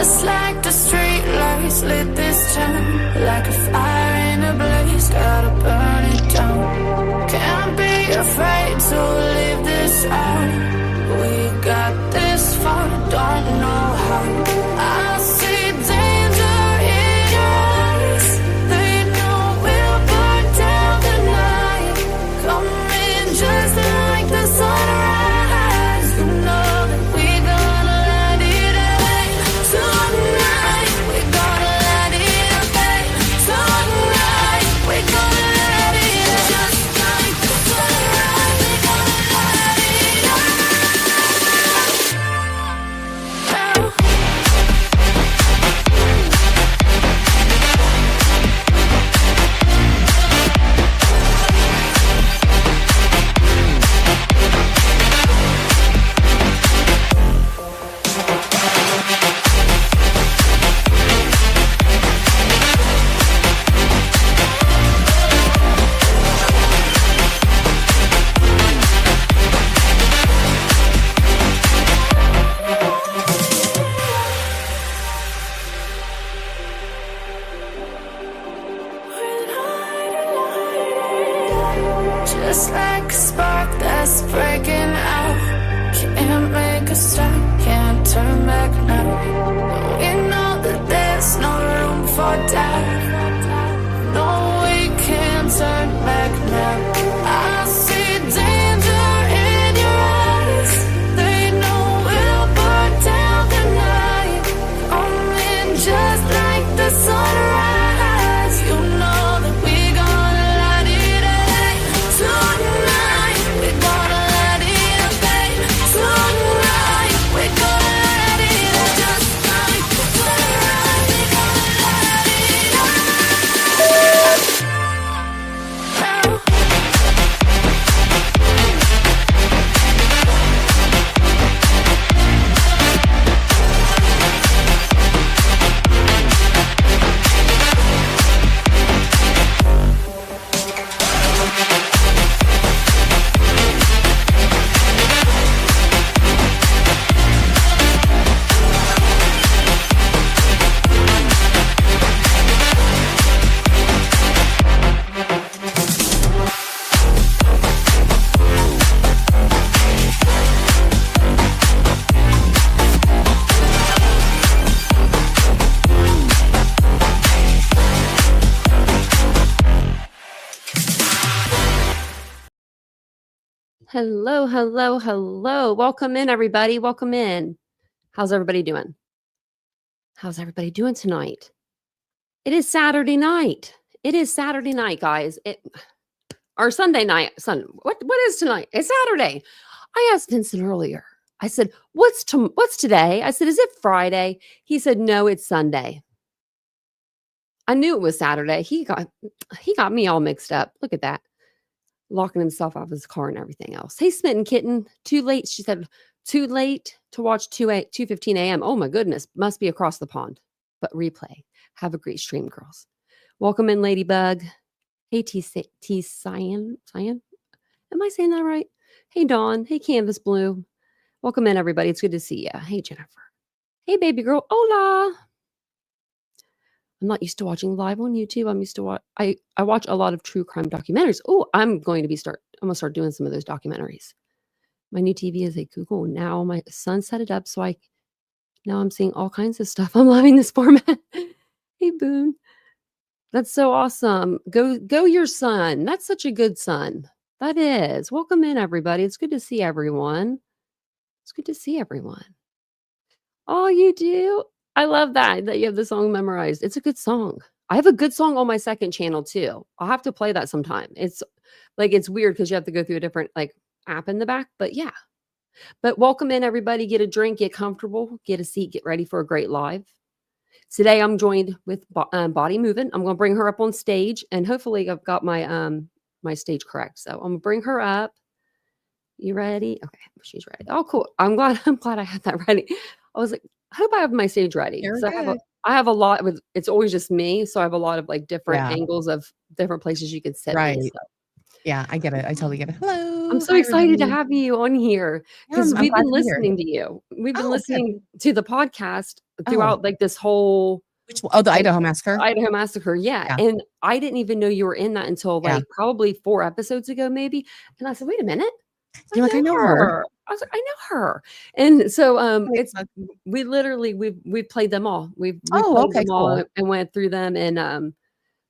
Just like the street lights lit this town, like a fire in a blaze, gotta burn it down. Can't be afraid to leave this out. We got this far, don't know how. I see danger in your eyes. They know we'll burn down the night. Coming just like the sunrise. You know that we gonna let it out. Tonight, we gonna let it out. Tonight, we gonna let it out. Just like the sunrise, we gonna let it out. Just like a spark that's breaking out. Can't make a stop, can't turn back now. We know that there's no room for doubt. No, we can't turn back now. I see danger in your eyes. They know we'll burn down the night. Coming just like the sunrise. You know that we gonna let it out. Tonight, we gonna let it out. Tonight, we gonna let it out. Just like the sunrise, we gonna let it out. Hello, hello, hello. Welcome in, everybody. Welcome in. How's everybody doing? How's everybody doing tonight? It is Saturday night. It is Saturday night, guys. Or Sunday night. What is tonight? It's Saturday. I asked Vincent earlier. I said, what's today? I said, is it Friday? He said, no, it's Sunday. I knew it was Saturday. He got me all mixed up. Look at that. Locking himself out of his car and everything else. Hey, Smitten Kitten. Too late. She said, too late to watch 2:15 a.m. Oh my goodness. Must be across the pond. But replay. Have a great stream, girls. Welcome in, Ladybug. Hey, T Cyan. Am I saying that right? Hey, Dawn. Hey, Canvas Blue. Welcome in, everybody. It's good to see you. Hey, Jennifer. Hey, baby girl. Hola. I'm not used to watching live on YouTube. I'm used to watch. I watch a lot of true crime documentaries. Oh, I'm going to start doing some of those documentaries. My new TV is a Google. Now my son set it up, so now I'm seeing all kinds of stuff. I'm loving this format. Hey, Boone. That's so awesome. Go your son. That's such a good son. That is. Welcome in, everybody. It's good to see everyone. It's good to see everyone. Oh, you do? I love that you have the song memorized. It's a good song. I have a good song on my second channel too. I'll have to play that sometime. It's weird because you have to go through a different app in the back, but yeah. But welcome in, everybody. Get a drink, get comfortable, get a seat, get ready for a great live. Today I'm joined with Baudi Moovan. I'm going to bring her up on stage, and hopefully I've got my my stage correct. So I'm going to bring her up. You ready? Okay, she's ready. Oh, cool. I'm glad I had that ready. I was like, I hope I have my stage ready. So I have a lot with, it's always just me. So I have a lot of different angles of different places you could sit. Right. Me, so. Yeah, I get it. I totally get it. Hello. I'm so Hi, excited to everybody. have you on here Yeah, because I'm we've glad been to be here. listening to you. We've been Oh, good. listening to the podcast Oh. throughout like this whole Which one? Oh, the like, Idaho Massacre? Idaho Massacre. Yeah. Yeah. And I didn't even know you were in that until Yeah. like probably 4 episodes ago, maybe. And I said, wait a minute. You're like, I know her. I was like, I know her. And so it's Facebook. we literally we've played them all. We've Oh, played okay, them all cool. and went through them and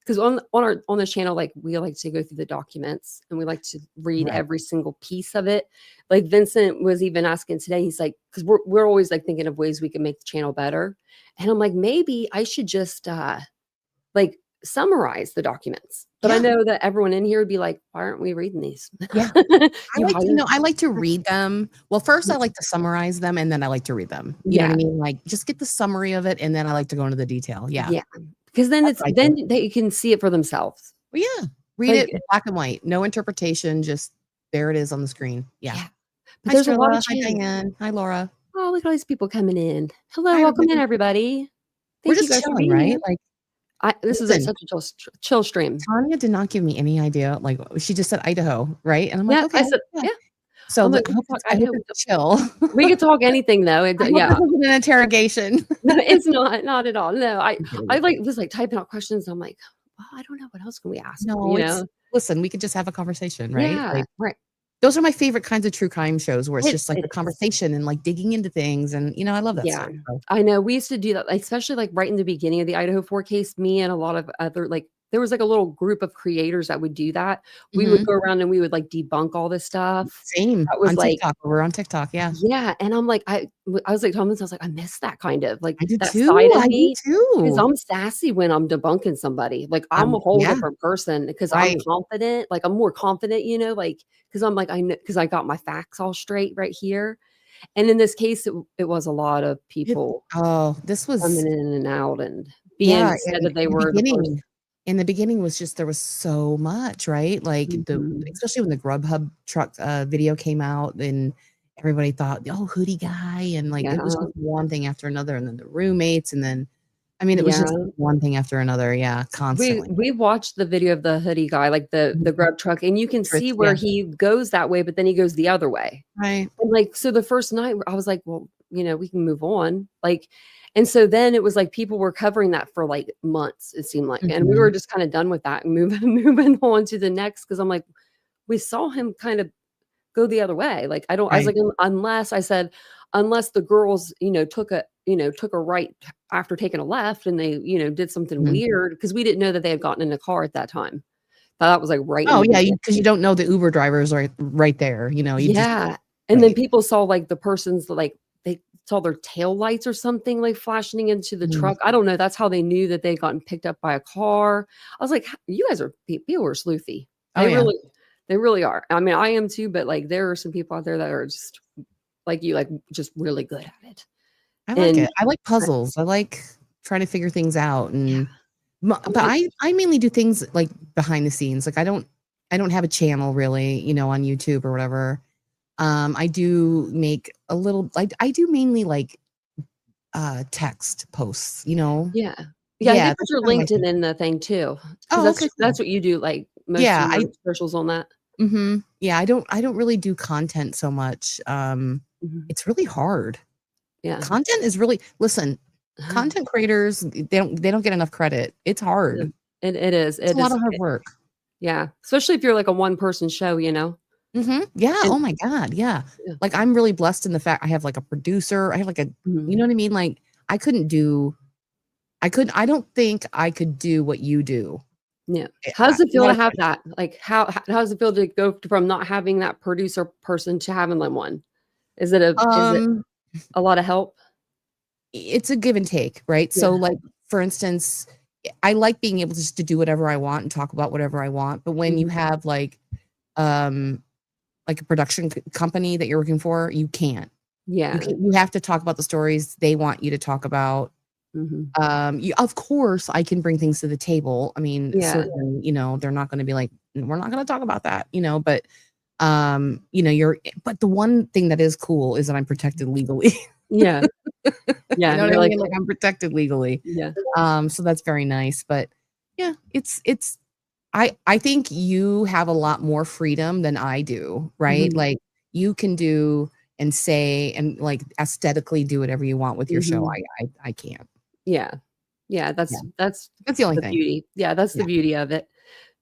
because on this channel, like we like to go through the documents and we like to read Right. every single piece of it. Like Vincent was even asking today, he's like, because we're always like thinking of ways we can make the channel better. And I'm like, maybe I should just like summarize the documents. But I Yeah. know that everyone in here would be like, why aren't we reading these? Yeah. I like to read them. Well, first I like to summarize them and then I like to read them. You know what I mean? Like just get the summary of it and then I like to go into the detail. Yeah. Yeah. Because then That's what I do. then they can see it for themselves. Well, yeah. Read Like- it black and white. No interpretation. Just there it is on the screen. Yeah. But Hi, there's a lot Strella. of Hi, change. Diane. Hi, Laura. Oh, look at all these people coming in. Hello, Hi, welcome in, everybody. everybody. We're Thank you just guys for chilling, being right? here. Like This is listen. such a chill stream. Tanya did not give me any idea. Like she just said Idaho, right? And I'm like, Yeah, okay. I said, Yeah. yeah. So I'm like, I hope it's chill. we can talk anything though. I hope this isn't an interrogation. No, it's not at all. No, I like was like typing out questions. I'm like, well, I don't know what else can we ask. No, you know? listen, we could just have a conversation, right? Yeah, Like, right. those are my favorite kinds of true crime shows where it's just like It a conversation and like digging into things. And, I love that stuff. So. I know. We used to do that, especially like right in the beginning of the Idaho 4 case, me and a lot of other, like, there was like a little group of creators that would do that. We would go around and we would like debunk all this stuff. Same. That was on like, TikTok. We're on TikTok. Yeah. Yeah. And I'm like, I was like, Thomas, I was like, I miss that kind of like I do that too. side of I me. do Because too. I'm sassy when I'm debunking somebody. Like I'm a whole different person because I'm confident. Like I'm more confident, like because I'm like, I know because I got my facts all straight right here. And in this case, it was a lot of people this was coming in and out and being said that they were the first. In the beginning was just there was so much, right? Like especially when the Grubhub truck video came out and everybody thought, oh, hoodie guy, and like it was just one thing after another, and then the roommates, and then it was just one thing after another. Yeah, constantly. We watched the video of the hoodie guy, like the grub truck, and you can see where he goes that way, but then he goes the other way. Right. And like so the first night I was like, well, we can move on. Like, and so then it was like people were covering that for like months, it seemed like. And we were just kind of done with that and moving on to the next because I'm like, we saw him kind of go the other way. Like I was like, unless the girls, took a right after taking a left and they, did something weird because we didn't know that they had gotten in a car at that time. But that was like right. Oh yeah, because you don't know the Uber drivers are right there. And then people saw like the person's like they saw their tail lights or something like flashing into the truck. I don't know. That's how they knew that they had gotten picked up by a car. I was like, you guys are people are sleuthy. They really are. I mean, I am too, but like there are some people out there that are just like you, like just really good at it. I like it. I like puzzles. I like trying to figure things out. And but I mainly do things like behind the scenes. Like I don't have a channel really, on YouTube or whatever. I do make a little I do mainly like text posts, Yeah. You put your LinkedIn in the thing too. Oh, okay. That's what you do, like most of your socials on that. Yeah, I don't really do content so much. It's really hard. Yeah. Content is really content creators, they don't get enough credit. It's hard. It is. It's a lot of hard work. Yeah. Especially if you're like a one-person show, Yeah. Oh my God. Yeah. Like I'm really blessed in the fact I have like a producer. I have like you know what I mean? Like I don't think I could do what you do. Yeah. How does it feel to have that? Like how does it feel to go from not having that producer person to having like one? Is it a lot of help? It's a give and take, right? Yeah. So like, for instance, I like being able just to do whatever I want and talk about whatever I want. But when you have like a production company that you're working for, you can't. Yeah. You have to talk about the stories they want you to talk about. Of course, I can bring things to the table. I mean, certainly, they're not going to be like, we're not going to talk about that, but but the one thing that is cool is that I'm protected legally. Yeah. Yeah. You know what I mean? Like I'm protected legally. Yeah. So that's very nice. But yeah, I think you have a lot more freedom than I do, right? Mhm. Like you can do and say and like aesthetically do whatever you want with your show. Mhm. I can't. Yeah. Yeah, Yeah. that's That's the only the thing. beauty. Yeah, that's the Yeah. beauty of it.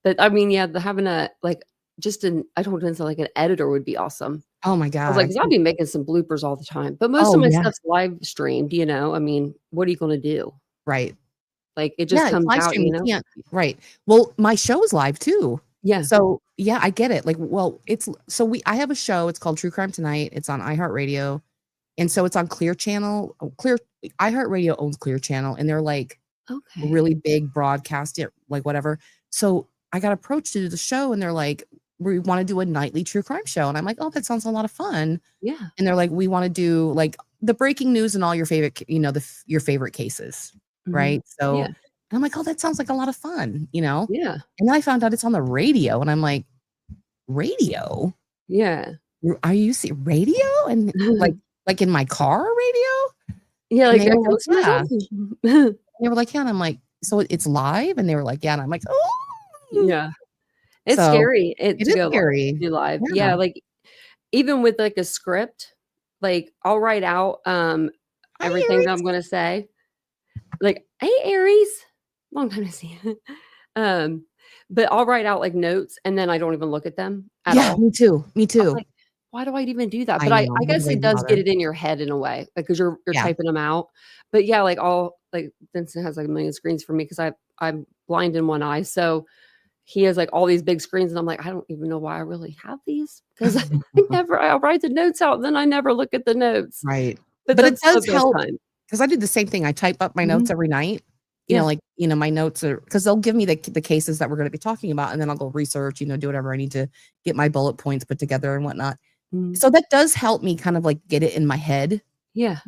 But, I mean, yeah, the having a like, just an I don't know, like, an editor would be awesome. Oh my I was God. like, 'cause I'll be making some bloopers all the time, but most Oh of my yeah. stuff's live streamed, I mean, what are you gonna do? Right. Like, it just Yeah, it's comes live out, stream. You can't. Right. Well, my show is live too. Yeah. So yeah, I get it. Like, well, it's so I have a show. It's called True Crime Tonight. It's on iHeartRadio. And so it's on Clear Channel. iHeartRadio owns Clear Channel, and they're like Okay. really big broadcast, like whatever. So I got approached to do the show, and they're like, we want to do a nightly true crime show. And I'm like, oh, that sounds a lot of fun. Yeah. And they're like, we want to do like the breaking news and all your favorite, your favorite cases. Mhm. Right. So, Yeah. and I'm like, oh, that sounds like a lot of fun, Yeah. And then I found out it's on the radio, and I'm like, radio? Yeah. Are you see radio? And like in my car radio? Yeah, And like, they were like, yeah. commercials? They were like, yeah. And I'm like, so it's live? And they were like, yeah. And I'm like, oh. Yeah. It's So scary, it to is go scary. do live. Yeah. Yeah, like, even with, like, a script, like, I'll write out, Hi, everything that Aries. I'm gonna say. Like, "Hey, Aries." Long time to see. Um, but I'll write out, like, notes, and then I don't even look at them at Yeah, all. me too. Me I'm too. like, "Why do I even do that?" I But know. I What guess do I it even does get bother? it in your head in a way, like, 'cause you're Yeah. typing them out. But, yeah, like, Vincent has, like, a million screens for me 'cause I'm blind in one eye, so he has, like, all these big screens, and I'm like, "I don't even know why I really have these 'cause I'll write the notes out, then I never look at the notes." Right. But But it that's the does best help time. because I do the same thing. I type up my Mhm. notes every night. Yeah. Like, my notes are because they'll give me the cases that we're going to be talking about, and then I'll go research, do whatever I need to get my bullet points put together and whatnot. Mhm. So that does help me kind of like get it in my head, Yeah.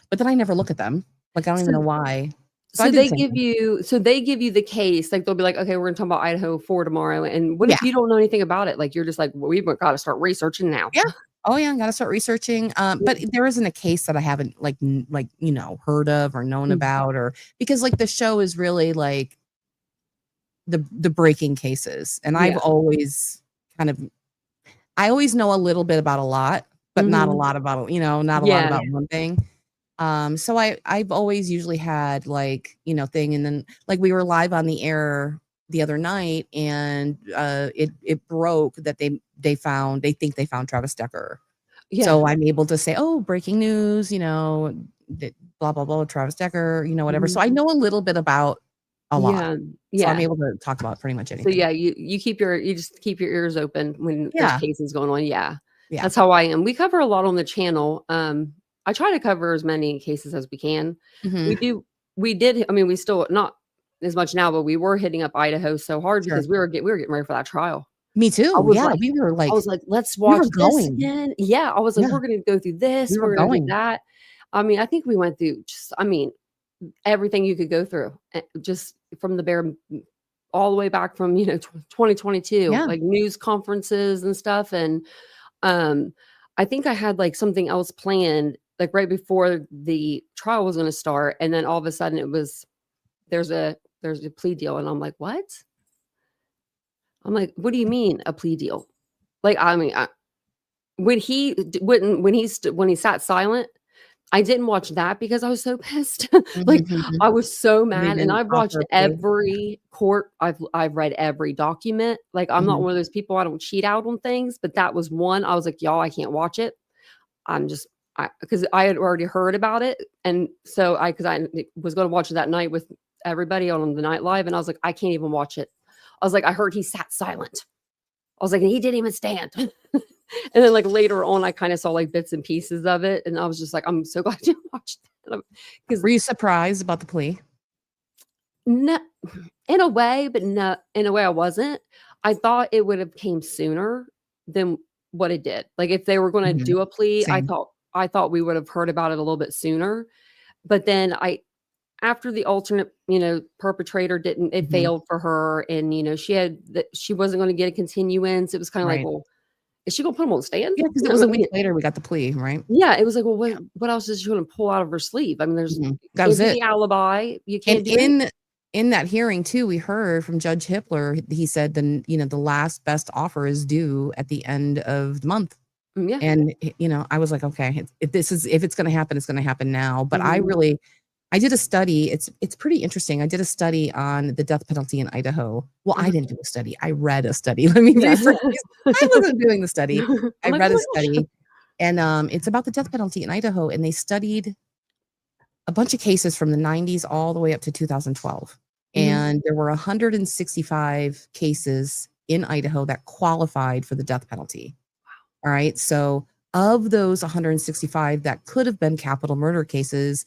but then I never look at them. Like, I don't even So know why. So I so do the they same give thing. you so they give you the case, like, they'll be like, "Okay, we're gonna talk about Idaho 4 tomorrow," and what Yeah. if you don't know anything about it? Like, you're just like, "Well, we've gotta start researching now." Yeah. Oh, yeah, gotta start researching, Yeah. but there isn't a case that I haven't, heard of or known Mhm. about or because, like, the show is really, like, the breaking cases, and I've Yeah. always kind of I always know a little bit about a lot, but not a Mhm. lot about, not a lot Yeah. about one thing. So I've always usually had, like, thing, and then, like, we were live on the air the other night, and, it broke that they think they found Travis Decker. Yeah. So I'm able to say, "Oh, breaking news, that blah, blah, blah, Travis Decker," whatever. Mhm. So I know a little bit about a lot. Yeah. So I'm Yeah. able to talk about pretty much So, anything. yeah, you just keep your ears open when there's Yeah. cases going on, yeah. Yeah. That's how I am. We cover a lot on the channel, I try to cover as many cases as we can. Mhm. We do we did I mean, we still not as much now, but we were hitting up Idaho so hard Sure. because we were getting ready for that trial. Me I too. was Yeah, like I was like, "Let's we were watch this going. again." Yeah, I was like, Yeah, "We're gonna go through this, we were we're gonna do going. that." I mean, I think we went through everything you could go through, just from the bare all the way back from, 2022, Yeah. like news conferences and stuff, and, um, I think I had, like, something else planned, like, right before the trial was gonna start, and then all of a sudden it was, there's a plea deal, and I'm like, "What?" I'm like, "What do you mean, a plea deal?" Like, I mean, when he d when he sat silent, I didn't watch that because I was so pissed. Like, Mhm. I was so Didn't mad, and even I've watched offer a plea. every court. I've read every document. Like, I'm not Mhm. one of those people, I don't cheat out on things, but that was one. I was like, "Y'all, I can't watch it." I'm just because I had already heard about it, and so I was gonna watch it that night with everybody on the night live, and I was like, "I can't even watch it." I was like, "I heard he sat silent." I was like, "And he didn't even stand." And then, like, later on, I kinda saw, like, bits and pieces of it, and I was just like, "I'm so glad you watched that." Because Were you surprised about the plea? no, in a way, but no, in a way I wasn't. I thought it would have came sooner than what it did. Like, if they were gonna Mhm. do a plea, Same. I thought we would have heard about it a little bit sooner, but then after the alternate, perpetrator didn't it Mhm. failed for her, and, she wasn't gonna get a continuance. It was kinda like, Right. "Well, is she gonna put him on stand?" Yeah, because it was a week later we got the plea, right? Yeah, it was like, "Well, Yeah. what else is she gonna pull out of her sleeve?" I mean, there's Mhm. That can't was do it. the alibi, you And can't do anything. in that hearing too, we heard from Judge Hippler. He said the last best offer is due at the end of the month. Yeah. And I was like, okay, if it's going to happen, it's going to happen now. But Mhm. I did a study. It's pretty interesting. I did a study on the death penalty in Idaho. Well, I didn't do a study. I read a study. Let me Yeah. rephrase. I wasn't doing the study. I I'm like, read "Oh a my gosh." study, and it's about the death penalty in Idaho, and they studied a bunch of cases from the 90s all the way up to 2012. Mhm. And there were 165 cases in Idaho that qualified for the death penalty. All right. So, of those 165 that could have been capital murder cases,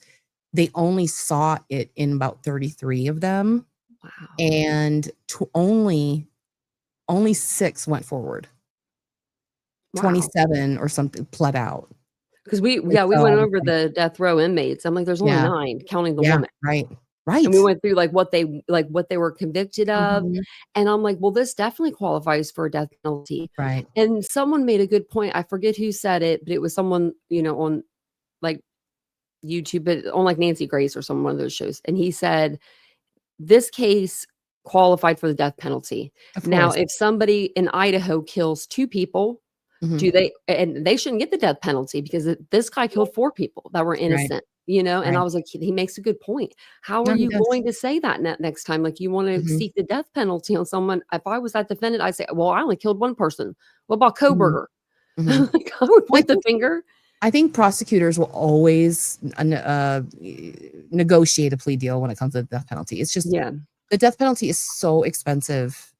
they only saw it in about 33 of them, Wow. and only 6 went forward. Wow. 27 or something pled out. Because we And we so I went was over like, the death row inmates. I'm like, "There's only yeah, 9, counting the yeah, woman." right, And we right. went through, like, what they were convicted of, Mhm, and I'm like, "Well, this definitely qualifies for a death penalty." right. And someone made a good point, I forget who said it, but it was someone, on, like, YouTube, but on, like, Nancy Grace or some one of those shows, and he said, "This case qualified for the death penalty." Of Now, course. if somebody in Idaho kills 2 people, Mhm. do they and they shouldn't get the death penalty because this guy killed 4 people that were Right, innocent, and I right. was like, "He makes a good point. How are No, he you does. going to say that next time? Like, you wanna Mhm, seek the death penalty on someone." If I was that defendant, I'd say, "Well, I only killed 1 person. What about mhm, Kohberger?" mhm. Like, I would Well, point the finger. I think prosecutors will always negotiate a plea deal when it comes to the death penalty. It's just Yeah. the death penalty is so expensive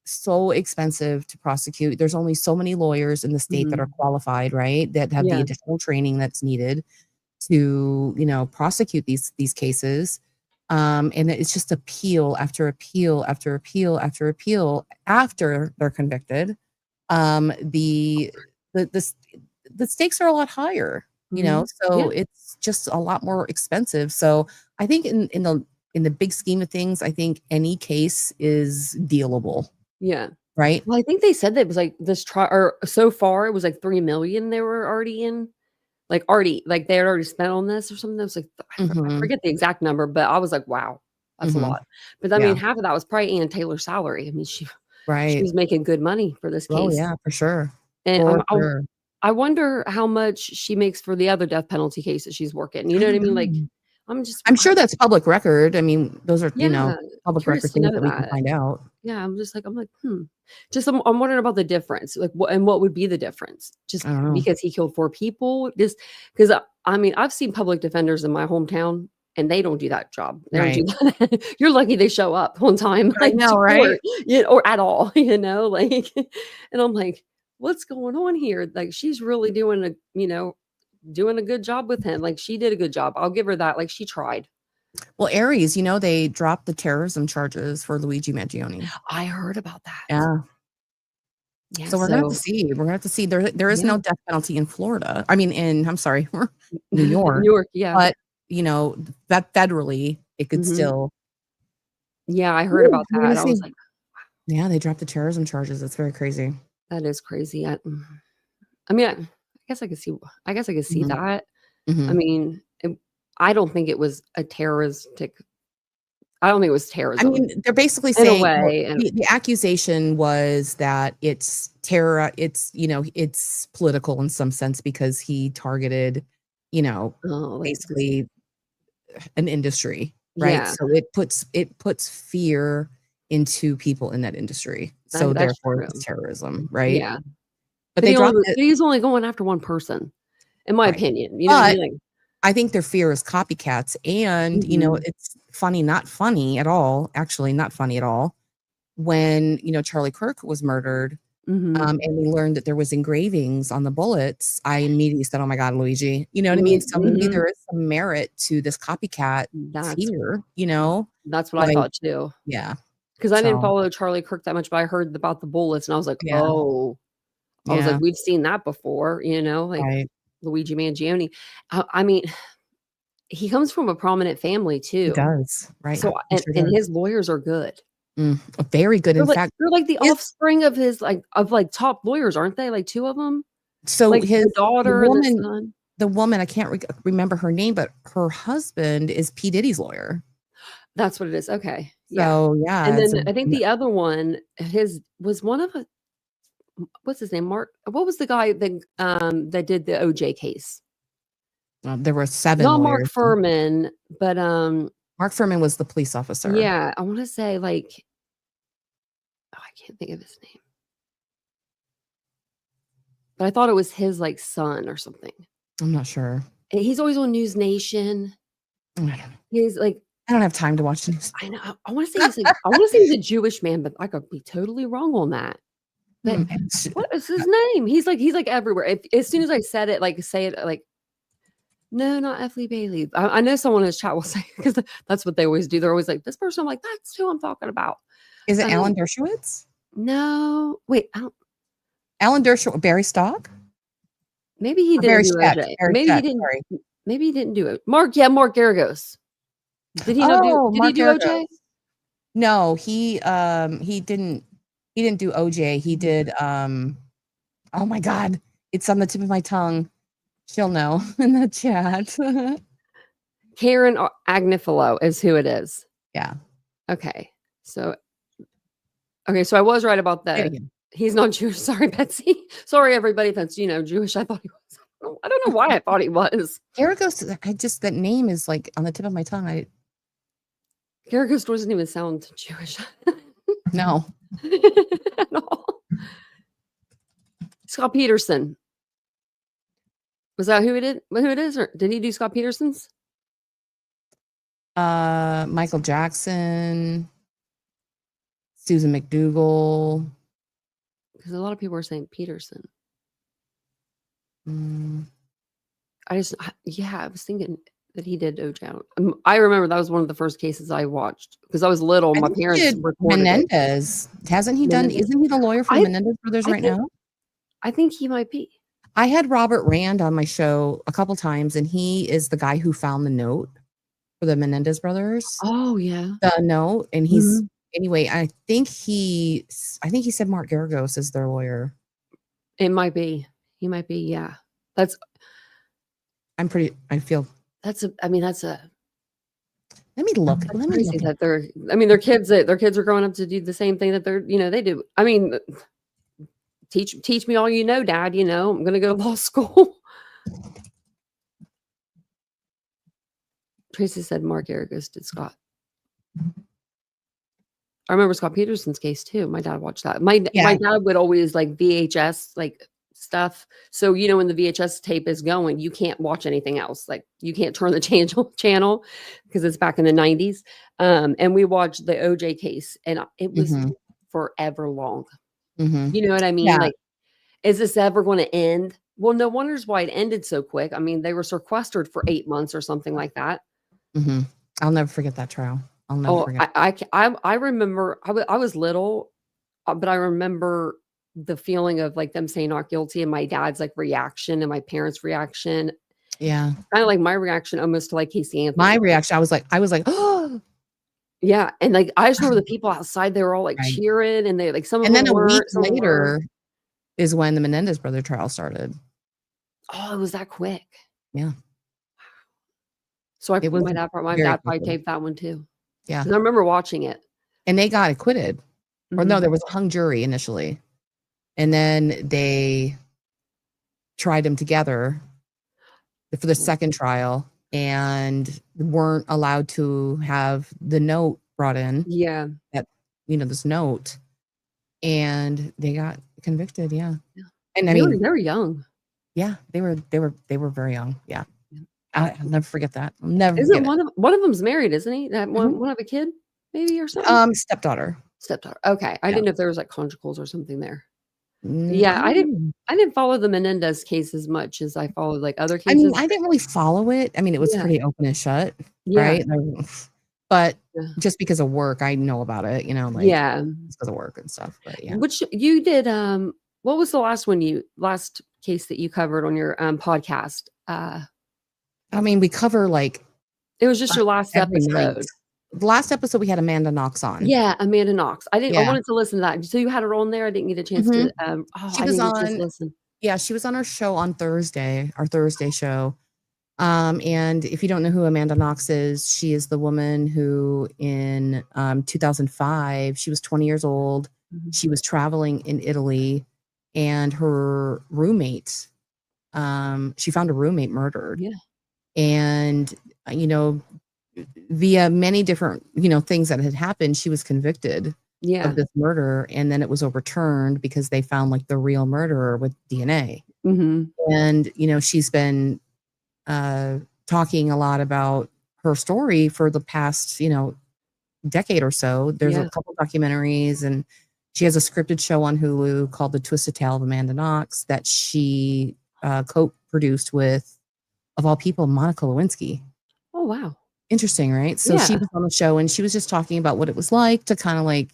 to prosecute. There's only so many lawyers in the state that are Mhm. qualified, right? That have the Yeah. additional training that's needed to, prosecute these cases. And it's just appeal after appeal after appeal after appeal after they're convicted. The the stakes are a lot higher, Mhm. so Yeah. it's just a lot more expensive. So I think in the big scheme of things, I think any case is dealable, Yeah. right? Well, I think they said that it was, like, this trial or so far, it was, like, 3,000,000 they were already in. Like, they had already spent on this or something. It was like, I Mhm, forget the exact number, but I was like, "Wow, that's a mhm, lot." But, I mean, yeah, half of that was probably Ann Taylor's salary. I mean, she right. was making good money for this Oh, case. yeah, for sure, And for sure. I wonder how much she makes for the other death penalty cases she's working, you I know what I don't mean? Like, know. I'm just I'm sure that's public record. I mean, those are, yeah, public curious record to things know that we can that. find out. Yeah, I'm like, "Hmm." Just I'm wondering about the difference, like, what would be the difference? Just I don't know. because he killed 4 people? Just 'cause, I mean, I've seen public defenders in my hometown, and they don't do that job. They don't do Right. that. You're lucky they show up on time, I like, to know, right? court, or at all, like, and I'm like, "What's going on here?" Like, she's really doing a good job with him, like, she did a good job. I'll give her that, like, she tried. Well, Aries, they dropped the terrorism charges for Luigi Mangione. I heard about that. Yeah. Yeah, So we're gonna have to so see. We're gonna have to see. There is yeah. no death penalty in Florida. I mean, I'm sorry, New New York, York, yeah. but that federally it could Mhm. still. Yeah, I heard Woo, about we're that. gonna I was see. like, Yeah, they dropped the terrorism charges. That's very crazy. "That is crazy." I mean, I guess I could see Mhm, that. I mhm. mean, I don't think it was I don't think it was I terrorism mean, they're basically in a saying, well, way, and the accusation was that it's terror. It's political in some sense because he targeted, you know, oh, like basically an industry, right? yeah, So it puts fear into people in that industry. So that's therefore it's true. terrorism, right? Yeah, But they dropped it, but he's only going after one person, in my right. opinion, you know what I But mean? Like I think their fear is copycats, and mhm, it's funny, not funny at all, actually not funny at all. When, Charlie Kirk was murdered, mhm. and we learned that there was engravings on the bullets, I immediately said, "Oh my god, Luigi." You know what I mean? So maybe Mhm. there is some merit to this copycat That's fear, that's what I like, thought too. yeah. 'Cause I didn't So, follow Charlie Kirk that much, but I heard about the bullets, and I was like, yeah, "Oh." I was like, yeah, "We've seen that before," like right. Luigi Mangione. I mean, he comes from a prominent family He too. does, right? So He sure and does. his lawyers are good. Very good. In fact, They're like the his offspring of his top lawyers, aren't they? Like 2 of them? so Like his the daughter and the son? the woman, I can't remember her name, but her husband is P. Diddy's lawyer. That's what it is, okay. So yeah, And it's then I think the other one, his was one of a what's his name? Mark. What was the guy that did the OJ case? there were 7 Not Mark lawyers. Furman, but Mark Furman was the police officer. yeah, I want to say like, oh, I can't think of his name, but I thought it was his like son or something. I'm not sure. And he's always on News Nation. I don't know. He's like, I don't have time to watch news. I know. I want to say he's a Jewish man, but I could be totally wrong on that. But what is his name? He's like everywhere. As soon as I said it, like say it like, no, not F. Lee Bailey. I know someone in his chat will say, because that's what they always do. They're always like, this person. I'm like, that's who I'm talking about. Is it Alan Dershowitz? No, wait. Alan Dershowitz, Barry Stock? Maybe he didn't do OJ. Maybe he didn't. Sorry. Maybe he didn't do it. Mark Garagos. Did he not do? Did he do OJ? No, he didn't. He didn't do OJ. He did. Oh my God, it's on the tip of my tongue. She'll know in the chat. Karen Agnifilo is who it is. Yeah. Okay. So I was right about that. He's not Jewish. Sorry, Betsy. Sorry, everybody. That's Jewish. I thought he was. I don't know why I thought he was. Garagos. That name is like on the tip of my tongue. Garagos doesn't even sound Jewish. No. At all. Scott Peterson. Was that who it is? Or did he do Scott Peterson's? Michael Jackson, Susan McDougal. Because a lot of people are saying Peterson. I was thinking that he did OJ. I remember that was one of the first cases I watched because I was little. My parents recorded Menendez. Hasn't he done? Isn't he the lawyer for the Menendez brothers right now? I think he might be. I had Robert Rand on my show a couple times, and he is the guy who found the note for the Menendez brothers. Oh yeah, the note, and he's anyway. I think he said Mark Garagos is their lawyer. It might be. He might be. Yeah, I feel. That's a. Let me look. Let me see that they're. I mean, their kids are growing up to do the same thing that they do. I mean, teach me all you know, Dad. I'm going to go to law school. Tracy said Mark Garagos did Scott. I remember Scott Peterson's case too. My dad watched that. My dad would always like VHS like stuff. So when the VHS tape is going, you can't watch anything else. Like you can't turn the channel because it's back in the 90s. And we watched the OJ case, and it was forever long. You know what I mean? Yeah. Like, is this ever going to end? Well, no wonders why it ended so quick. I mean, they were sequestered for 8 months or something like that. I'll never forget that trial. I'll never forget. I remember I was little, but I remember the feeling of like them saying not guilty and my dad's like reaction and my parents' reaction. Yeah. Kind of like my reaction almost to like Casey Anthony. My reaction, I was like, oh. Yeah. And like, I just remember the people outside, they were all like cheering, and they like some of them. And then a week later is when the Menendez brother trial started. Oh, it was that quick. Yeah. So my dad probably taped that one too. Yeah. I remember watching it. And they got acquitted. Or no, there was a hung jury initially. And then they tried them together for the second trial and weren't allowed to have the note brought in. Yeah. That, this note. And they got convicted. Yeah. And I mean, they were young. Yeah. They were very young. Yeah. I'll never forget that. Isn't one of them's married, isn't he? That one have a kid, maybe, or something? Stepdaughter. Okay. I didn't know if there was like conjugals or something there. Yeah, I didn't follow the Menendez case as much as I followed like other cases. I mean, I didn't really follow it. I mean, it was pretty open and shut, right? But just because of work, I know about it, because of work and stuff. But yeah. Which you did, what was the last case that you covered on your podcast? I mean, we cover like it was just your last episode. Night. The last episode we had Amanda Knox on. Yeah, Amanda Knox. I wanted to listen to that. So you had her on there. I didn't get a chance to. She was on. Yeah, she was on our show on Thursday, our Thursday show, And if you don't know who Amanda Knox is, she is the woman who in 2005, she was 20 years old. She was traveling in Italy, and her roommate, she found a roommate murdered. Yeah. And, via many different, things that had happened, she was convicted Yeah. of this murder, and then it was overturned because they found like the real murderer with DNA. And, she's been talking a lot about her story for the past, decade or so. There's a couple documentaries, and she has a scripted show on Hulu called The Twisted Tale of Amanda Knox that she co-produced with, of all people, Monica Lewinsky. Oh, wow. Interesting, right? So she was on the show, and she was just talking about what it was like to kind of like,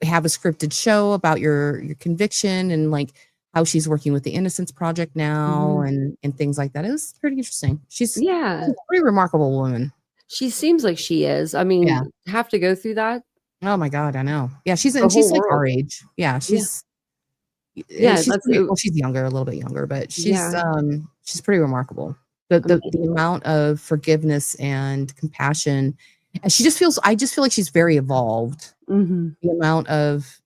have a scripted show about your conviction, and like how she's working with the Innocence Project now, and things like that. It was pretty interesting. She's a pretty remarkable woman. She seems like she is. I mean, have to go through that. Oh my God, I know. Yeah, she's like world. our age. Yeah, she's she's younger, a little bit younger, but she's pretty remarkable. The amount of forgiveness and compassion, and I just feel like she's very evolved. The amount of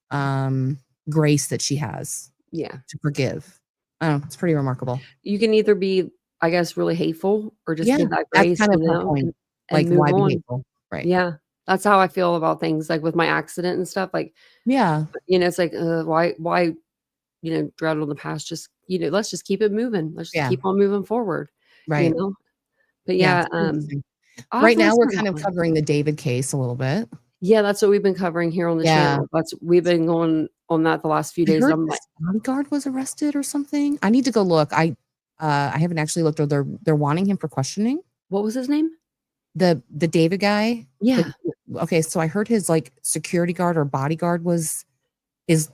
grace that she has to forgive. I don't know, it's pretty remarkable. You can either be, I guess, really hateful, or just give that grace. That's kind of her point. Like, why be hateful? Right. Yeah. That's how I feel about things, like with my accident and stuff. Like, it's like, why, dwell on the past? Just, let's just keep it moving. Let's just keep on moving forward. Right. But right now we're kind of covering the David case a little bit. Yeah, that's what we've been covering here on the channel. We've been going on that the last few days. I'm like, bodyguard was arrested or something. I need to go look. I haven't actually looked, or they're wanting him for questioning. What was his name? The David guy. Yeah. Okay, so I heard his like security guard or bodyguard is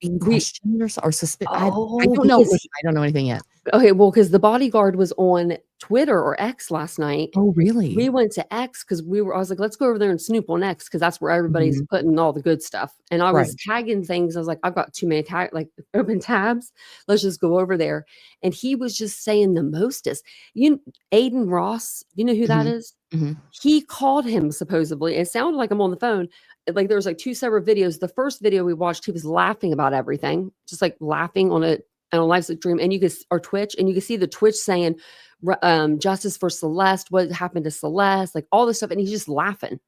being questioned or suspicious. I don't know. I don't know anything yet. Okay, well, because the bodyguard was on Twitter or X last night. Oh, really? We went to X because I was like, let's go over there and snoop on X, because that's where everybody's putting all the good stuff. And I was tagging things. I was like, I've got too many open tabs. Let's just go over there. And he was just saying the mostest. Aiden Ross, you know who that is? He called him supposedly. It sounded like I'm on the phone. Like there was like two separate videos. The first video we watched, he was laughing about everything, just like laughing on a live stream, and or Twitch, and you can see the Twitch saying justice for Celeste, what happened to Celeste, like all this stuff, and he's just laughing.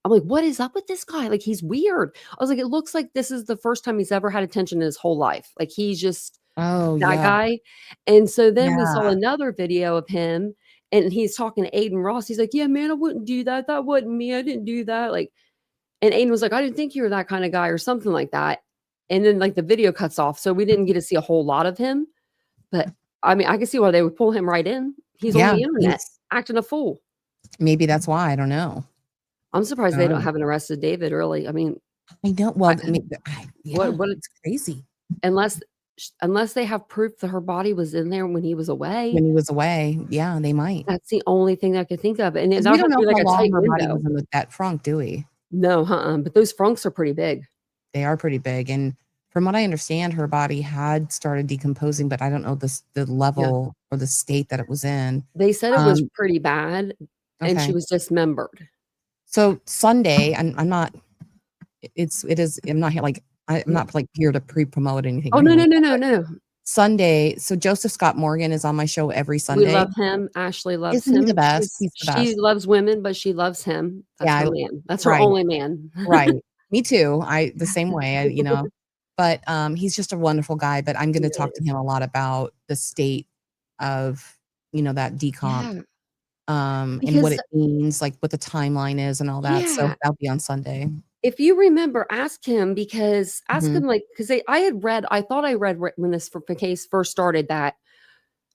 I'm like, what is up with this guy? Like, he's weird. I was like, it looks like this is the first time he's ever had attention in his whole life. Like, he's just that guy. And so then we saw another video of him, and he's talking to Aiden Ross. He's like, yeah, man, I wouldn't do that. That wasn't me. I didn't do that. Like, and Aiden was like, I didn't think you were that kind of guy, or something like that. And then like the video cuts off. So we didn't get to see a whole lot of him. But I mean, I can see why they would pull him right in. He's on the internet acting a fool. Maybe that's why. I don't know. I'm surprised they don't have an arrested David early. I mean, I know. Well, what it's crazy. Unless they have proof that her body was in there when he was away. When he was away. Yeah, they might. That's the only thing I could think of. And we don't know how long her body was in with that frunk, do we? No, but those frunks are pretty big. They are pretty big. And from what I understand, her body had started decomposing, but I don't know the level or the state that it was in. They said it was pretty bad, and she was dismembered. So Sunday, I'm not here to pre-promote anything. Oh, no. Sunday. So Joseph Scott Morgan is on my show every Sunday. We love him. Ashley loves him. He's the best. He's the best. She loves women, but she loves him. That's her man. That's her only man. Right. Me too. The same way, but he's just a wonderful guy. But I'm going to talk to him a lot about the state of, that decomp, and what it means, like what the timeline is and all that. So that'll be on Sunday. If you remember, ask him, because I thought I read when this case first started that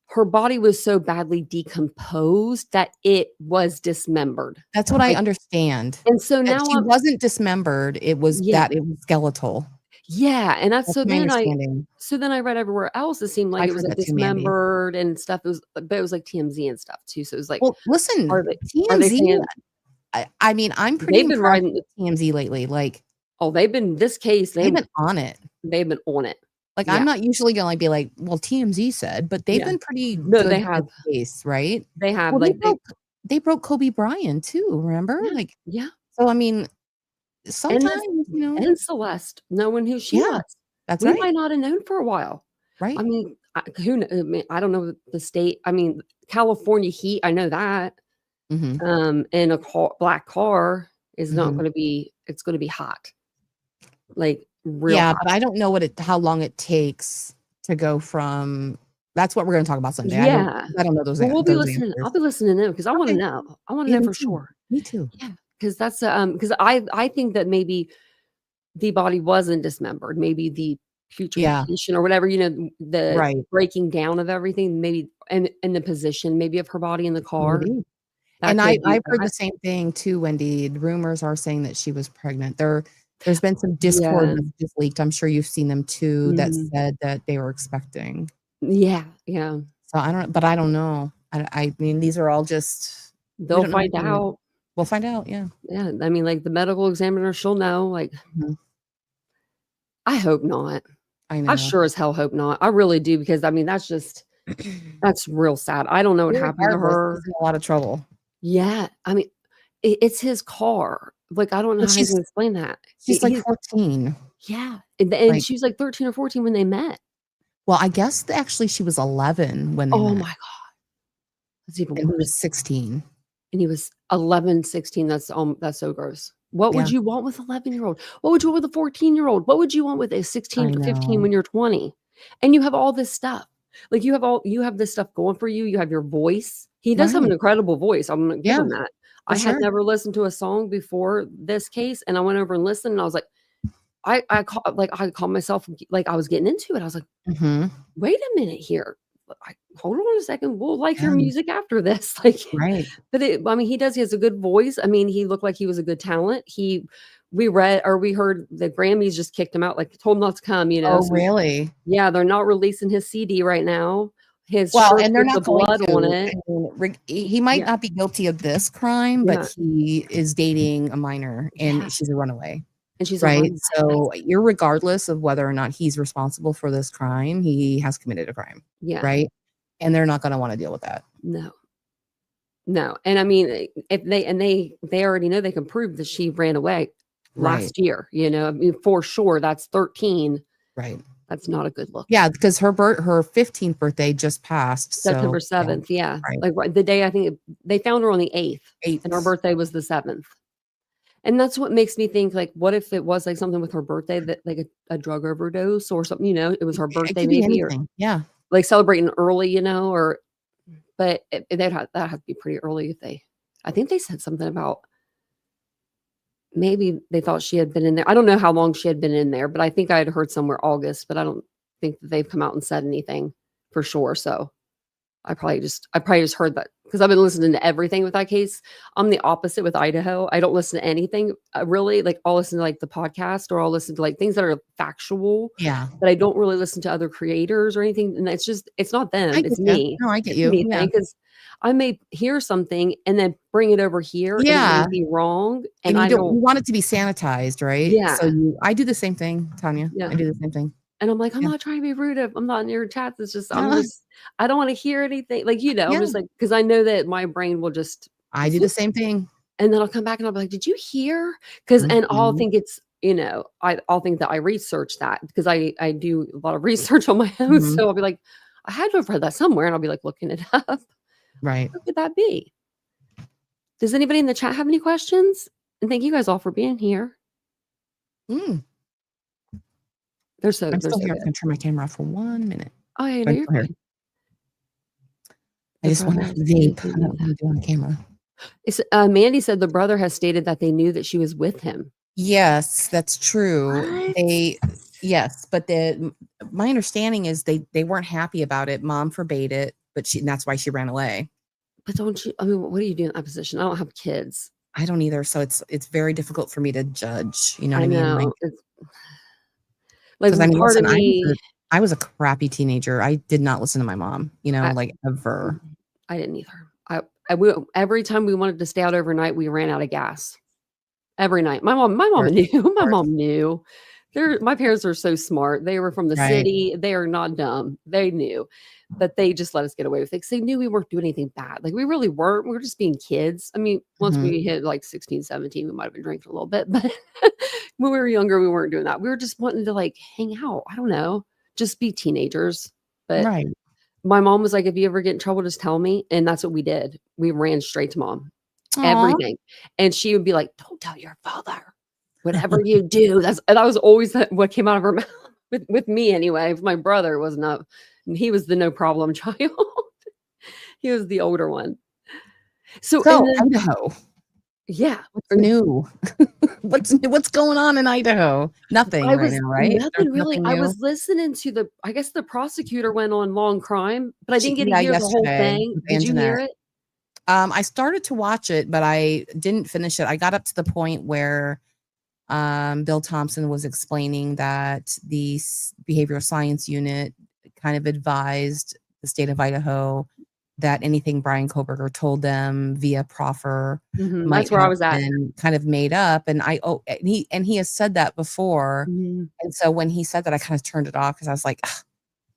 her body was so badly decomposed that it was dismembered. That's what I understand. And so now she wasn't dismembered. It was that it was skeletal. Yeah. And that's so my then understanding. I read everywhere else. It seemed like it was like dismembered and stuff. But it was like TMZ and stuff too. So it was like, well, listen, TMZ. I mean, I'm pretty they've been riding TMZ lately. Like, they've been on it. They've been on it. Like, I'm not usually gonna like be like, well, TMZ said, but they've been pretty No, good they with have. the case, right? They have Well, like they broke Kobe Bryant too, remember? yeah, Like, yeah. so I mean, And this sometimes, and Celeste, knowing who she yeah, was. that's We right, might not have known for a while. I right. mean, I mean, I don't know the state. I mean, California heat, I know that. Mhm, And a black car is not mhm. gonna be it's gonna be hot, like real Yeah, hot. but I don't know how long it takes to go from that's what we're gonna talk about Sunday. Yeah. I don't know those Well, those answers. I'll be listening in because I wanna Okay. know. I wanna Yeah, know me for too. sure. Me too. Yeah, because that's, because I think that maybe the body wasn't dismembered. Maybe the Yeah, putrefaction or whatever, the right. breaking down of everything, maybe and the position maybe of her body in the car. Maybe. That And could be I've heard that. the same thing too, Wendy. Rumors are saying that she was pregnant. There's been some Discord Yeah. messages leaked. I'm sure you've seen them too that Mhm. said that they were expecting. Yeah, yeah. So I don't know. I mean, these are all just we They'll don't know find anything yet. out. We'll find out, yeah. Yeah, I mean, like, the medical examiner, she'll know, like, Mhm. I hope not. I I know. sure as hell hope not. I really do because, I mean, that's real sad. I don't know what happened to Regardless, he's her. in a lot of trouble. Yeah, I mean, it's his car. Like, I don't know But how you can explain that. she's like 14. Yeah, and Like, she was, like, 13 or 14 when they met. well, I guess actually she was 11 when they Oh met, my god, that's even and he worse. was 16. And he was 11, 16. That's so gross. What would Yeah, you want with 11-year-old? What would you want with a 14-year-old? What would you want with a 16 I to 15 know. when you're 20? And you have all this stuff. Like, you have this stuff going for you. You have your voice. He does have an Right. incredible voice. I'm gonna give Yeah, him that. for I had sure. never listened to a song before this case, and I went over and listened, and I was like, I called myself like I was getting into it. I was like, Mhm. wait a minute here. Hold on a second. We'll like your Yeah, music after this. Like, right. but I mean, he has a good voice. I mean, he looked like he was a good talent. We read or we heard the Grammys just kicked him out, like told him not to come, Oh, So really? yeah, they're not releasing his CD right now. His Well, shirt and they're with the not going blood on to. I it. mean, he might Yeah, not be guilty of this crime, but yeah, he is dating a minor, yeah. and she's a runaway, And she's a right? runaway. So, irregardless of whether or not he's responsible for this crime, he has committed a crime, Yeah, right? And they're not gonna wanna deal with that. no, no. And I mean, if they already know they can prove that she ran away Right, last year. I mean, for sure, that's 13. right. That's not a good look. Yeah, because her 15th birthday just passed, so September yeah, 7th, yeah. right. Like, the day I think they found her on the 8th, and her 8th. birthday was the 7th. And that's what makes me think, like, what if it was, like, something with her birthday that like a drug overdose or something, it was her It birthday could be maybe, or, anything, yeah. like, celebrating early, or but that'd have to be pretty early if I think they said something about maybe they thought she had been in there. I don't know how long she had been in there, but I think I had heard somewhere August, but I don't think that they've come out and said anything for sure, so I probably just heard that because I've been listening to everything with that case. I'm the opposite with Idaho. I don't listen to anything really. Like, I'll listen to like the podcast, or I'll listen to like things that are factual, Yeah. but I don't really listen to other creators or anything. And it's not I them, it's get you. me. No, I get It's a you, me yeah. thing because I may hear something and then bring it over here and it may Yeah. be wrong. And And I you don't, want it to be sanitized, right? So yeah, I do the same thing, Tanya. I yeah. do the same thing. And I'm like, I'm Yeah. not trying to be rude. I'm not in your chats. It's just, No, I don't want to hear anything. Like, I'm yeah, just like, because I know that my brain will just, I do the same thing. and then I'll come back and I'll be like, did you hear? And I'll Mhm, think I'll think that I researched that because I do a lot of research on my own. mhm, So I'll be like, I had to have read that somewhere. And I'll be like looking it up. right. What could that be? Does anybody in the chat have any questions? And thank you guys all for being here. Mm, They're I'm so still here. I'm good. gonna turn my camera off for 1 minute. Oh yeah, no, I'm you're still here. fine. I The just wanna brother has stated vape. they I knew don't that. wanna do on camera. Mandy said the brother has stated that they knew that she was with him. Yes, that's true. What? Yes, but my understanding is they weren't happy about it. Mom forbade it, but and that's why she ran away. But don't you? I mean, what do you do in that position? I don't have kids. I don't either, so it's very difficult for me to judge, you know what I I mean? Like, know. It's like 'cause I mean, part of listen, me. I was a crappy teenager. I did not listen to my mom, I, like, ever. I didn't either. Every time we wanted to stay out overnight, we ran out of gas. Every night. My mom Or knew. My or mom knew My parents are so smart. They were from the Right. city. They are not dumb. They knew, but they just let us get away with it because they knew we weren't doing anything bad. Like we really weren't. We were just being kids. I mean, once Mhm. we hit like 16, 17, we might have been drinking a little bit, but when we were younger, we weren't doing that. We were just wanting to like hang out. I don't know, just be teenagers. But Right. my mom was like, if you ever get in trouble, just tell me. And that's what we did. We ran straight to mom, Aw. everything. And she would be like, don't tell your father. Whatever you do, that was always what came out of her mouth with me anyway. My brother was not, he was the no problem child. He was the older one. So So, and then, Idaho, yeah, what's new? What's going on in Idaho? Nothing I right was now, right? There's nothing really. nothing I new? was listening to I guess the prosecutor went on long crime, but I didn't get to Yeah, hear the whole yesterday thing. with Did you hear Anjanette. it? I started to watch it, but I didn't finish it. I got up to the point where Bill Thompson was explaining that the behavioral science unit kind of advised the state of Idaho that anything Brian Kohberger told them via proffer might That's where I have was at. been kind of made up. And he has said that before. Mhm. And so when he said that, I kind of turned it off because I was like, "Ugh,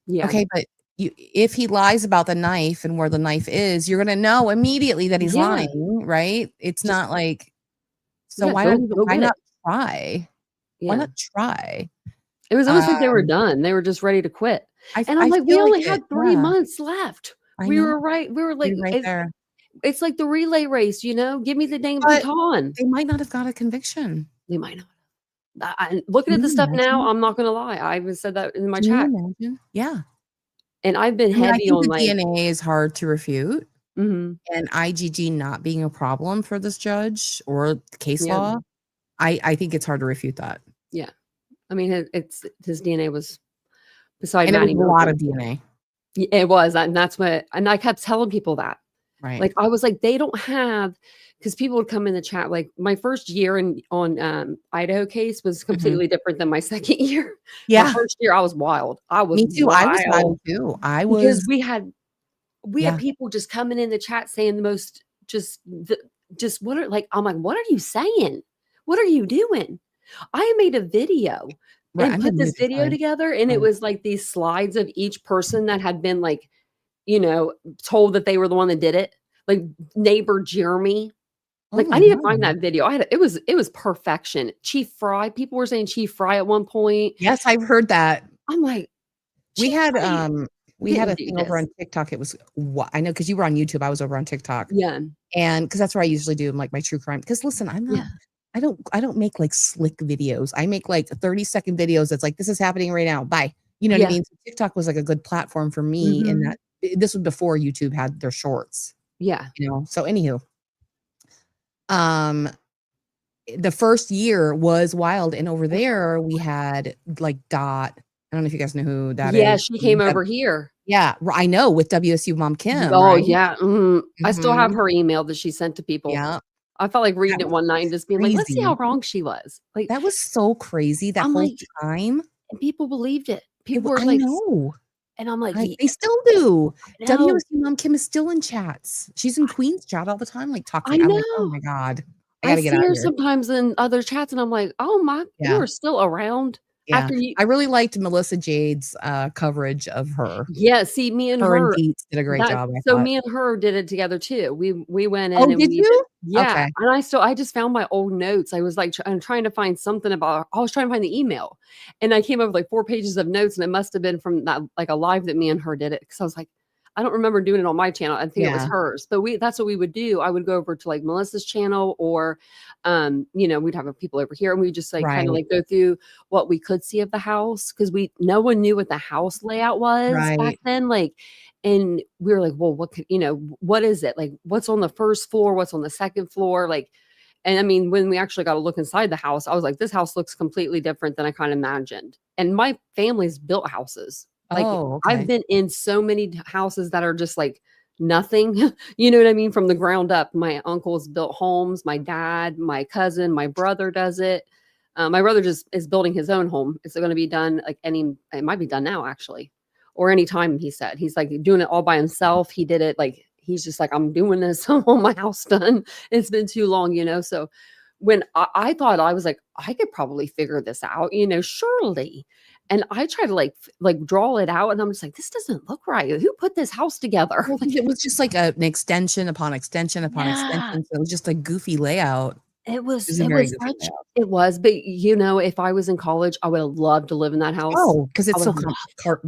Yeah. okay, but if he lies about the knife and where the knife is, you're gonna know immediately that he's Yeah. lying, right? It's Just not like, so yeah, why go why get it. not try? Why Yeah. not try? It was almost like they were Um, done. They were just ready to quit. And I'm I like, we feel like only it. had 3 Yeah, months left. I We know. were right. We were like, You're right there. it's like the relay race, give me the dang But baton. they might not have got a conviction. They might not. Looking Can at the you stuff now, imagine? I'm not gonna lie. I even said that in my Can you chat. imagine? Yeah. And I've been I mean, I heavy think on the like, DNA is hard to refute, mhm, and IgG not being a problem for this judge or case yeah, law, I think it's hard to refute that. yeah. I mean, it's his DNA was beside And it was Maddie a lot of Moovan. DNA, It was, and and I kept telling people that. right? Like, I was like, they don't have, because people would come in the chat, like, my first year on, Idaho case was Mhm. completely different than my second year. My Yeah, first year, I was wild. I was me too. I was wild wild too. I because was we had yeah. people just coming in the chat saying the most just what are like, I'm like, "What are you saying? What are you doing?" I made a video Right, I and made put a this video video too. together, and it Right. was like these slides of each person that had been like, told that they were the one that did it, like neighbor Jeremy. Oh Like, I my need to find god. that video. It was perfection. Chief Fry, people were saying Chief Fry at one point. Yes, I've heard that. I'm like, We "Chief had, Fry we had didn't a do thing over this." on TikTok. It was I know because you were on YouTube, I was over on TikTok. Yeah, And because that's where I usually do, like, my true crime. Because listen, yeah, I don't make, like, slick videos. I make, like, 30-second videos that's like, "This is happening right now. Bye." You know what I yeah, mean? So TikTok was, like, a good platform for me in mhm, that this was before YouTube had their shorts, yeah. you know? So anywho, um, the first year was wild, and over there, we had, like, Dot. I don't know if you guys know who that Yeah, is. she came Deb over here. Yeah, I know, with WSU Mom Kim, Oh, right? yeah, mhm. I still have Mhm. her email that she sent to people. Yeah, I felt like that reading it was one night and just being like, "Let's see how crazy. wrong she was." Like, That was so crazy that I'm whole like, time. and people believed it. People were I like know. and I'm like, They still do. No, WSU Mom Kim is still in chats. She's in Queen's chat all the time, like, I talking. I'm like, "Oh know." my god. I I gotta get see out of her here." sometimes in other chats, and I'm like, "Oh my you Yeah, are still around yeah. after you." I really liked Melissa Jade's, coverage of her. Yeah, see, me and Her and her Deets did a great that job, I so thought. me and her did it together too. We went in Oh, and did we did you? yeah, Okay. and I just found my old notes. I was like, I'm trying to find something about I was trying to find the email, and I came up with like 4 pages of notes, and it must have been from that like a live that me and her did it because I was like, I don't remember doing it on my channel. I think it was Yeah, hers, but that's what we would do. I would go over to like Melissa's channel or, we'd have people over here, and we just like kind of right, like go through what we could see of the house because no one knew what the house layout was back right. then. Like, and we were like, well, what is it? Like, what's on the first floor? What's on the second floor? Like, and I mean, when we actually got to look inside the house, I was like, this house looks completely different than I kind of imagined. And my family's built houses. Like, Oh, I've okay. been in so many houses that are just like nothing, you know what I mean? From the ground up. My uncle's built homes, my dad, my cousin, my brother does it. My brother just is building his own home. It's going to be done it might be done now actually, or anytime he said. He's like doing it all by himself. He did it like, he's just like, I'm doing this. I want my house done. It's been too long, So when I thought, I was like, I could probably figure this out, surely. And I try to like draw it out, and I'm just like, this doesn't look right. Who put this house together? Well, 'cause it was just like an extension upon extension upon Yeah, extension, so it was just a goofy layout. it It was was a it very was goofy such layout. it was, but if I was in college, I would have loved to live in that house. Oh, 'cause I it's would so have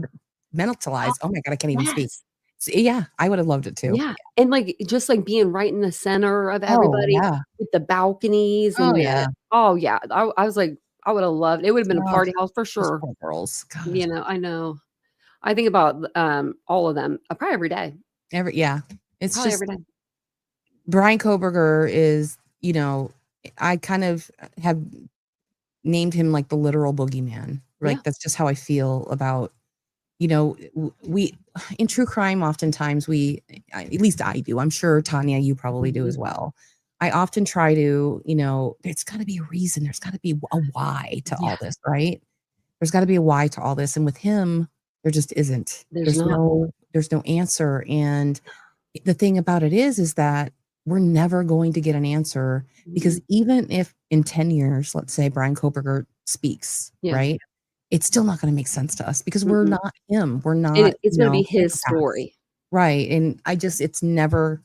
compartmentalized. loved. Oh my god, I can't even speak. Yes. Yeah, I would have loved it too. Yeah, and, like, just, like, being right in the center of Oh, everybody yeah. with the balconies Oh, and yeah. yeah, I was like, I would have loved it. Would have been a Oh, party house for those sure. poor girls. God. I know. I think about, all of them, probably every day. Yeah. It's Probably just every day. Brian Kohberger is, I kind of have named him like the literal boogeyman. Yeah. Like, that's just how I feel about, we in true crime, oftentimes at least I do. I'm sure Tanya, you probably do as Mhm. well. I often try to, there's got to be a reason. There's got to be a why to Yeah, all this, right? There's got to be a why to all this. And with him, there just isn't. there's not. There's no answer. And the thing about it is that we're never going to get an answer, because Mhm. even if in 10 years, let's say Brian Kohberger speaks, Yeah. right? It's still not going to make sense to us because we're Mm-mm. not him. We're And not, it's gonna be his psychopaths. story. Right. And it's never,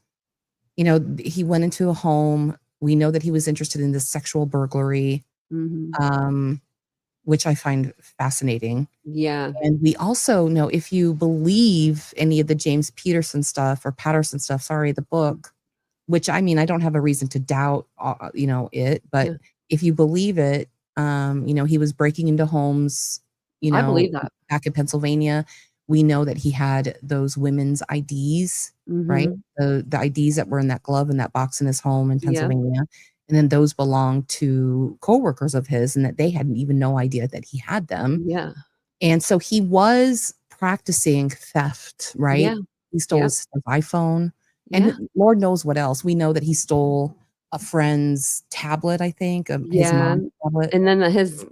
he went into a home. We know that he was interested in this sexual burglary, Mhm. um, which I find fascinating. Yeah. And we also know, if you believe any of the James Patterson stuff, sorry, the book, which, I mean, I don't have a reason to doubt, it, but Yeah. if you believe it, he was breaking into homes, I believe that. back in Pennsylvania. We know that he had those women's IDs, right? Mhm. The IDs that were in that glove in that box in his home in Yeah. Pennsylvania. And then those belonged to coworkers of his, and that they had even no idea that he had them. Yeah. And so he was practicing theft, right? Yeah. He stole Yeah. his iPhone, Yeah. and Lord knows what else. We know that he stole a friend's tablet, I think, his Yeah, mom's tablet. and then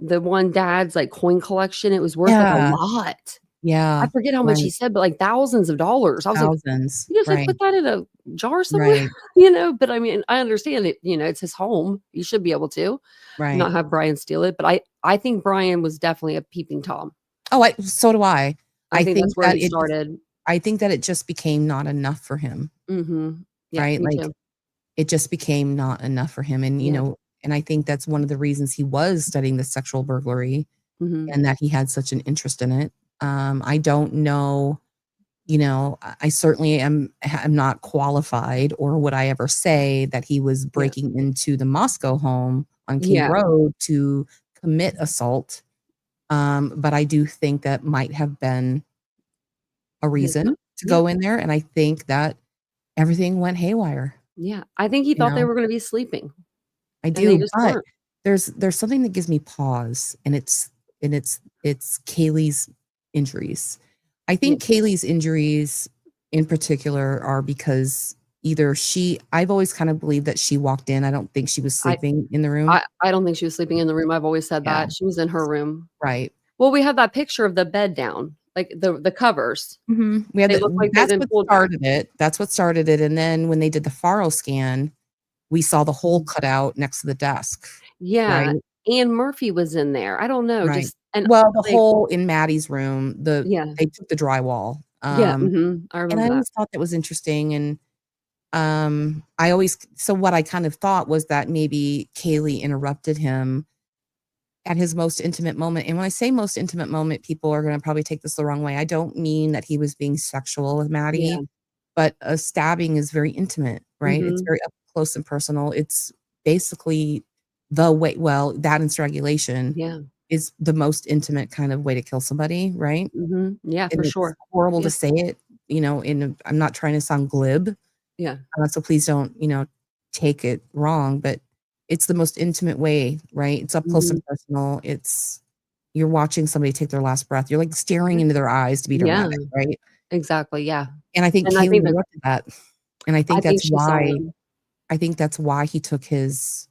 the one dad's, like, coin collection, it was worth, like, a Yeah, lot. I yeah, forget how much he right, said, but, like, thousands of dollars. I was like, thousands, "You just, like, right, put that in a jar somewhere?" right, But, I mean, I understand it, it's his home. You should be able to right. not have Brian steal it, but I think Brian was definitely a peeping Tom. Oh, so do I. I I think that's think where that he started. it just became not enough for him, Mhm. Yeah, right? me Like, too. it just became not enough for him, and, Yeah. and I think that's one of the reasons he was studying the sexual burglary, Mhm. and that he had such an interest in it. I don't know, I certainly am not qualified, or would I ever say that he was Yeah. breaking into the Moscow home on King Yeah. Road to commit assault. But I do think that might have been a His reason to Yeah. go in there, and I think that everything went haywire, Yeah. I think he you thought they know? were gonna be sleeping, I and they do, just but weren't. there's something that gives me pause, and it's Kaylee's injuries. I Yeah. think Kaylee's injuries in particular are because I've always kind of believed that she walked in. I don't think she was I sleeping in the room. I don't think she was sleeping in the room. I've always said Yeah, that. She was in her room. right. Well, we have that picture of the bed down, like, the covers. Mhm. They look like they've That's been what pulled back. started it. That's what started it, and then when they did the Faro scan, we saw the hole Mhm. cut out next to the desk, right? Yeah, Ann Murphy was in there. I don't know, Right. just and, Well, the like hole in Maddie's room, yeah. they took the drywall, Yeah, I and I remember that. always thought that was interesting, and, what I kind of thought was that maybe Kaylee interrupted him at his most intimate moment, and when I say most intimate moment, people are gonna probably take this the wrong way. I don't mean that he was being sexual with Yeah. Maddie, but a stabbing is very intimate, right? It's Mhm. very up close and personal. It's basically the way that and strangulation Yeah. is the most intimate kind of way to kill somebody, right? Mhm. Yeah, for And it's sure. horrible to Yeah. say it, I'm not trying to sound glib, Yeah. so please don't, take it wrong, but it's the most intimate way, right? It's up close Mhm. and personal. You're watching somebody take their last breath. You're, like, staring Yeah. into their eyes, to be Yeah. dramatic, right? Exactly, yeah. And I think And I Kaylee think that interrupted that, and I think she saw him. I think that's why he took his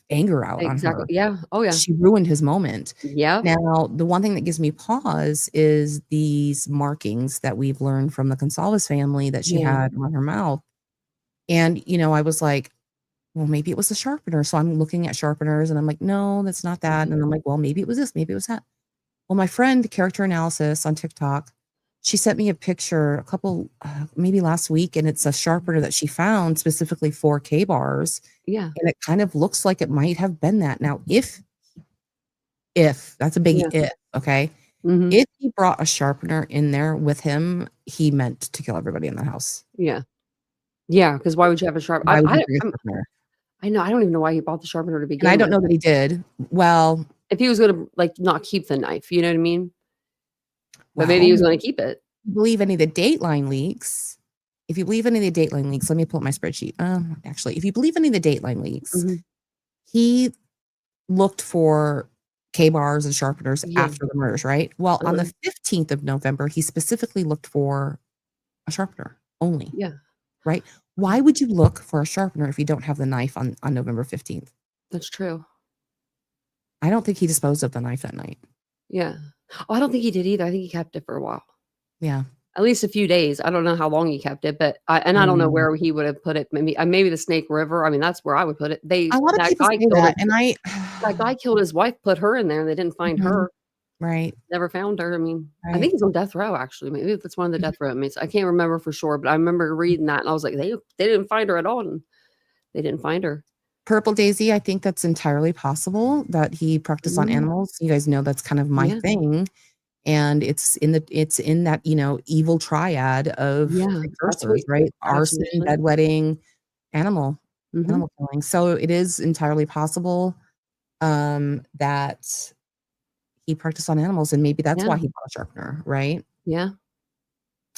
anger out on Exactly. her. Yeah. Oh, yeah. She ruined his moment. Yep. Now, the one thing that gives me pause is these markings that we've learned from the Gonzalez family that she Yeah. had on her mouth. And, I was like, well, maybe it was a sharpener. So I'm looking at sharpeners and I'm like, no, that's not that. And I'm like, well, maybe it was this, maybe it was that. Well, my friend, Character Analysis on TikTok, she sent me a picture a couple, maybe last week, and it's a sharpener that she found specifically for K-bars. Yeah. And it kind of looks like it might have been that. Now, if that's a big if, okay? Mhm. If he brought a sharpener in there with him, he meant to kill everybody in the house. Yeah. Yeah, because why would you have a sharp Why would you bring a sharpener? I know, I don't even know why he bought the sharpener to begin And I with. don't know that he did. Well, If he was gonna, like, not keep the knife, you know what I mean? But maybe he was gonna keep it. believe any of the Dateline leaks, if you believe any of the Dateline leaks, let me pull up my spreadsheet. Actually, if you believe any of the Dateline leaks, Mhm. he looked for K-bars and sharpeners Yeah. after the murders, right? Well, on the 15th of November, he specifically looked for a sharpener only. Yeah. Right? Why would you look for a sharpener if you don't have the knife on November 15th? That's true. I don't think he disposed of the knife that night. Yeah. Oh, I don't think he did either. I think he kept it for a while. Yeah. At least a few days. I don't know how long he kept it, but I don't know where he would have put it. Maybe the Snake River. I mean, that's where I would put it. A lot of people say that, and that guy killed his wife, put her in there, and they didn't find her. Right. Never found her. I mean, I Right. think he's on death row, actually. Maybe that's one of the death row inmates. I can't remember for sure, but I remember reading that, and I was like, they didn't find her at all, and they didn't find her. Purple Daisy, I think that's entirely possible that he practiced on animals. You guys know that's kind of my thing. And it's in that, evil triad of precursors, right? Arson, bedwetting, animal killing. So it is entirely possible that he practiced on animals, and maybe that's why he bought a sharpener, right? Yeah.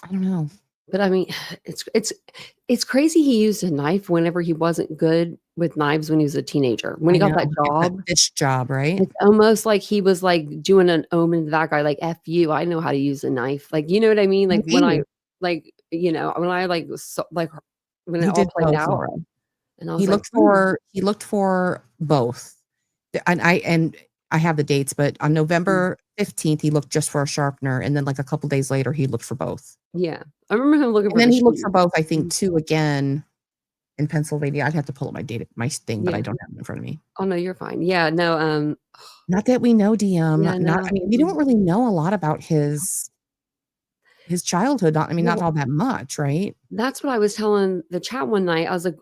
I don't know. But I mean, it's crazy he used a knife whenever he wasn't good with knives when he was a teenager. When he got that job. Bitch job, right? It's almost like he was, like, doing an omen to that guy, like, "F you, I know how to use a knife." Like, you know what I mean? Like, when I when it all played out. Laura. And I was He looked for both. And I have the dates, but on November 15th, he looked just for a sharpener, and then, like, a couple days later, he looked for both. Yeah. I remember him looking for And then the he looked shoe. for both, I think, too, again in Pennsylvania. I'd have to pull up my thing, but I don't have it in front of me. Oh, no, you're fine. Yeah, no, Not that we know, DM. Yeah, no. I mean, we don't really know a lot about his childhood. Not all that much, right? That's what I was telling the chat one night. I was like,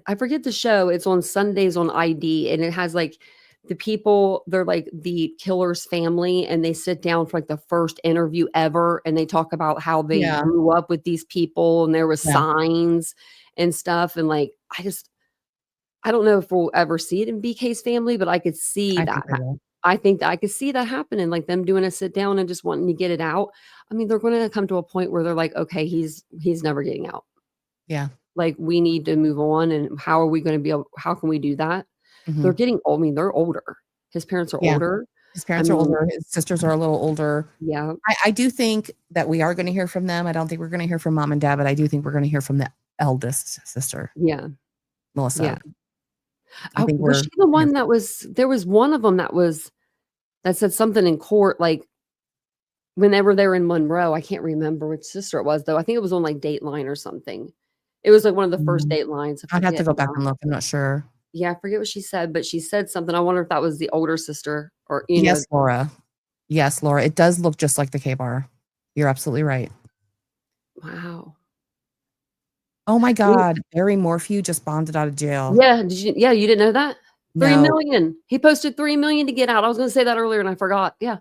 I forget the show. It's on Sundays on ID, and it has, like, the people, they're like the killer's family, and they sit down for, like, the first interview ever, and they talk about how they grew up with these people, and there was signs and stuff, and, like, I don't know if we'll ever see it in BK's family, but I could see that. I think that I could see that happening, like them doing a sit down and just wanting to get it out. I mean, they're gonna come to a point where they're like, "Okay, he's never getting out." Yeah. Like, we need to move on, and how are we gonna be able how can we do that? They're getting old. I mean, they're older. His parents are older. His parents are older. His sisters are a little older. Yeah. I do think that we are gonna hear from them. I don't think we're gonna hear from mom and dad, but I do think we're gonna hear from the eldest sister. Yeah. Melissa. Yeah. I think was she the one that was there was one of them that said something in court, like, whenever they were in Monroe. I can't remember which sister it was, though. I think it was on, like, Dateline or something. It was, like, one of the first Datelines. I'd have to go back and look. I'm not sure. Yeah, I forget what she said, but she said something. I wonder if that was the older sister or, Yes, Laura. Yes, Laura. It does look just like the K-bar. You're absolutely right. Wow. Oh my God. Barry Morphew just bonded out of jail. Yeah. You didn't know that? No. $3 million. He posted $3 million to get out. I was going to say that earlier and I forgot. Yeah.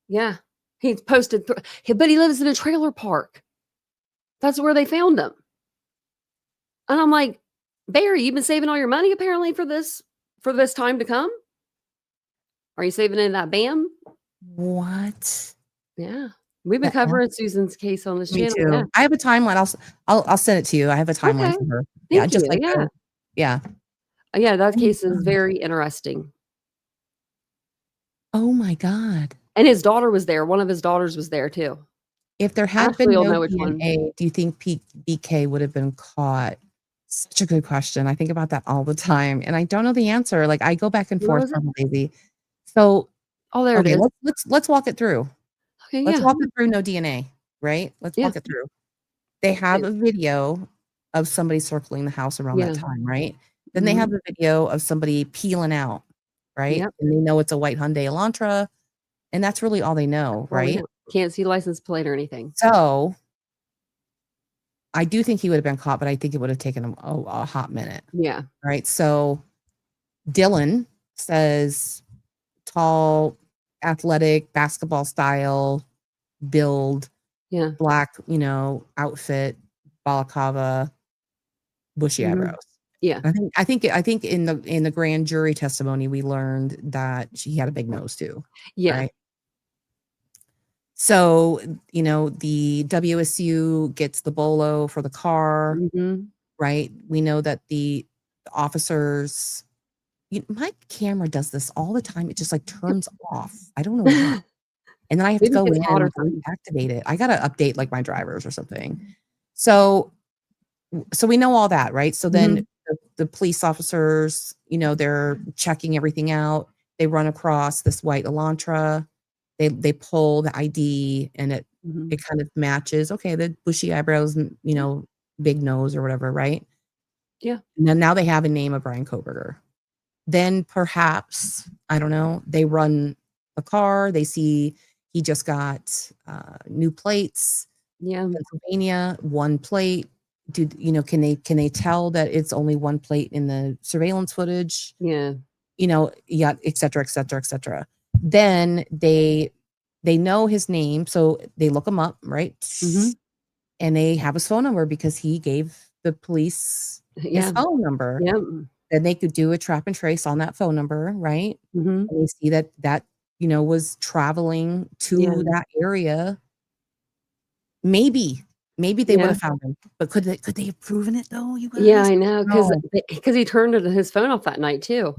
Yeah. He posted, but he lives in a trailer park. That's where they found him. And I'm like, Barry, you've been saving all your money apparently for this time to come. Are you saving in that BAM? What? Yeah. We've been covering Susan's case on this channel. Too. Yeah. I have a timeline. I'll send it to you. I have a timeline for her. Thank you. Like yeah, that case is very interesting. Oh my God. And his daughter was there. One of his daughters was there too. If there had been no DNA, do you think BK would have been caught? Such a good question. I think about that all the time, and I don't know the answer. Like, I go back and forth from Daisy. So, there it is. Let's walk it through. Okay, let's walk it through. No DNA, right? Let's walk it through. They have a video of somebody circling the house around that Yeah. time, right? Then they have the video of somebody peeling out, right? Yep. And they know it's a white Hyundai Elantra, and that's really all they know, Well, we right? don't- Can't see license plate or anything. So I do think he would have been caught, but I think it would have taken him a hot minute, Yeah. right? So Dylan says tall, athletic, basketball style, build, Yeah. black, outfit, balaclava, bushy eyebrows. Yeah. I think in the grand jury testimony we learned that she had a big nose too. Yeah. Right. So, the WSU gets the bolo for the car, right? We know that the officers, my camera does this all the time. It just like turns off. I don't know why. And then I have to Maybe go it's in hotter and time. reactivate it. I got to update like my drivers or something. So we know all that, right? So then the police officers, they're checking everything out. They run across this white Elantra. They pull the ID and it kind of matches. Okay, the bushy eyebrows, big nose or whatever, right? Yeah. And then now they have a name of Brian Kohberger. Then perhaps, I don't know, they run a car. They see he just got new plates. Yeah. Pennsylvania, one plate. Can they tell that it's only one plate in the surveillance footage? Yeah. Yeah, et cetera, et cetera, et cetera. Then they know his name, so they look him up, right? And they have his phone number because he gave the police his phone number. Yeah. Then they could do a trap and trace on that phone number, right? And they see that was traveling to that area. Maybe they would have found him, but could they have proven it though? You guys? Yeah, I know, No. because he turned his phone off that night too.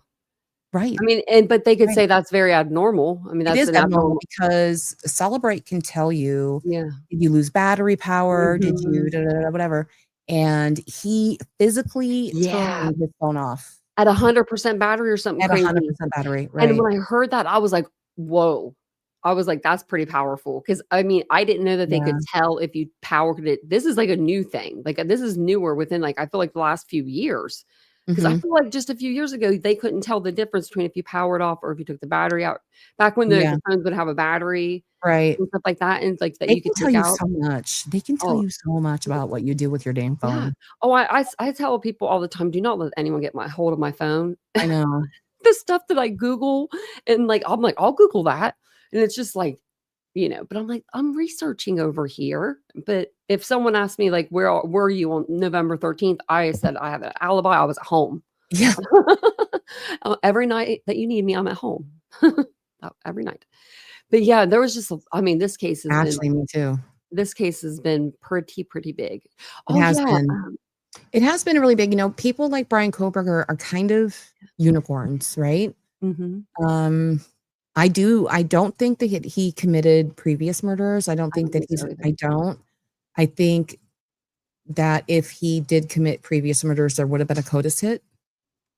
Right. I mean, but they could say that's very abnormal. I mean, It that's is an abnormal because Celebrate can tell you, Yeah. did you lose battery power? Did you whatever? And he physically turned his phone off At 100% battery or something at crazy. 100% battery, And right? when I heard that, I was like, "Whoa." I was like, "That's pretty powerful." Because I mean, I didn't know that they could tell if you powered it. This is like a new thing. Like, this is newer within, like, I feel like the last few years. Because I feel like just a few years ago, they couldn't tell the difference between if you powered off or if you took the battery out. Back when the phones would have a battery Right. and stuff like that, and like that They you can could tell take you out. so much. They can tell Oh, you so much about what you do with your damn yeah. phone. Oh, I tell people all the time, do not let anyone get hold of my phone. I know. The stuff that I Google and like, I'm like, I'll Google that. And it's just like, but I'm like, I'm researching over here. But if someone asked me, like, where were you on November 13th? I said, I have an alibi. I was at home. Yeah. Every night that you need me, I'm at home. Every night. But yeah, there was just, I mean, this case has Actually, me too. been pretty big. It Oh, has yeah. been. It has been really big. People like Brian Kohberger are kind of unicorns, right? I don't think that he committed previous murders. I don't think that I think that if he did commit previous murders, there would have been a CODIS hit.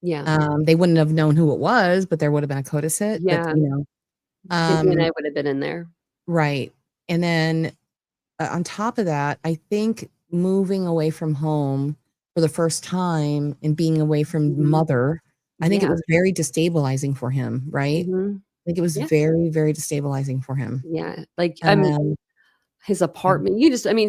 Yeah. They wouldn't have known who it was, but there would have been a CODIS hit. Yeah. But, The DNA would have been in there. right. And then on top of that, I think moving away from home for the first time and being away from mother, I think it was very destabilizing for him, right? I think it was very, very destabilizing for him. Yeah. Like, I mean, his apartment,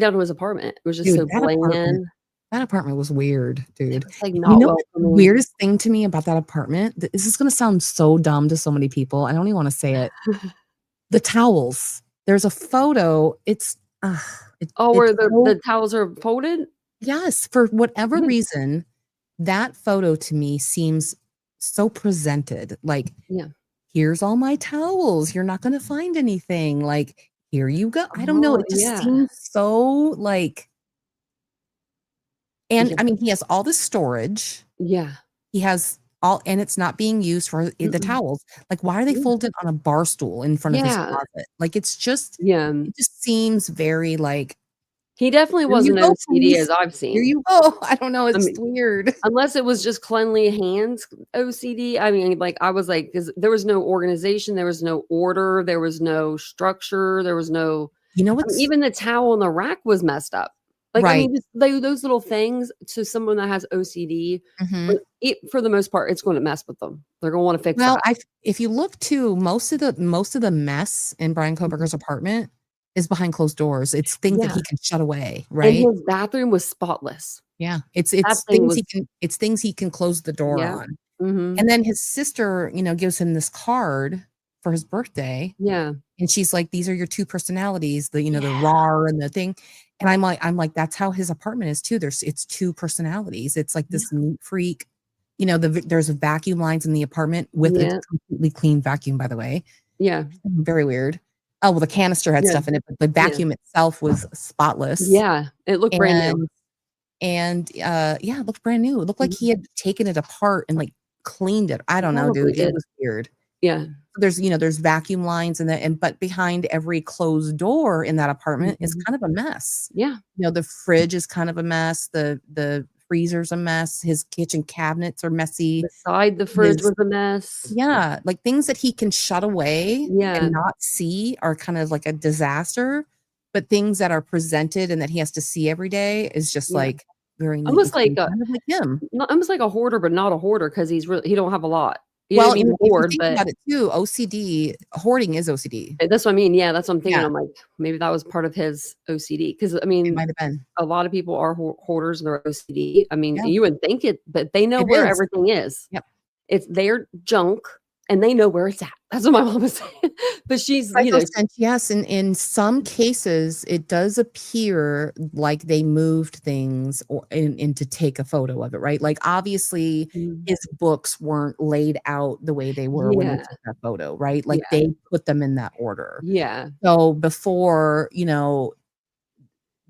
down to his apartment. It was just Dude, so bland. that apartment was weird, dude. It's like not What the welcoming. weirdest thing to me about that apartment? This is gonna sound so dumb to so many people. I don't even want to say it. The towels. There's a photo. It's where the towels are folded? Yes, for whatever reason, that photo to me seems so presented. Like, here's all my towels. You're not gonna find anything. Like, here you go. I don't know. It just seems so like. And I mean, he has all the storage. Yeah. He has and it's not being used for the towels. Like, why are they folded on a bar stool in front of his closet? Like, it just seems very like. He definitely wasn't OCD as I've seen. Here you go. I don't know. It's weird. Unless it was just cleanly hands OCD. I mean, like, I was like, because there was no organization, there was no order, there was no structure, there was no. You know what? Even the towel in the rack was messed up. Like, I Right. mean, just those little things to someone that has OCD, Mhm. for the most part, it's going to mess with them. They're going to want to fix Well, that. if you look too, most of the mess in Brian Mhm. Kohberger's apartment is behind closed doors. It's things that Yeah. he can shut away, And right? his bathroom was spotless. Yeah. That thing was It's things he can close the door yeah. on. Mhm. And then his sister, gives him this card for his birthday, Yeah. and she's like, "These are your 2 personalities, the Yeah. raw and the thing." And I'm like, "That's how his apartment is too. It's 2 personalities. It's like Yeah. this neat freak." There's vacuum lines in the apartment with a Yeah. completely clean vacuum, by the way. Yeah. Very weird. Oh, well, the canister had Yeah. stuff in it, but the Yeah. vacuum itself was spotless. Yeah. It looked brand new. Yeah, it looked brand new. It looked like Mhm. he had taken it apart and, like, cleaned it. I don't know, Probably dude. It did. was weird. Yeah. There's vacuum lines but behind every closed door in that apartment is Mhm. kind of a mess. Yeah. The fridge is kind of a mess, the freezer's a mess, his kitchen cabinets are messy. Beside the fridge His was a mess. Yeah, like, things that he can shut away and Yeah. not see are kind of like a disaster, but things that are presented and that he has to see every day is just, Yeah. like, very neat and Almost like clean, kind of like him. almost like a hoarder, but not a hoarder because he don't have a lot. You know what I Well, mean? if you Hoard, think but about it too, hoarding is OCD. that's what I mean. Yeah, that's what I'm thinking. Yeah, I'm like, maybe that was part of his OCD. Because I it mean, might have been. a lot of people are hoarders and they're OCD. I mean, Yeah, you would think it, but they know it where is. everything is. Yep. It's their junk, and they know where it's at. That's what my mom was saying. But she's, Psychosense, yes, in some cases, it does appear like they moved things and to take a photo of it, right? Like, obviously, Mhm. his books weren't laid out the way they were when they Yeah, took that photo, right? Like, yeah, they put them in that order. yeah. So before,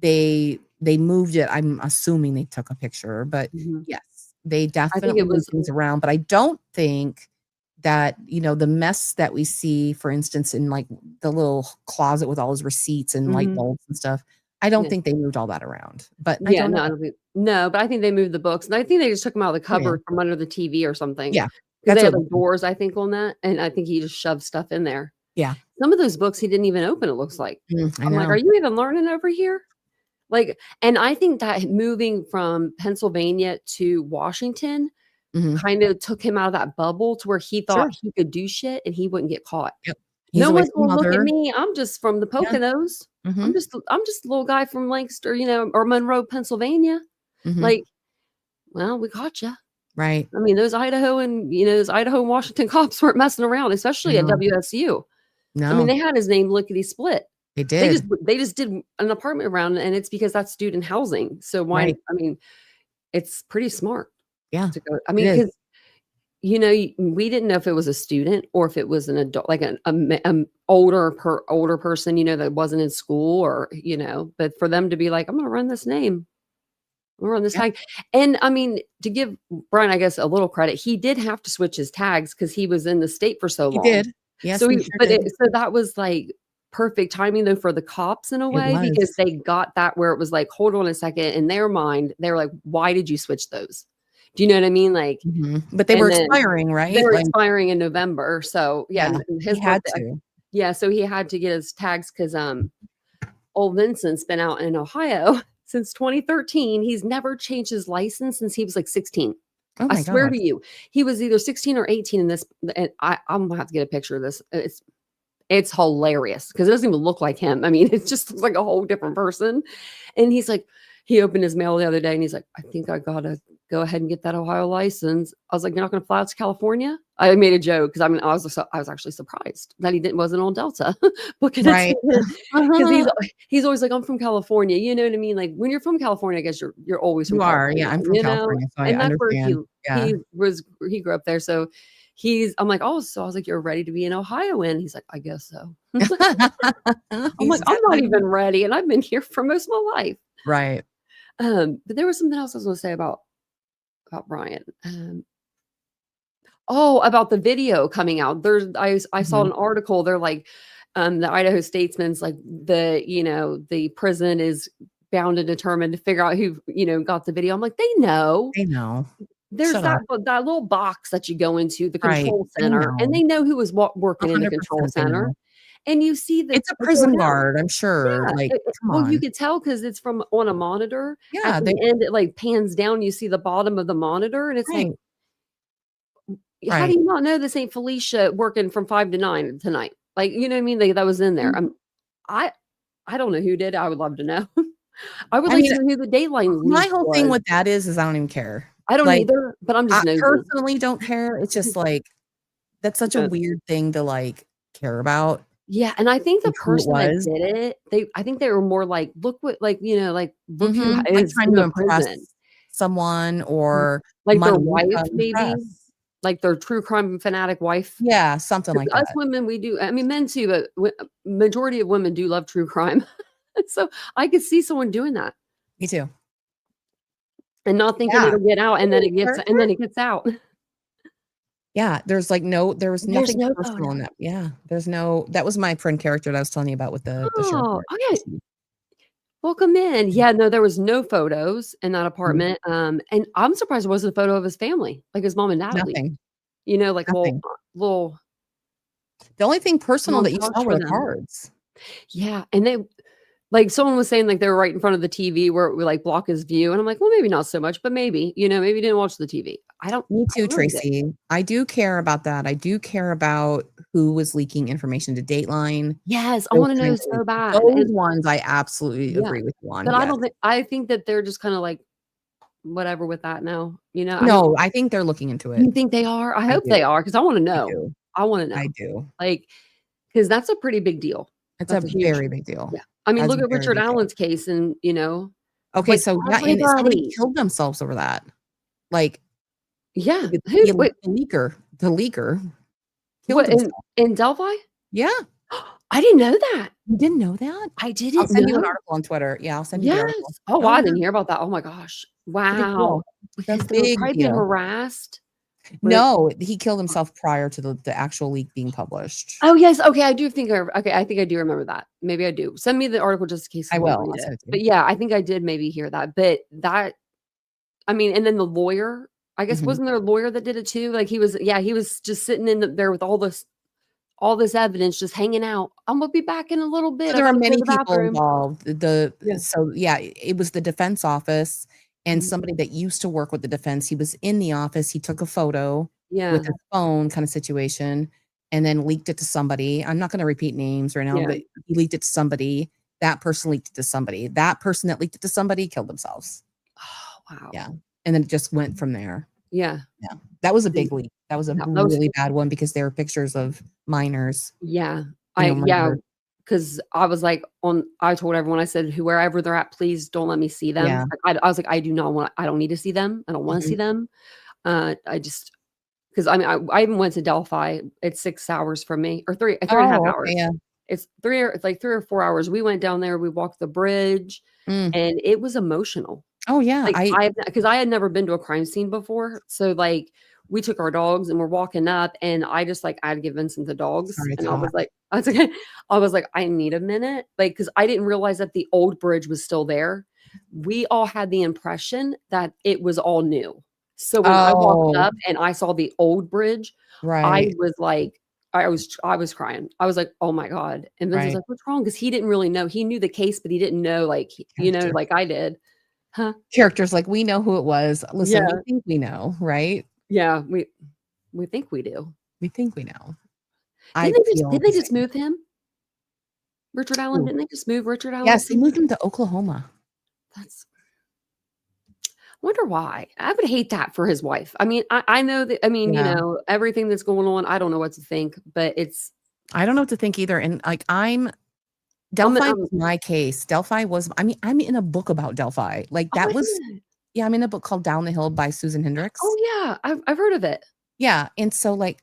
they moved it, I'm assuming they took a picture, but Mhm. yes, they I think definitely it move was things around, but I don't think that, the mess that we see, for instance, in, like, the little closet with all his receipts and light mhm. bulbs and stuff, I don't Yeah. think they moved all that around, but I Yeah, don't no, I know. don't think no, but I think they moved the books, and I think they just took them out of the Oh, yeah. cupboard from under the TV or something, Yeah. because That's they had, what like, doors, I think, on that, and I think he just shoved stuff in there. yeah. Some of those books he didn't even open, it looks like. I I'm like, know. "Are you even learning over here?" Like, and I think that moving from Pennsylvania to Washington Mhm. kind of took him out of that bubble to where he thought Sure. he could do shit and he wouldn't get caught. Yep. He's No away one's from gonna look at mother. me. I'm just from the Yeah. Poconos. Mhm. I'm just a little guy from Lancaster, or Monroe, Pennsylvania. Mhm. Like, well, we caught you. Right. I mean, those Idaho and Washington cops weren't messing around, I especially at know. WSU. I mean, No, they had his name lickety split. they They did. just they just did an apartment around, and it's because that's student housing. So why Right. I mean, it's pretty smart Yeah, to go I it mean, is. 'cause, we didn't know if it was a student or if it was an adult, like older person, that wasn't in school but for them to be like, "I'm gonna run this name. I'm gonna run this Yeah, tag." And I mean, to give Brian, I guess, a little credit, he did have to switch his tags because he was in the state for so he long. did. Yes, So he he sure but did. it so that was, like, perfect timing, though, for the cops in a It way because was. they got that where it was like, "Hold on a second." In their mind, they were like, "Why did you switch those?" Do you know what I mean? Like, Mhm. But they were and then expiring, they right? were Like, expiring in November, so, yeah, yeah, and he his had birthday to. yeah, so he had to get his tags because old Vincent's been out in Ohio since 2013. He's never changed his license since he was, like, 16. Oh I my swear gosh. to you. He was either 16 or 18 in this and I'm gonna have to get a picture of this. It's hilarious because it doesn't even look like him. I mean, it just looks like a whole different person. And he's like, he opened his mail the other day and he's like, "I think I gotta go ahead and get that Ohio license." I was like, "You're not gonna fly out to California?" I made a joke because I was actually surprised that he wasn't on Delta booking a Right. ticket because he's always like, "I'm from California." You know what I mean? Like when you're from California, I guess you're always from You are, yeah, California, I'm from California, so I and that's where understand. Yeah. he grew up there. So I'm like, "Oh," so I was like, "You're ready to be an Ohioan?" He's like, "I guess so." I'm like, He's "I'm not definitely even ready, and I've been here for most of my life." right. But there was something else I was gonna say about Brian. Oh, about the video coming out. I saw Mhm. an article. They're like, the Idaho Statesman's like the prison is bound and determined to figure out who, got the video. I'm like, they know. They know. There's Shut that up. that little box that you go into, the Right. control They center, and know. they know who was working in the control 100% they center. know. And you see It's a the prison going out. guard, I'm sure, Yeah, like, come well, you on. could tell because it's from on a monitor. At Yeah, the end, it, like, pans down, you see the bottom of the monitor, and it's like, right, how do right. you not know this ain't Felicia working from 5 to 9 tonight? Like, you know what I mean? Like, that was in there. Mm. I I don't know who did it, I would love to know. I would I like mean, to know who the Dateline my leak whole thing was. with that is I don't even care. I don't Like, either, but I'm I just nosy. personally don't care, it's just, like, that's such a Yeah. weird thing to, like, care about, Yeah, and I think the like, who it person that was. did it, I think they were more like, "Look what," like, like, "Look who Mhm, like, is trying in to the impress prison." someone Mhm. or Like their money wife, to maybe? impress. Like their true crime fanatic wife? Yeah, something 'Cause like us that. women, we do, I mean, men too, but majority of women do love true crime. So, I could see someone doing that Me too. and not thinking Yeah. it'll get out, and then Ooh, it gets character? out. Yeah, there was There's nothing no personal in photo. that. Yeah, there's no that was my friend character that I was telling you about with the short Oh, hair. okay. Welcome in. Yeah. Yeah, no, there was no photos in that Mhm. apartment, and I'm surprised there wasn't a photo of his family, like his mom and dad at least. Nothing, Like a nothing. little The only thing personal that you montage saw were for the them. cards. Yeah, and they, like, someone was saying, like, they were right in front of the TV where it would, like, block his view, and I'm like, "Well, maybe not so much, but maybe, maybe he didn't watch the TV." Me I too, don't know if he did. Tracy. I do care about that. I do care about who was leaking information to Dateline, Yes, I those wanna know kinds of so bad, those and ones I absolutely yeah, agree with you on, but yes. I think that they're just kinda, like, whatever with that now, I don't. No, I think they're looking into it. You think they are? I I hope they do. are, because I wanna I know. do. I wanna I know. do. Like, because that's a pretty big deal. It's a That's a huge, very big deal. yeah. I mean, That's look a at very Richard big deal. Allen's case and, Okay, like, so yeah, and somebody everybody. killed themselves over that. Like, Yeah. the Who the wait, the leaker killed what, himself. in Delphi? Yeah, I didn't know that. you didn't know that? I I'll didn't send you an know. article on Twitter. Yeah, I'll send you the article. Yes. Oh, wow, Oh, I yeah, didn't hear about that. Oh my gosh. it's a big Wow. deal. It's a Because they were big probably being deal. harassed with. No, he killed himself prior to the actual leak being published. Oh, yes, okay, I think I do remember that. Maybe I do. Send me the article just in case I I wanna will, read I'll it. send it to you. But, yeah, I think I did maybe hear that, but that, I mean, and then the lawyer, I guess, Mhm. wasn't there a lawyer that did it too? Like, he was just sitting there with all this evidence just hanging out. "I'm gonna be back in a little So bit. I there are gotta go to many the people bathroom." involved. Yeah. So yeah, it was the defense office and Mhm. somebody that used to work with the defense. He was in the office. He took a photo with Yeah. his phone kind of situation and then leaked it to somebody. I'm not going to repeat names right now, Yeah. but he leaked it to somebody. That person leaked it to somebody. That person that leaked it to somebody killed themselves. Oh, wow. Yeah. And then it just went from there. Yeah. Yeah. That was a And big leak. That was a that was, really bad one because there were pictures of minors, yeah. Yeah, murdered. because I was like, I told everyone, I said, "Wherever they're at, please don't let me see them." Yeah. Like, I was like, I don't need to see them. I don't wanna Mhm. see them. I just, because I mean, I even went to Delphi. It's 6 hours from me, or 3 and a half Oh, okay. hours. Yeah. It's like 3 or 4 hours. We went down there, we walked the bridge, Mm. and it was emotional. Oh, yeah, Like, because I had never been to a crime scene before, so, like, we took our dogs and we're walking up, and I just, like, I had to give Vincent the dogs, sorry, it's and I was hot. like, I was like I was like, "I need a minute," like, because I didn't realize that the old bridge was still there. We all had the impression that it was all new. So when I walked Oh, up and I saw the old bridge, I right, was like, I was crying. I was like, "Oh my god," and Vince was right. like, "What's wrong?" Because he didn't really know. He knew the case, but he didn't know, like, Character like I did. Huh? characters, like, we know who it was. Listen, we Yeah. think we know, right? Yeah, we think we do. We think we know. I feel Didn't the they just same. move him? Richard Allen, Ooh, didn't they just move Richard Allen yes, they too? moved him to Oklahoma. That's, wonder why. I would hate that for his wife. I mean, I know that, I mean, Yeah, everything that's going on, I don't know what to think, but it's, I don't know what to think either, and, like, I'm Delphi I'm was my case. Delphi was I mean, I'm in a book about Delphi. Like, oh, that wait a was minute. yeah, I'm in a book called Down the Hill by Susan Hendricks. Oh, yeah, I've heard of it. Yeah, and so, like,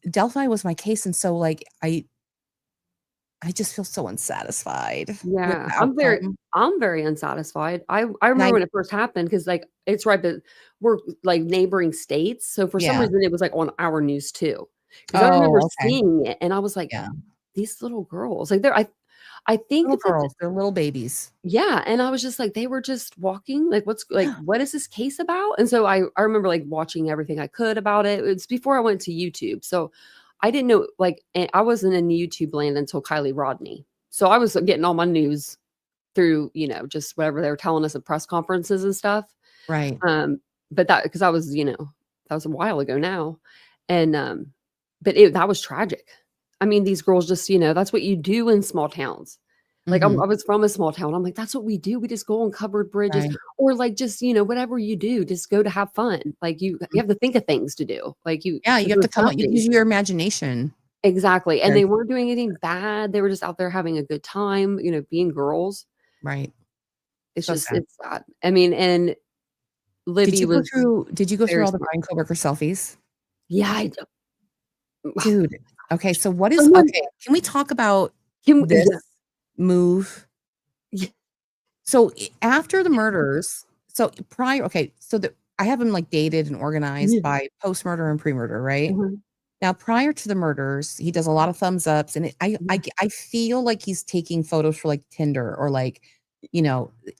Delphi was my case, and so, like, I just feel so unsatisfied with Yeah, the outcome, I'm very unsatisfied. I and remember when it first happened because, like, it's right, but we're, like, neighboring states, so for some yeah. reason, it was, like, on our news too. Because I remember Oh, okay. seeing it, and I was like, Yeah. "These little girls," like, I think Little that, girls, they're little babies. yeah, and I was just like, they were just walking, like, Yeah. what is this case about? And so I remember, like, watching everything I could about it. It's before I went to YouTube, so I didn't know, like, I wasn't in YouTube land until Kylie Rodney. So I was getting all my news through, just whatever they were telling us at press conferences and stuff. Right. But because I was, that was a while ago now. And, but that was tragic. I mean, these girls just, that's what you do in small towns. Like I was from a small town. I'm like, that's what we do. We just go on covered bridges or like, just, whatever you do, just go to have fun. Like you have to think of things to do. Like you have to come up, you use your imagination. Exactly. And they weren't doing anything bad. They were just out there having a good time, being girls. Right. It's so just sad. It's sad. I mean, and Libby did you go through all the Brian Kohberger selfies? Yeah, I do. Dude. Okay. So okay. Can we talk about this move? Yeah. So after the murders, so I have them like dated and organized by post-murder and pre-murder, right? Mm-hmm. Now, prior to the murders, he does a lot of thumbs ups, and I feel like he's taking photos for like Tinder or like,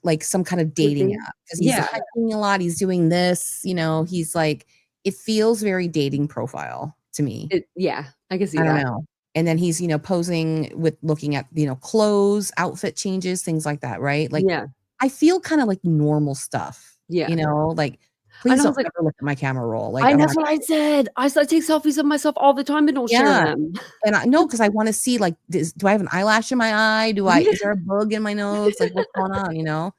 like some kind of dating app, because he's hiking a lot. He's doing this, he's like, it feels very dating profile to me. I can see that. I don't know. And then he's, posing with looking at, clothes, outfit changes, things like that, right? Like, I feel kind of like normal stuff, like, please don't ever look at my camera roll. Like, that's what I said. I take selfies of myself all the time and don't share them. And I know, because I want to see, like, do I have an eyelash in my eye? Is there a bug in my nose? Like, what's going on,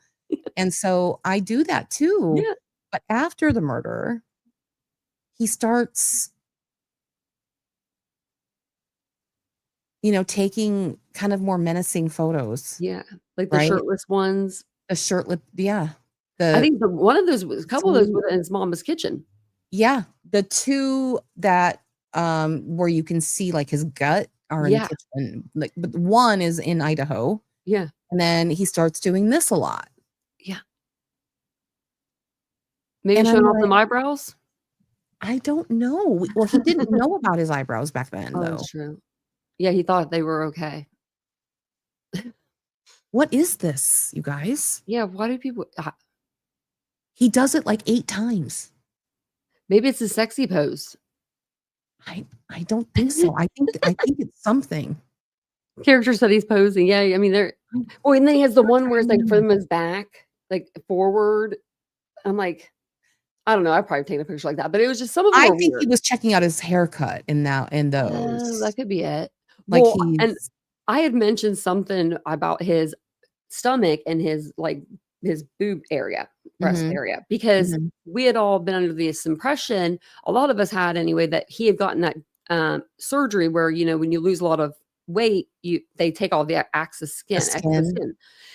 And so I do that too. Yeah. But after the murder, he starts, taking kind of more menacing photos. Yeah. Like the shirtless ones. The shirtless, I think one of those was a couple of those were in his mama's kitchen. Yeah. The two that where you can see like his gut are in the kitchen. Like, but one is in Idaho. Yeah. And then he starts doing this a lot. Yeah. Maybe showing off them eyebrows? I don't know. Well, he didn't know about his eyebrows back then, though. That's true. Yeah, he thought they were okay. What is this, you guys? Yeah, why do people... He does it like 8 times. Maybe it's a sexy pose. I don't think so. I think it's something. Characters that he's posing. Yeah, I mean, they're... Oh, and then he has the one where it's like from his back, like forward. I'm like... I don't know. I've probably taken a picture like that, but it was just some of them. I think weird. He was checking out his haircut in those. That could be it. Like and I had mentioned something about his stomach and his boob area, breast area, because we had all been under this impression, a lot of us had anyway, that he had gotten that surgery where, when you lose a lot of weight, they take all the excess skin.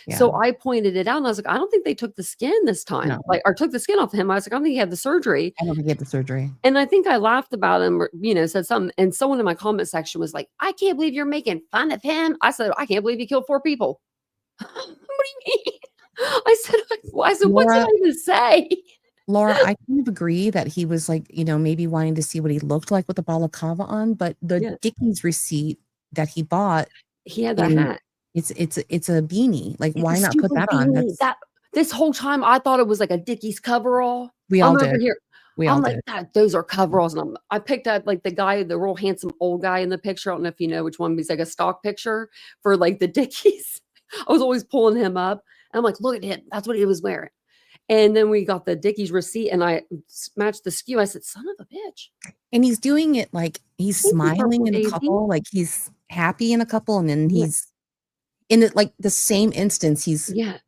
Yeah. So I pointed it out and I was like, I don't think they took the skin this time. Or took the skin off him. I was like, I don't think he had the surgery. I don't think he had the surgery. And I think I laughed about him, or, said something. And someone in my comment section was like, I can't believe you're making fun of him. I said, I can't believe he killed 4 people. What do you mean? I said, what did I even say? Laura, I kind of agree that he was like, maybe wanting to see what he looked like with the balaclava on, but the Dickies receipt that he bought, he had that hat. It's a beanie. Like, why not put that on? This whole time I thought it was like a Dickies coverall. We all did. I'm like, those are coveralls. And I picked up like the guy, the real handsome old guy in the picture. I don't know if you know which one, but he's like a stock picture for like the Dickies. I was always pulling him up. And I'm like, look at him. That's what he was wearing. And then we got the Dickies receipt and I matched the SKU. I said, son of a bitch. And he's doing it like he's smiling in a couple, like he's happy in a couple. And then he's in it, like the same instance. He's, the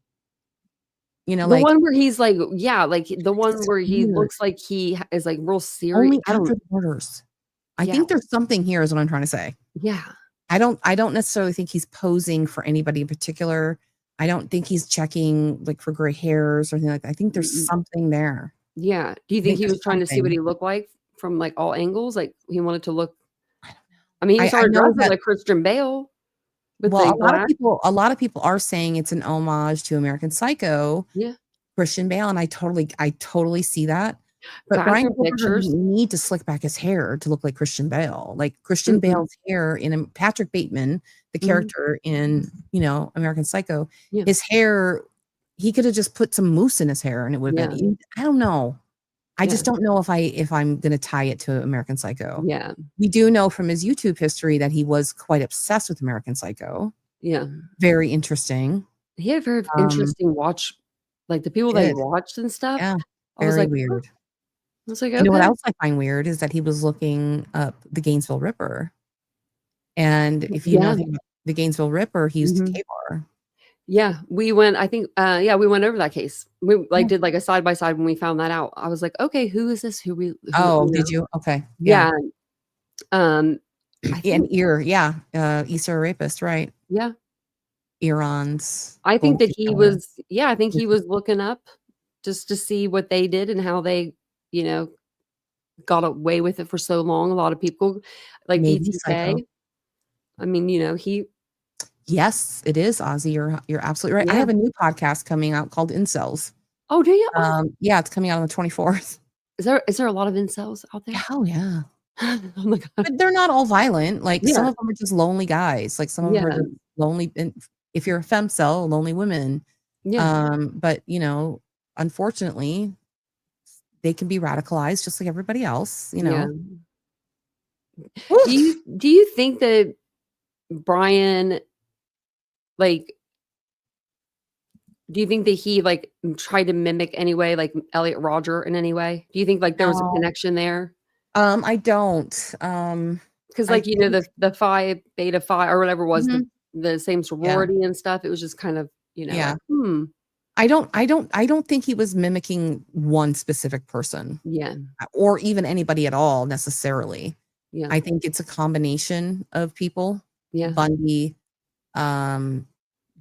like one where he's like, the one where he looks like he is like real serious. Only after the murders. I think there's something here is what I'm trying to say. Yeah. I don't necessarily think he's posing for anybody in particular. I don't think he's checking like for gray hairs or anything like that. I think there's something there. Yeah. Do you think he was trying to see what he looked like from like all angles? Like he wanted to look. I don't know. I mean, he started dressing like Christian Bale. Well, a lot of people are saying it's an homage to American Psycho. Yeah. Christian Bale, and I totally see that. But Brian Kohberger didn't need to slick back his hair to look like Christian Bale. Like Christian Bale's hair in Patrick Bateman, the character in, American Psycho, his hair, he could have just put some mousse in his hair and it would have been, I don't know. I just don't know if I'm going to tie it to American Psycho. Yeah. We do know from his YouTube history that he was quite obsessed with American Psycho. Yeah. Very interesting. He had a very interesting watch, like the people that he watched and stuff. Yeah. I was Very like, weird. I was like, You know what okay. else I find weird is that he was looking up the Gainesville Ripper. And if you know anything about the Gainesville Ripper, he used to K-bar. Yeah, we went, I think, we went over that case. We did like a side by side when we found that out. I was like, okay, who is this? Did you? Okay. Yeah. And Easter rapist, right? Yeah. Iran's. I think that he was, I think he was looking up just to see what they did and how they, got away with it for so long. A lot of people like BTK. I mean, he. Yes, it is, Ozzy. You're absolutely right. Yeah. I have a new podcast coming out called Incels. Oh, do you? Yeah, it's coming out on the 24th. Is there a lot of incels out there? Oh yeah. Oh my God. But they're not all violent. Like some of them are just lonely guys. Like some of them are just lonely. And if you're a femcel, lonely women. Yeah. But unfortunately, they can be radicalized just like everybody else. Yeah. Do you think that Brian, like, do you think that he like tried to mimic anyway, like Elliot Rodger in any way? Do you think like there was a connection there? I don't. Because like the Phi Beta Phi or whatever was the same sorority and stuff. It was just kind of like, I don't think he was mimicking one specific person. Yeah. Or even anybody at all necessarily. Yeah. I think it's a combination of people. Yeah. Bundy,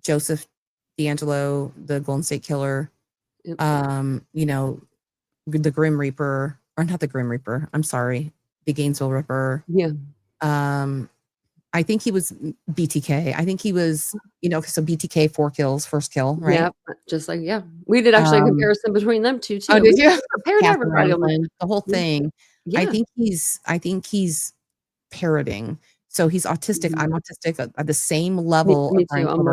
Joseph D'Angelo, the Golden State Killer, the Grim Reaper, or not the Grim Reaper. I'm sorry. The Gainesville Ripper. Yeah. I think he was BTK. I think he was, so BTK, 4 kills, first kill, right? Yeah, just like, we did actually a comparison between them two, too. Oh, did you? Compared everybody. The whole thing. Yeah. I think he's parroting. So he's autistic. I'm autistic at the same level. Me too. I'm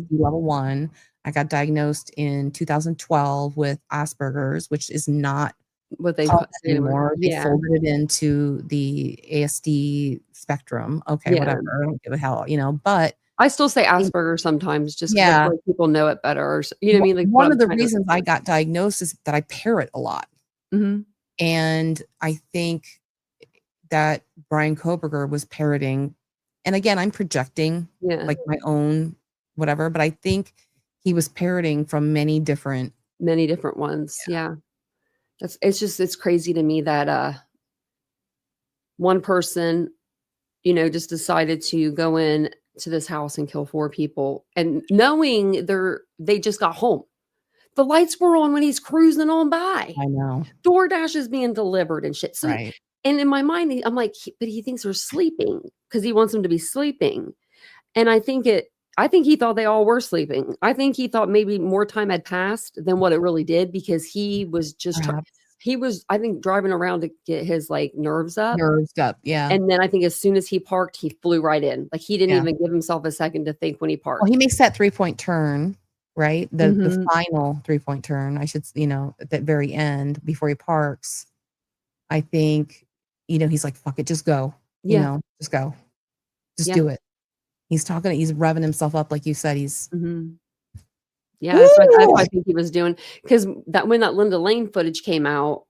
level 1. I got diagnosed in 2012 with Asperger's, which is not what they call it anymore. They folded it into the ASD spectrum. Okay, whatever. I don't give a hell, but I still say Asperger sometimes just because people know it better. Or, you know what I mean? Like one of the reasons I got diagnosed is that I parrot a lot. And I think that Brian Kohberger was parroting, and again, I'm projecting like my own whatever, but I think he was parroting from many different ones. Yeah. It's crazy to me that one person, just decided to go in to this house and kill 4 people, and knowing they just got home. The lights were on when he's cruising on by. I know. DoorDash is being delivered and shit. So, and in my mind, I'm like, but he thinks they're sleeping because he wants them to be sleeping. And I think he thought they all were sleeping. I think he thought maybe more time had passed than what it really did, because he was just I think driving around to get his like nerves up. Yeah. And then I think as soon as he parked, he flew right in. Like he didn't even give himself a second to think when he parked. Well, he makes that 3-point turn, right? The final 3-point turn, I should, at that very end before he parks. I think, he's like, fuck it, just go. Just go. Just do it. He's he's revving himself up, like you said. He's that's what I think he was doing. Because when that Linda Lane footage came out,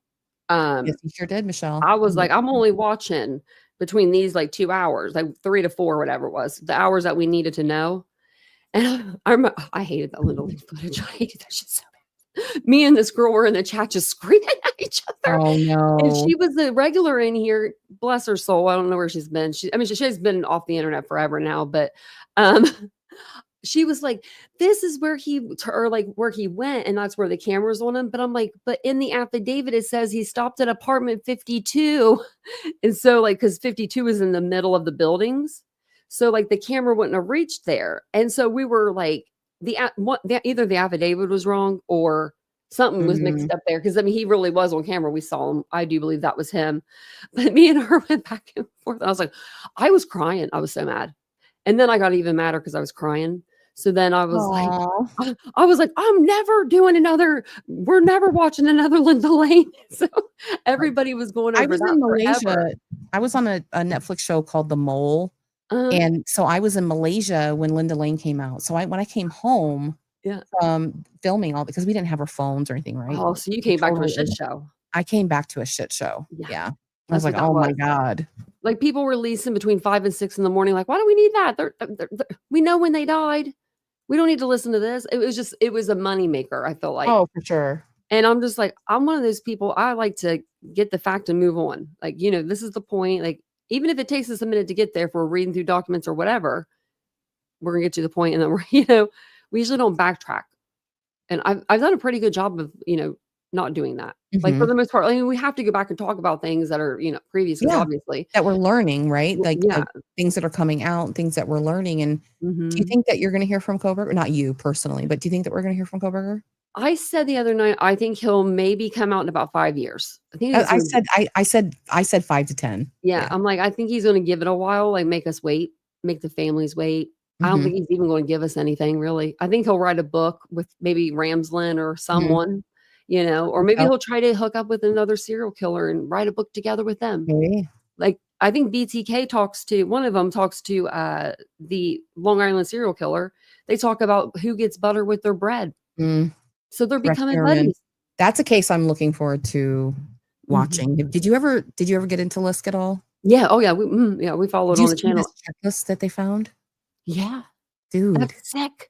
yes, he sure did, Michelle. I was like, I'm only watching between these like 2 hours, like 3 to 4, whatever it was, the hours that we needed to know. And I hated that Linda Lane footage. I hated that shit so bad. Me and this girl were in the chat just screaming at each other. Oh no! And she was a regular in here. Bless her soul. I don't know where she's been. She's been off the internet forever now. But she was like, "This is where where he went, and that's where the camera's on him." But I'm like, "But in the affidavit, it says he stopped at apartment 52, and so because 52 is in the middle of the buildings, so like the camera wouldn't have reached there." And so we were like, either the affidavit was wrong or something was mixed up there, because he really was on camera. We saw him. I do believe that was him. But me and her went back and forth. And I was like, I was crying. I was so mad. And then I got even madder because I was crying. So then I was Aw. like, I'm never doing we're never watching another Linda Lane. So everybody was going I over was that in forever. Malaysia. I was on a Netflix show called The Mole. Uh, And so I was in Malaysia when Linda Lane came out. So when I came home yeah. from filming all because we didn't have our phones or anything, right? Oh, so you We came back to a totally shit show. I came back to a shit show. Yeah. Yeah. I was That's like, what that "Oh my was. god." Like people releasing between 5 and 6 in the morning. Like, why do we need that? We know when they died. We don't need to listen to this. It was a moneymaker, I feel like. Oh, for sure. And I'm just like, I'm one of those people, I like to get the fact and move on. Like, this is the point. Like, even if it takes us a minute to get there, if we're reading through documents or whatever, we're gonna get to the point, and then we're, we usually don't backtrack. And I've done a pretty good job of, not doing that. Like for Mhm. the most part, I mean, we have to go back and talk about things that are, previous, because Yeah. obviously, That we're learning, right? Like, yeah. things that are coming out, things that we're learning, and do you Mhm. think that you're gonna hear from Kohberger? Not you personally, but do you think that we're gonna hear from Kohberger? I said the other night, I think he'll maybe come out in about 5 years. I think I he's I gonna said I said 5 to 10. Yeah, Yeah. I'm like, I think he's gonna give it a while, like, make us wait, make the families wait. I don't Mhm. think he's even gonna give us anything, really. I think he'll write a book with maybe Ramsland or Mhm. someone, or maybe Oh, he'll try to hook up with another serial killer and write a book together with them. okay. Like, I think BTK one of them talks to, the Long Island serial killer. They talk about who gets butter with their bread. Mm, So they're Crash becoming Marion. buddies. That's a case I'm looking forward to Mhm. watching. Did you ever get into Lisk at all? Yeah, oh, yeah, yeah, we followed Did you on the see this channel. checklist that they found? Yeah, Dude. that's sick.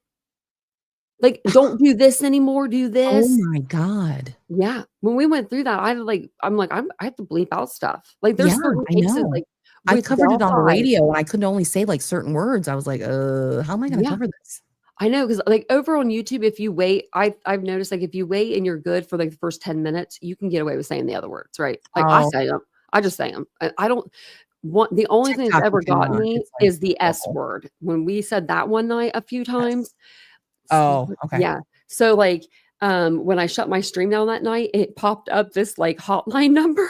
Like, "Don't do this anymore, do Oh this." my god. Yeah, when we went through that, I have to bleep out stuff. Like, Yeah, there's certain I cases, know. like, I with covered it on the Delphi. radio, and I couldn't only say, like, certain words. I was like, how am I gonna Yeah, cover this?" I know, 'cause, like, over on YouTube, if you wait, I've noticed, like, if you wait and you're good for, like, the first 10 minutes, you can get away with saying the other words, right? Like, I Oh, say them. I just say them. I don't want the only thing that's TikTok you ever gotten cannot. me It's, like, is the S horrible. word. When we said that one night a few Yes. times. Oh, okay. Yeah. So, like, when I shut my stream down that night, it popped up this, like, hotline number,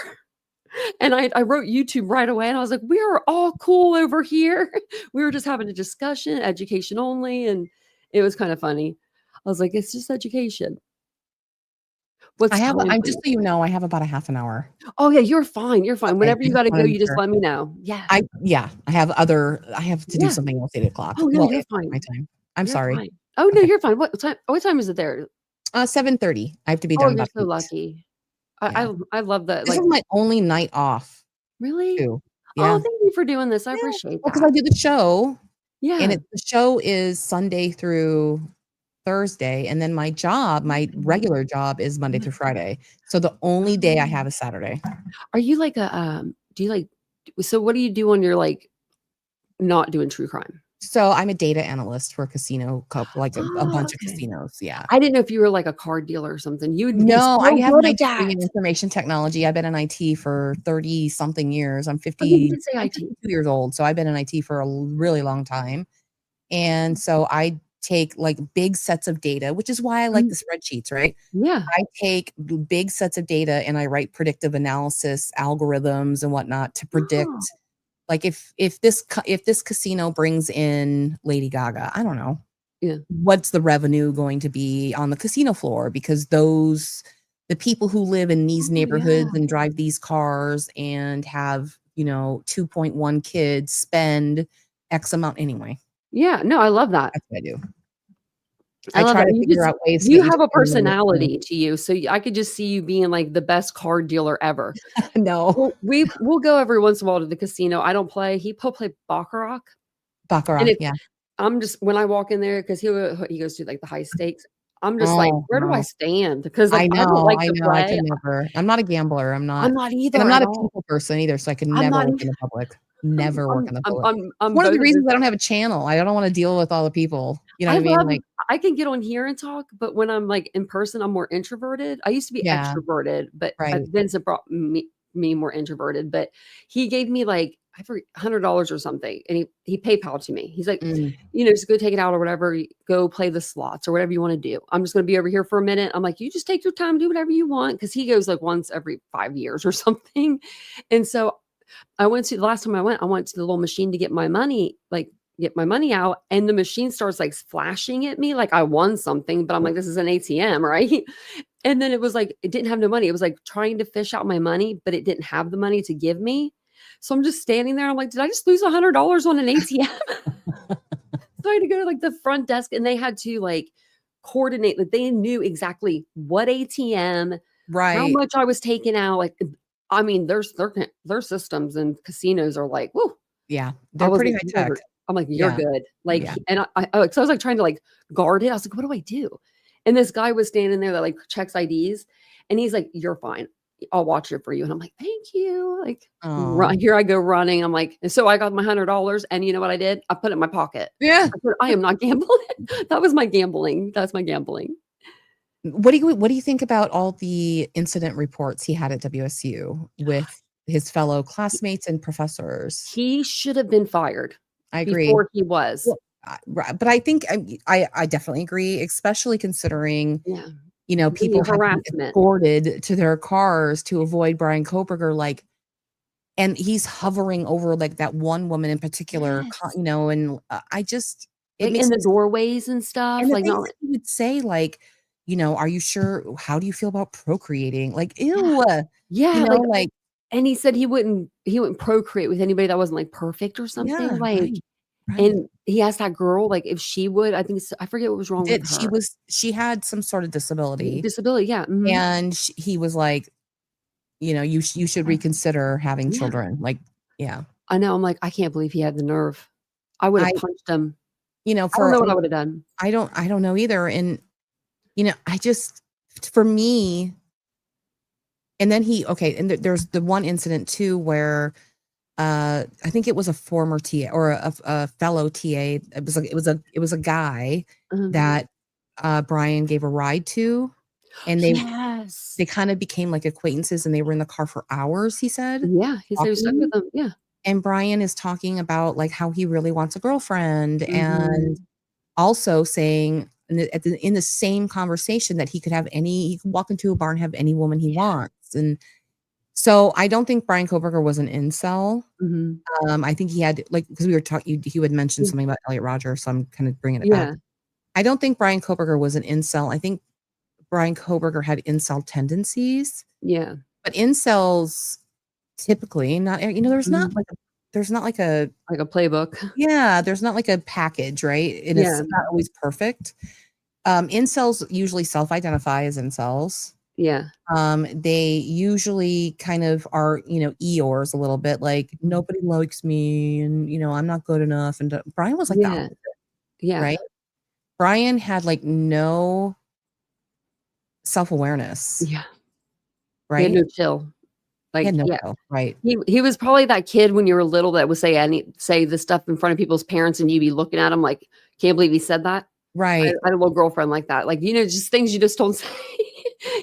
and I wrote YouTube right away, and I was like, "We are all cool over here." We were just having a discussion, education only, and it was kinda funny. I was like, "It's just education." I What's have time I'm for just you? so you know, I have about a half an hour. Oh, yeah, you're fine, you're fine. Okay, Whenever I you just gotta go, wanna make you just sure. let me know. Yeah. I have to do Yeah. something else 8 o'clock. Oh, no, Well, you're 8 o'clock my fine. time. I'm You're sorry. fine. Oh, no, Okay. you're fine. What time is it there? 7:30. I have to be Oh, done you're about so 8. lucky. I Yeah. I I love that, This is like my only night off Really? too. Oh, Yeah. thank you for doing this. I Yeah. appreciate Well, 'cause I that. do the show, and Yeah. the show is Sunday through Thursday, and then my Okay. regular job is Monday Yeah. through Friday. So the only day I have Oh. is Saturday. Are you like a, do you like so what do you do when you're, like, not doing true crime? So I'm a data analyst for a casino like a Oh, bunch of okay. casinos, yeah. I didn't know if you were like a car dealer or something. You would be No, I so have good my at degree that. in information technology. I've been in IT for 30 something years. Oh, yeah, you did say I'm IT. 52 years old, so I've been in IT for a really long time. And so I take, like, big sets of data, which is why I like Mm, the spreadsheets, right? yeah. I take big sets of data and I write predictive analysis algorithms and whatnot to Oh, predict, like, if this casino brings in Lady Gaga, I don't know, yeah. what's the revenue going to be on the casino floor? Because the people who live in these Oh, yeah. neighborhoods and drive these cars and have, 2.1 kids spend X amount anyway. Yeah, no, I love that. That's what I do. I I love try that. to figure out ways to get You you to have a spend money with me. personality to you, so I could just see you being, like, the best car dealer ever. No. Well, we'll go every once in a while to the casino. I don't play. He'll play baccarat, and Baccarat, if yeah. I'm just when I walk in there, 'cause he goes to, like, the high stakes, I'm just like, Oh, "Where do I no. stand?" Because, like, I don't like I to know, I could play. never. I'm not a gambler, I'm not and I'm either not at a all. people person either, so I could I'm never not work either. in the public. Never work in the public. It's I'm one of the both of those. reasons I don't have a channel. I don't wanna deal with all the people, you know what I I mean? love Like, I can get on here and talk, but when I'm, like, in person, I'm more introverted. I used to be yeah, extroverted, but, right. Vincent brought me more introverted, but he gave me, like, I forget $100 or something, and he PayPal to me. He's like, Mm. "Just go take it out or whatever, go play the slots or whatever you wanna do. I'm just gonna be over here for a minute." I'm like, "You just take your time, do whatever you want," because he goes, like, once every 5 years or something, and so the last time I went to the little machine to get my money, like, get my money out, and the machine starts like flashing at me like I won something, but I'm like, this is an ATM, right? And then it was like, it didn't have no money. It was like trying to fish out my money, but it didn't have the money to give me. So I'm just standing there. I'm like, did I just lose $100 on an ATM? So I had to go to like the front desk, and they had to like coordinate. Like they knew exactly what ATM, how Right. much I was taking out. Like, I mean, their systems and casinos are like, whoa. Yeah. I They're was pretty like, high "You're tech. good." I'm like, "You're Yeah. good." Like, Yeah. and so I was like trying to like guard it. I was like, "What do I do?" And this guy was standing there that like checks IDs, and he's like, "You're fine. I'll watch it for you." And I'm like, "Thank you." Like, Oh. here I go running. I'm like, and so I got my $100, and you know what I did? I put it in my pocket. Yeah. I said, "I am not gambling." That was my gambling. That's my gambling. What do you think about all the incident reports he had at WSU with his fellow classmates and professors? He should have been fired I agree. before he was. Well, but I think I definitely agree, especially considering, Yeah. people The had to be harassment. escorted to their cars to avoid Brian Kohberger, like, and he's hovering over like that one woman in particular, Yes. and I just it Like makes in me the doorways and stuff. and the Like, things not that he would say, like, "Are you sure? How do you feel about procreating?" Like, yeah. ew, Yeah, like like, and he said he wouldn't procreate with anybody that wasn't, like, perfect or something, yeah, like right, right. and he asked that girl, like, if she would, I think I forget what was wrong with Did her. she had some sort of disability, Disability, yeah, mhm. and he was like, you should reconsider having Yeah, children." Like, yeah. I know, I'm like, I can't believe he had the nerve. I would I have punched him. I don't for know what I would have done. I don't know either, and, I just for me and then and there's the one incident too where, I think it was a former TA or a fellow TA. It was a guy Mhm. that, Brian gave a ride to, and they Yes. kinda became like acquaintances, and they were in the car for hours, he said, Yeah, he said he was stuck with talking, him, yeah. and Brian is talking about, like, how he really wants a girlfriend, and Mhm. also saying in the same conversation that he could walk into a bar and have any woman he Yeah. wants, and so I don't think Brian Kohberger was an incel. Mhm. I think he had, like, because we were talking, you had mentioned Yeah. something about Elliot Rodger, so I'm kind of bringing it back. Yeah. I don't think Brian Kohberger was an incel. I think Brian Kohberger had incel tendencies, Yeah. but incels typically not, Mhm. there's not like a Like a playbook. yeah, there's not like a package, right? And it's Yeah. not always perfect. Incels usually self-identify as incels. Yeah. They usually kind of are, Eeyores a little bit, like, Mhm. "Nobody likes me, and, I'm not good enough," and Brian was like the Yeah. opposite, Yeah. right? Brian had, like, no self-awareness, Yeah. He had right? no chill. He Like, had no yeah. chill, right? He was probably that kid when you were little that would say the stuff in front of people's parents, and you'd be looking at him like, "Can't believe he said that." Right. I had a little girlfriend like that. Like, just things you just don't say.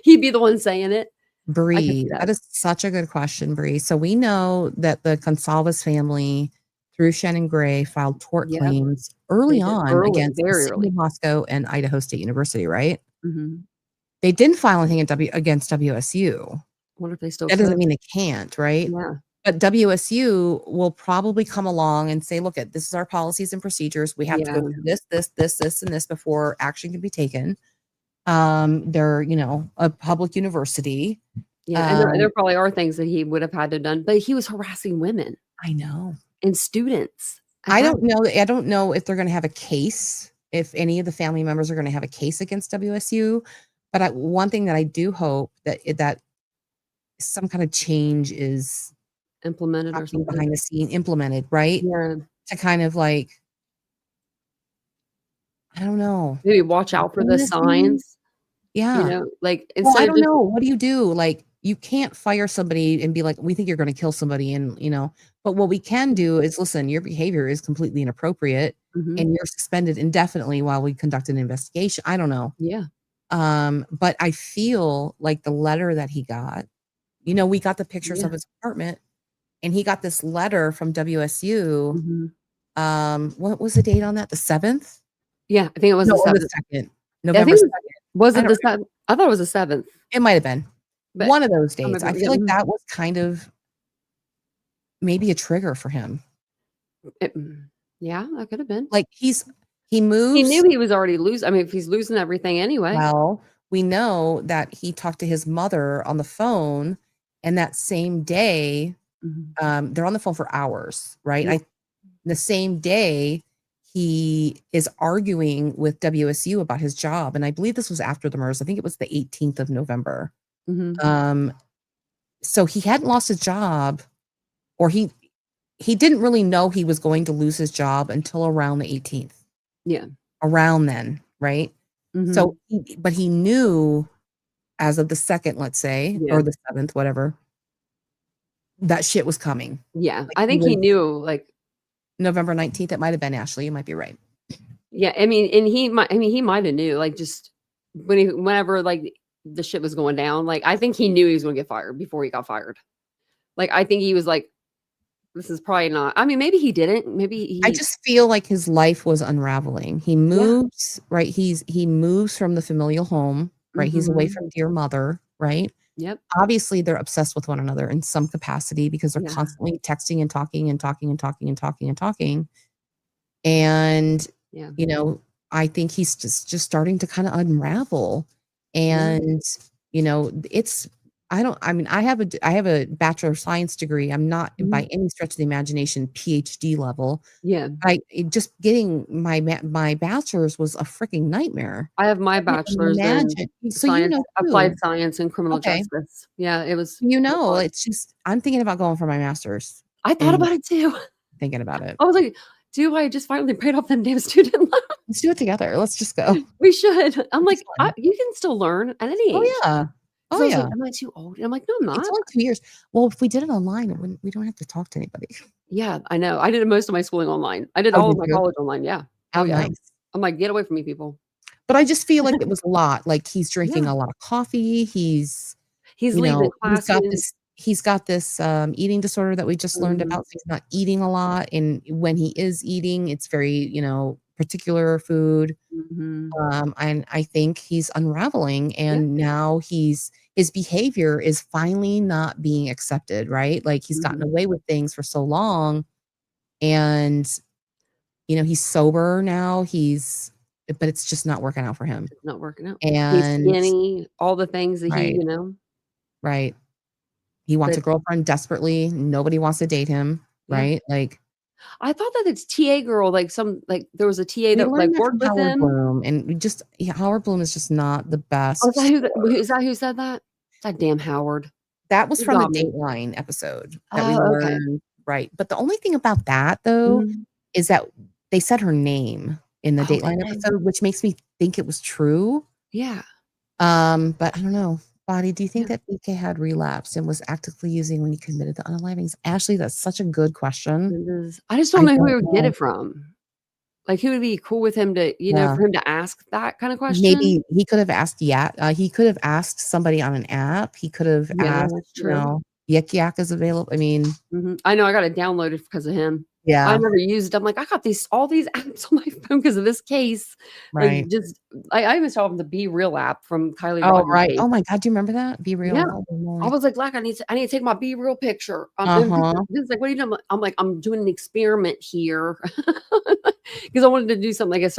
He'd be the one saying it. I could see Bree, that. that is such a good question, Bree. So we know that the Gonsalves family, through Shannon Gray, filed tort Yep. claims They early did on early, against the very city of early. Moscow and Idaho State University, right? Mhm. They didn't file anything against WSU. Wonder if they still That doesn't could. mean they can't, right? Yeah. But WSU will probably come along and say, "Look, this is our policies and procedures. We have to Yeah. go through this, and this before action can be taken." They're, a public university. Yeah, and there Um, probably are things that he would have had to have done, but he was harassing women I know. and students at that. I don't know if they're gonna have a case, if any of the family members are gonna have a case against WSU, but one thing that I do hope that some kind of change is Implemented or happening something. behind the scene, implemented, right? Yeah. To kind of like, I don't know, Maybe watch out for the this thing? signs, Yeah. like, Well, instead I of don't just know. What do you do? Like, you can't fire somebody and be like, "We think you're gonna kill somebody," and, but what we can do is, "Listen, your behavior is completely inappropriate, Mhm. and you're suspended indefinitely while we conduct an investigation." I don't know. Yeah. But I feel like the letter that he got, we got the pictures Yeah. of his apartment, and he got this letter from WSU. Mhm. What was the date on that? The 7th? Yeah, I think it was No, the on the 7th. 2nd, I November think it 2nd. was I it don't the 7th? I thought it was the 7th, It might have been. but One of those I might dates. be I yeah, feel like that was kind of maybe a trigger for him. it Yeah, that could have been. Like he He moves. knew he was already losing. I mean, if he's losing everything anyway. Well, we know that he talked to his mother on the phone, and that same day, they're on the phone for hours, right? Yep. The same day, he is arguing with WSU about his job, and I believe this was after the murders. I think it was the 18th of November. So he hadn't lost his job, or he didn't really know he was going to lose his job until around the 18th. Yeah. Around then, right? So, but he knew as of the 2nd, let's say, or the 7th, whatever, that shit was coming. Yeah. Like, I think he knew, like, November 19th. It might have been Ashley. You might be right. Yeah. I mean, and he might have knew, like, just whenever like the shit was going down, like, I think he knew he was going to get fired before he got fired. Like, I think he was like, this is probably not, I mean, maybe he didn't. Maybe I just feel like his life was unraveling. He moves, right? He moves from the familial home, right? He's away from dear mother, right? Yep. Obviously, they're obsessed with one another in some capacity because they're constantly texting and talking and talking and talking and talking and talking. And, you know, I think he's just starting to kind of unravel. And, you know, I have a Bachelor of Science degree. I'm not by any stretch of the imagination PhD level. Yeah. Just getting my bachelor's was a freaking nightmare. I have my bachelor's in science, applied science and criminal justice. Yeah, it was. It's just, I'm thinking about going for my master's. I thought about it too. Thinking about it. I was like, do I just finally paid off them damn student loans? Let's do it together. Let's just go. We should. I'm like, you can still learn at any age. Oh yeah. Oh yeah. Like, am I too old? And I'm like, no, I'm not. It's only 2 years. Well, if we did it online, we don't have to talk to anybody. Yeah, I know. I did most of my schooling online. I did all of my college online. Yeah. Oh yeah. Nice. I'm like, get away from me, people. But I just feel like it was a lot. Like he's drinking a lot of coffee. He's leaving classes. He's got this eating disorder that we just learned about. So he's not eating a lot. And when he is eating, it's very, particular food. And I think he's unraveling. And now his behavior is finally not being accepted, right? Like he's gotten away with things for so long. And, he's sober now. But it's just not working out for him. It's not working out. And he's skinny, all the things that he, Right. He wants a girlfriend desperately. Nobody wants to date him. Right. Like, I thought that it's TA girl, there was a TA that worked with him. Bloom, and Howard Bloom is just not the best. Oh, is that who said that? That damn Howard. That was from the Dateline episode that we learned. Right. But the only thing about that though is that they said her name in the Dateline episode, which makes me think it was true. Yeah. But I don't know. Baudi, do you think that BK had relapsed and was actively using when he committed the unalivings? Ashley, that's such a good question. I just don't know who he would get it from. Like, who would be cool with him to, for him to ask that kind of question? Maybe he could have asked he could have asked somebody on an app. He could have asked, Yik Yak is available. I mean, I know I got it downloaded because of him. Yeah. I never used it. I'm like, I got all these apps on my phone because of this case. Right. Like, I even saw the Be Real app from Kylie. Oh, right. Case. Oh my God. Do you remember that? Be Real. Yeah. I was like, I need to take my Be Real picture. This is like, what are you doing? I'm like, I'm doing an experiment here. Because I wanted to do something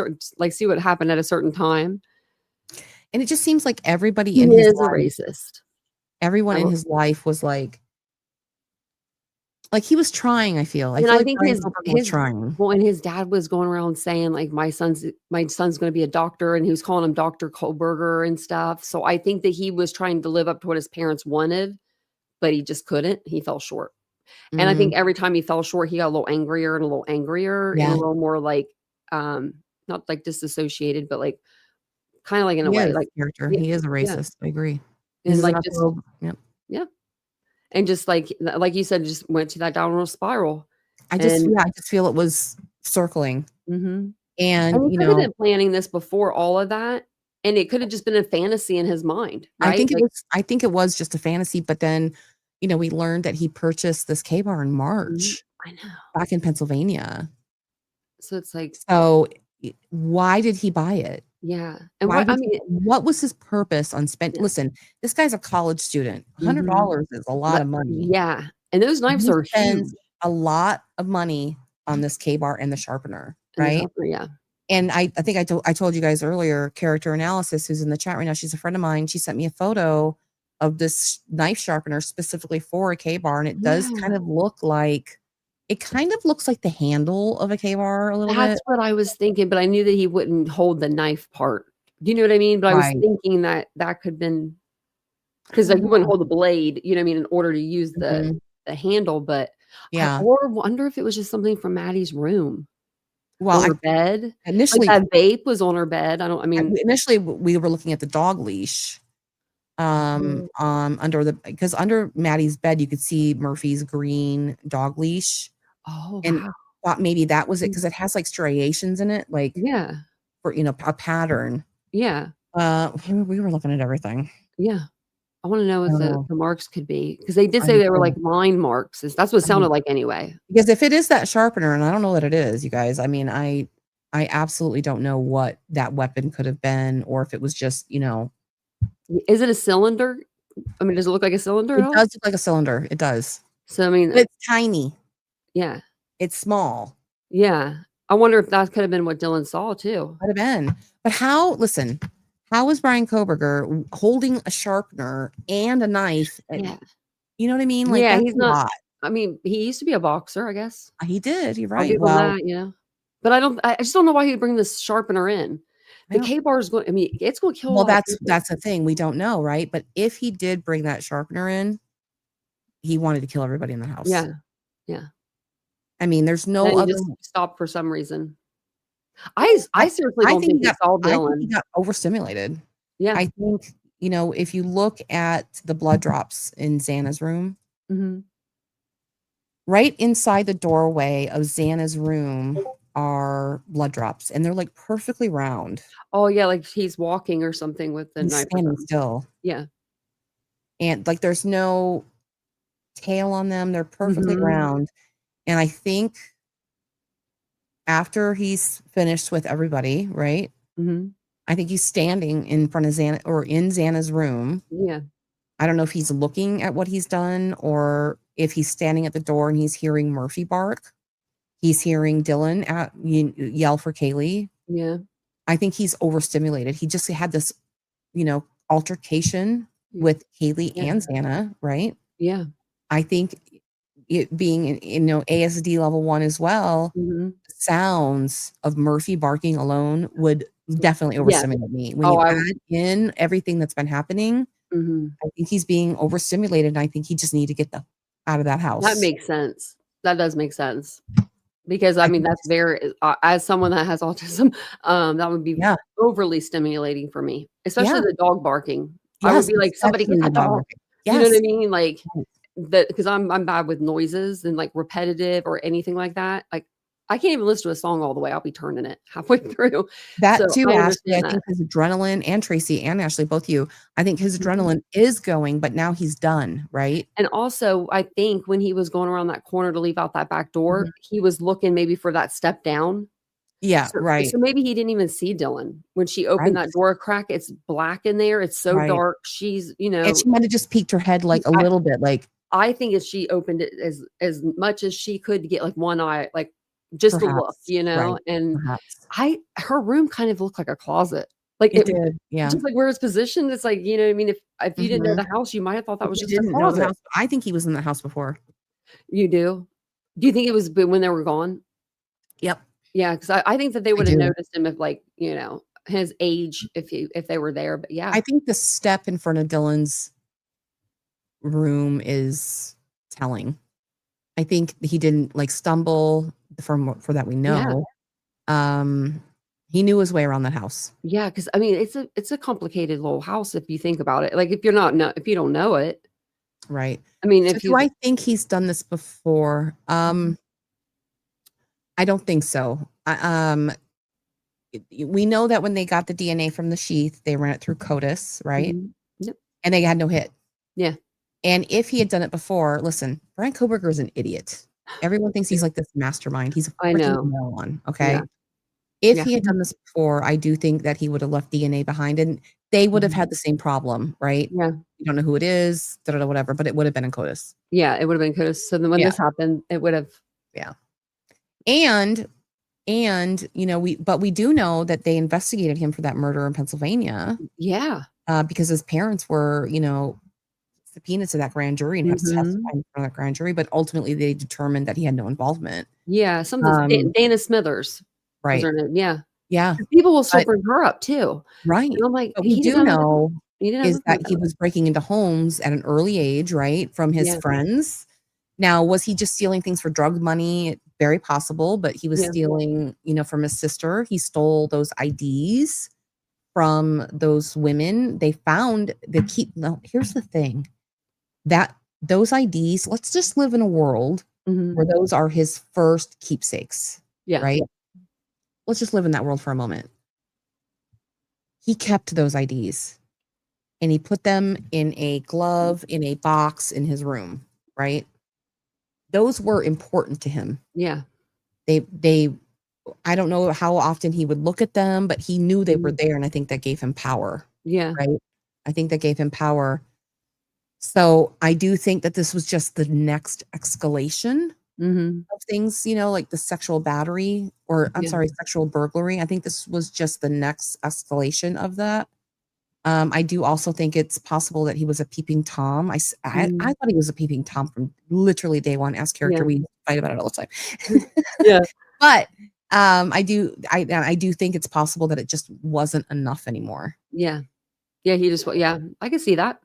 see what happened at a certain time. And it just seems like everybody in his life, racist. Everyone in his life was like he was trying, I feel. I think his trying. Well, and his dad was going around saying like my son's going to be a doctor, and he was calling him Dr. Kohberger and stuff. So I think that he was trying to live up to what his parents wanted, but he just couldn't. He fell short. And I think every time he fell short, he got a little angrier and a little angrier and a little more like not like disassociated, but like kind of like in a way like character. He is a racist. I agree. And like yeah. And just like you said, just went to that downward spiral. I just feel it was circling. And he could have been planning this before all of that, and it could have just been a fantasy in his mind. Right? I think it was just a fantasy, but then we learned that he purchased this K-bar in March. I know. Back in Pennsylvania. So it's like, why did he buy it? Yeah. And what was his purpose on spending? Listen, this guy's a college student. $100 is a lot of money. Yeah. And those knives are huge. A lot of money on this K-bar and the sharpener, And the right? sharpener, yeah. And I think I told you guys earlier, Character Analysis, who's in the chat right now, she's a friend of mine. She sent me a photo of this knife sharpener specifically for a K-bar, and it does kind of look like, it kind of looks like the handle of a K-bar a little bit. That's what I was thinking, but I knew that he wouldn't hold the knife part. Do you know what I mean? But I was Right. thinking that that could have been, because like, you wouldn't hold the blade, you know what I mean, in order to use the handle, but I or wonder if it was just something from Maddie's room. Well, on her bed. initially, Like that vape was on her bed. initially we were looking at the dog leash. Because under Maddie's bed you could see Murphy's green dog leash. Oh, and wow. thought maybe that was it, because it has like striations in it, like for a pattern. Yeah. We were looking at everything. Yeah. I want to know what the marks could be, because they did say they were like line marks. That's what it sounded like anyway. Because if it is that sharpener, and I don't know that it is, you guys, I mean, I absolutely don't know what that weapon could have been, or if it was just, Is it a cylinder? I mean, does it look like a cylinder at all? It does look like a cylinder. It does. So, I mean, but it's tiny. Yeah. It's small. Yeah. I wonder if that could have been what Dylan saw too. Could have been. But how is Brian Kohberger holding a sharpener and a knife? Yeah. You know what I mean? Like, yeah, that's he's a not. lot. I mean, he used to be a boxer, I guess. He did. You're I'll right. give him that, yeah. But I just don't know why he'd bring this sharpener in. The K-bar is going, I mean, it's going to kill. Well, that's the thing. We don't know, right? But if he did bring that sharpener in, he wanted to kill everybody in the house. Yeah. Yeah. I mean, there's no then other. He just stopped for some reason. I seriously don't think he saw Dylan. I think he got overstimulated. Yeah. I think, if you look at the blood drops in Xana's room, right inside the doorway of Xana's room are blood drops, and they're like perfectly round. Oh yeah, like he's walking or something with the knife. Standing still. Yeah. And like there's no tail on them. They're perfectly round. And I think after he's finished with everybody, right? I think he's standing in front of Xana, or in Xana's room. Yeah. I don't know if he's looking at what he's done, or if he's standing at the door and he's hearing Murphy bark. He's hearing Dylan yell for Kaylee. Yeah. I think he's overstimulated. He just had this, altercation with Kaylee and Xana, right? Yeah. I think it being, ASD level 1 as well, sounds of Murphy barking alone would definitely overstimulate me. When you add in everything that's been happening, I think he's being overstimulated, and I think he just needed to get out of that house. That makes sense. That does make sense. Because I mean, that's very, as someone that has autism, that would be overly stimulating for me, especially the dog barking. I would be like, somebody get that dog. You know what I mean? Like that, because I'm bad with noises and like repetitive or anything like that. Like I can't even listen to a song all the way. I'll be turning it halfway through. That too, Ashley. I think his adrenaline, and Tracy and Ashley, both you, I think his adrenaline is going, but now he's done, right? And also, I think when he was going around that corner to leave out that back door, he was looking maybe for that step down. Yeah, so, right. So maybe he didn't even see Dylan when she opened that door crack. It's black in there. It's so dark. She's, and she might have just peeked her head like a little bit. Like I think if she opened it as much as she could to get like one eye, like just perhaps, a look, right, and perhaps. Her room kind of looked like a closet. Like it did, yeah. Just like where it's positioned, it's like, you know what I mean? If you didn't know the house, you might have thought that was just a closet. House, I think he was in the house before. You do? Do you think it was when they were gone? Yep. Yeah, because I think that they would have noticed him if, like, his age, if they were there. But yeah, I think the step in front of Dylan's room is telling. I think he didn't like stumble for that we know. He knew his way around that house. Yeah, because I mean it's a complicated little house if you think about it. Like if you don't know it. Right. I mean, do I think he's done this before? I don't think so. We know that when they got the DNA from the sheath, they ran it through CODIS, right? Yep. And they had no hit. Yeah. And if he had done it before, listen, Brian Kohberger is an idiot. Everyone thinks he's like this mastermind. He's a freaking moron. Okay. Yeah. If he had done this before, I do think that he would have left DNA behind, and they would have had the same problem, right? Yeah. You don't know who it is, whatever, but it would have been in CODIS. Yeah, it would have been CODIS. So then when this happened, it would have. Yeah. And we do know that they investigated him for that murder in Pennsylvania. Yeah. Because his parents were, subpoenaed to that grand jury and had to testify in front of that grand jury, but ultimately they determined that he had no involvement. Yeah, something Dana Smithers was Right. her name, yeah. Yeah. People will still But bring her up too. right. And I'm like, But we he do didn't have know he didn't have is nothing that to he do. was breaking into homes at an early age, right, from his Yeah. friends. Now, was he just stealing things for drug money? Very possible, but he was Yeah. stealing, from his sister. He stole those IDs from those women. They found no, here's the thing. That those IDs, let's just live in a world Mhm. where those are his first keepsakes, Yeah. right? Let's just live in that world for a moment. He kept those IDs and he put them in a glove in a box in his room, right? Those were important to him. Yeah. They I don't know how often he would look at them, but he knew they were Mhm. there, and I think that gave him power, Yeah. right? I think that gave him power. So, I do think that this was just the next escalation Mhm. of things, like the sexual battery, or I'm Yeah. sorry, sexual burglary. I think this was just the next escalation of that. I do also think it's possible that he was a peeping Tom. I Mhm. thought he was a peeping Tom from literally day one as character. Yeah. We fight about it all the time. Yeah. But, I do think it's possible that it just wasn't enough anymore. Yeah. Yeah, yeah, I can see that.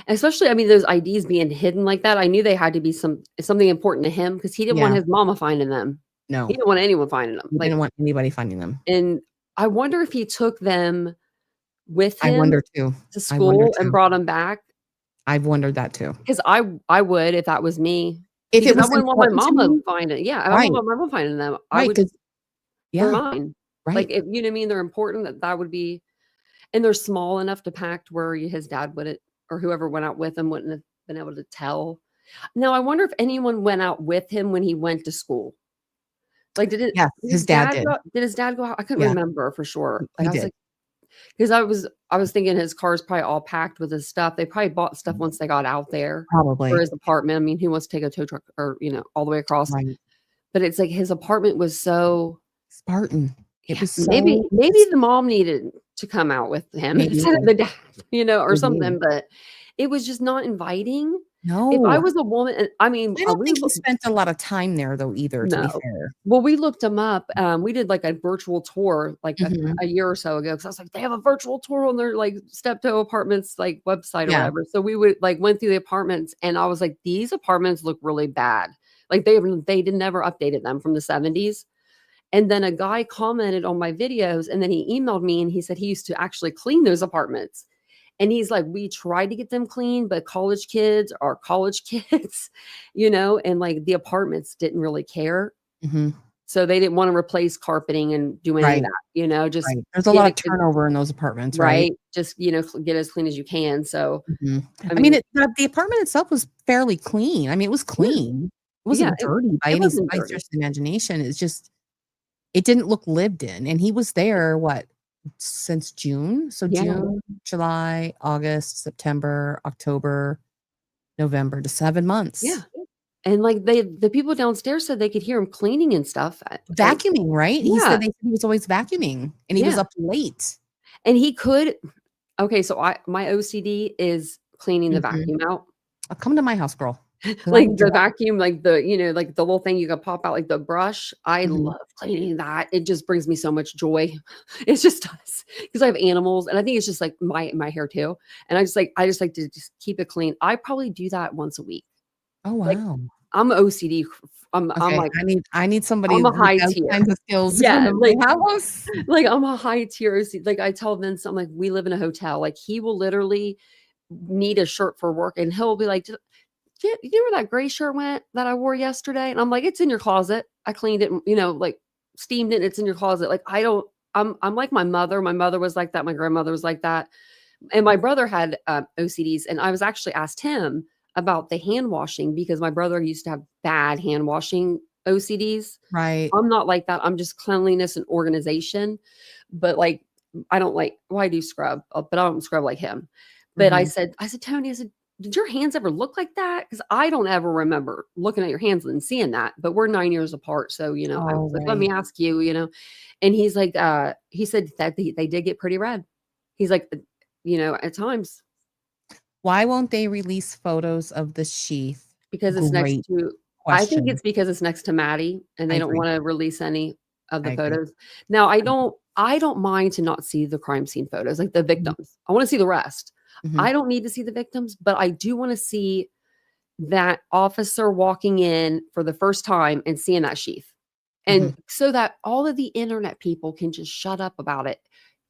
Especially, I mean, those IDs being hidden like that, I knew they had to be something important to him because he didn't want Yeah, his mama finding them. He no, didn't want anyone finding them, he like, didn't want anybody finding them. and I wonder if he took them with I him wonder too. to I wonder school and too. brought them back. I've wondered that too. 'Cause I would if that was me, If it because I was wouldn't want my important to mama me, finding yeah, I don't right, want my mom finding them. I right, would just because they're yeah, mine. Like, right. if you know what I mean, they're important, that would be and they're small enough to pack to where his dad wouldn't or whoever went out with him wouldn't have been able to tell. Now, I wonder if anyone went out with him when he went to school. Like, Yes, his dad did. did his dad go out? I couldn't Yeah, remember for sure. Like, he I was did, like 'cause I was thinking his car's probably all packed with his stuff. They probably bought stuff once they got out there for probably, his apartment. I mean, who wants to take a tow truck or, all the way across? right. But it's like his apartment was so Spartan. It yeah, was maybe so maybe the mom needed to come out with him maybe, instead of the dad, or maybe. something, but it was just not inviting. If I No, was a woman and I mean, I don't we think he spent a lot of time there though either, to be no. fair. Well, we looked him up, we did, like, a virtual tour, like, Mhm. a year or so ago because I was like, "They have a virtual tour on their, like, Steptoe Apartments, like, website or Yeah. whatever." So we would like, went through the apartments, and I was like, "These apartments look really bad." Like, they did never updated them from the '70s, and then a guy commented on my videos, and then he emailed me, and he said he used to actually clean those apartments. And he's like, "We tried to get them clean, but college kids are college kids," and, like, the apartments didn't really care. Mhm. So they didn't wanna replace carpeting and do any of Right, that, just right. There's a lot get of it good turnover in those apartments, right? right, just, get as clean as you can, so, Mhm. I I mean, mean the apartment itself was fairly clean. I mean, it was yeah, clean. It yeah, wasn't dirty it wasn't by dirty. stretch of the imagination. It's just it didn't look lived in, and he was there, what, since June? So Yeah, June, July, August, September, October, November to 7 yeah, months. and, like, the people downstairs said they could hear him cleaning and stuff, like Vacuuming, right? He yeah, said he was always vacuuming, and he was yeah, up late. and he could okay, so my OCD is cleaning the Mhm. vacuum out. Come to my house, girl, 'cause I Like, will do the that. vacuum, like, like, the little thing you can pop out, like, the brush, I Mhm. love cleaning that, it just brings me so much joy. It just does, because I have animals, and I think it's just, like, my hair too, and I just like to just keep it clean. I probably do that once a week. Oh, Like, wow. I'm OCD, I'm Okay, like I need somebody I'm a with high those tier. kinds of skills to come Yeah, to my house. like, I'm a high tier OC like, I tell Vince, I'm like, "We live in a hotel," like, he will literally need a shirt for work, and he'll be like, you know where that gray shirt went that I wore yesterday?" And I'm like, "It's in your closet. I cleaned it, and, like, steamed it, and it's in your closet." Like, I don't I'm like my mother. My mother was like that, my grandmother was like that, and my brother had, OCDs, and I was actually asked him about the hand washing because my brother used to have bad hand washing OCDs. Right. I'm not like that. I'm just cleanliness and organization, but, like, I don't like well, I do scrub, but I don't scrub like him. But Mhm. I said, "Tony," I said, did your hands ever look like that? Because I don't ever remember looking at your hands and seeing that. But we're 9 years apart, so I Oh, was like, let right. me ask you. And he's like, he said that they did get pretty red. He's like, at times Why won't they release photos of the sheath? because it's next Great to. I think question. it's because it's next to Maddie, and I they don't agree. want to release any of I the agree. photos. Now, I don't mind to not see the crime scene photos, like the victims. I want to see the rest. Mhm. I don't need to see the victims, but I do want to see that officer walking in for the first time and seeing that sheath. And so that all of the internet people can just shut up about it.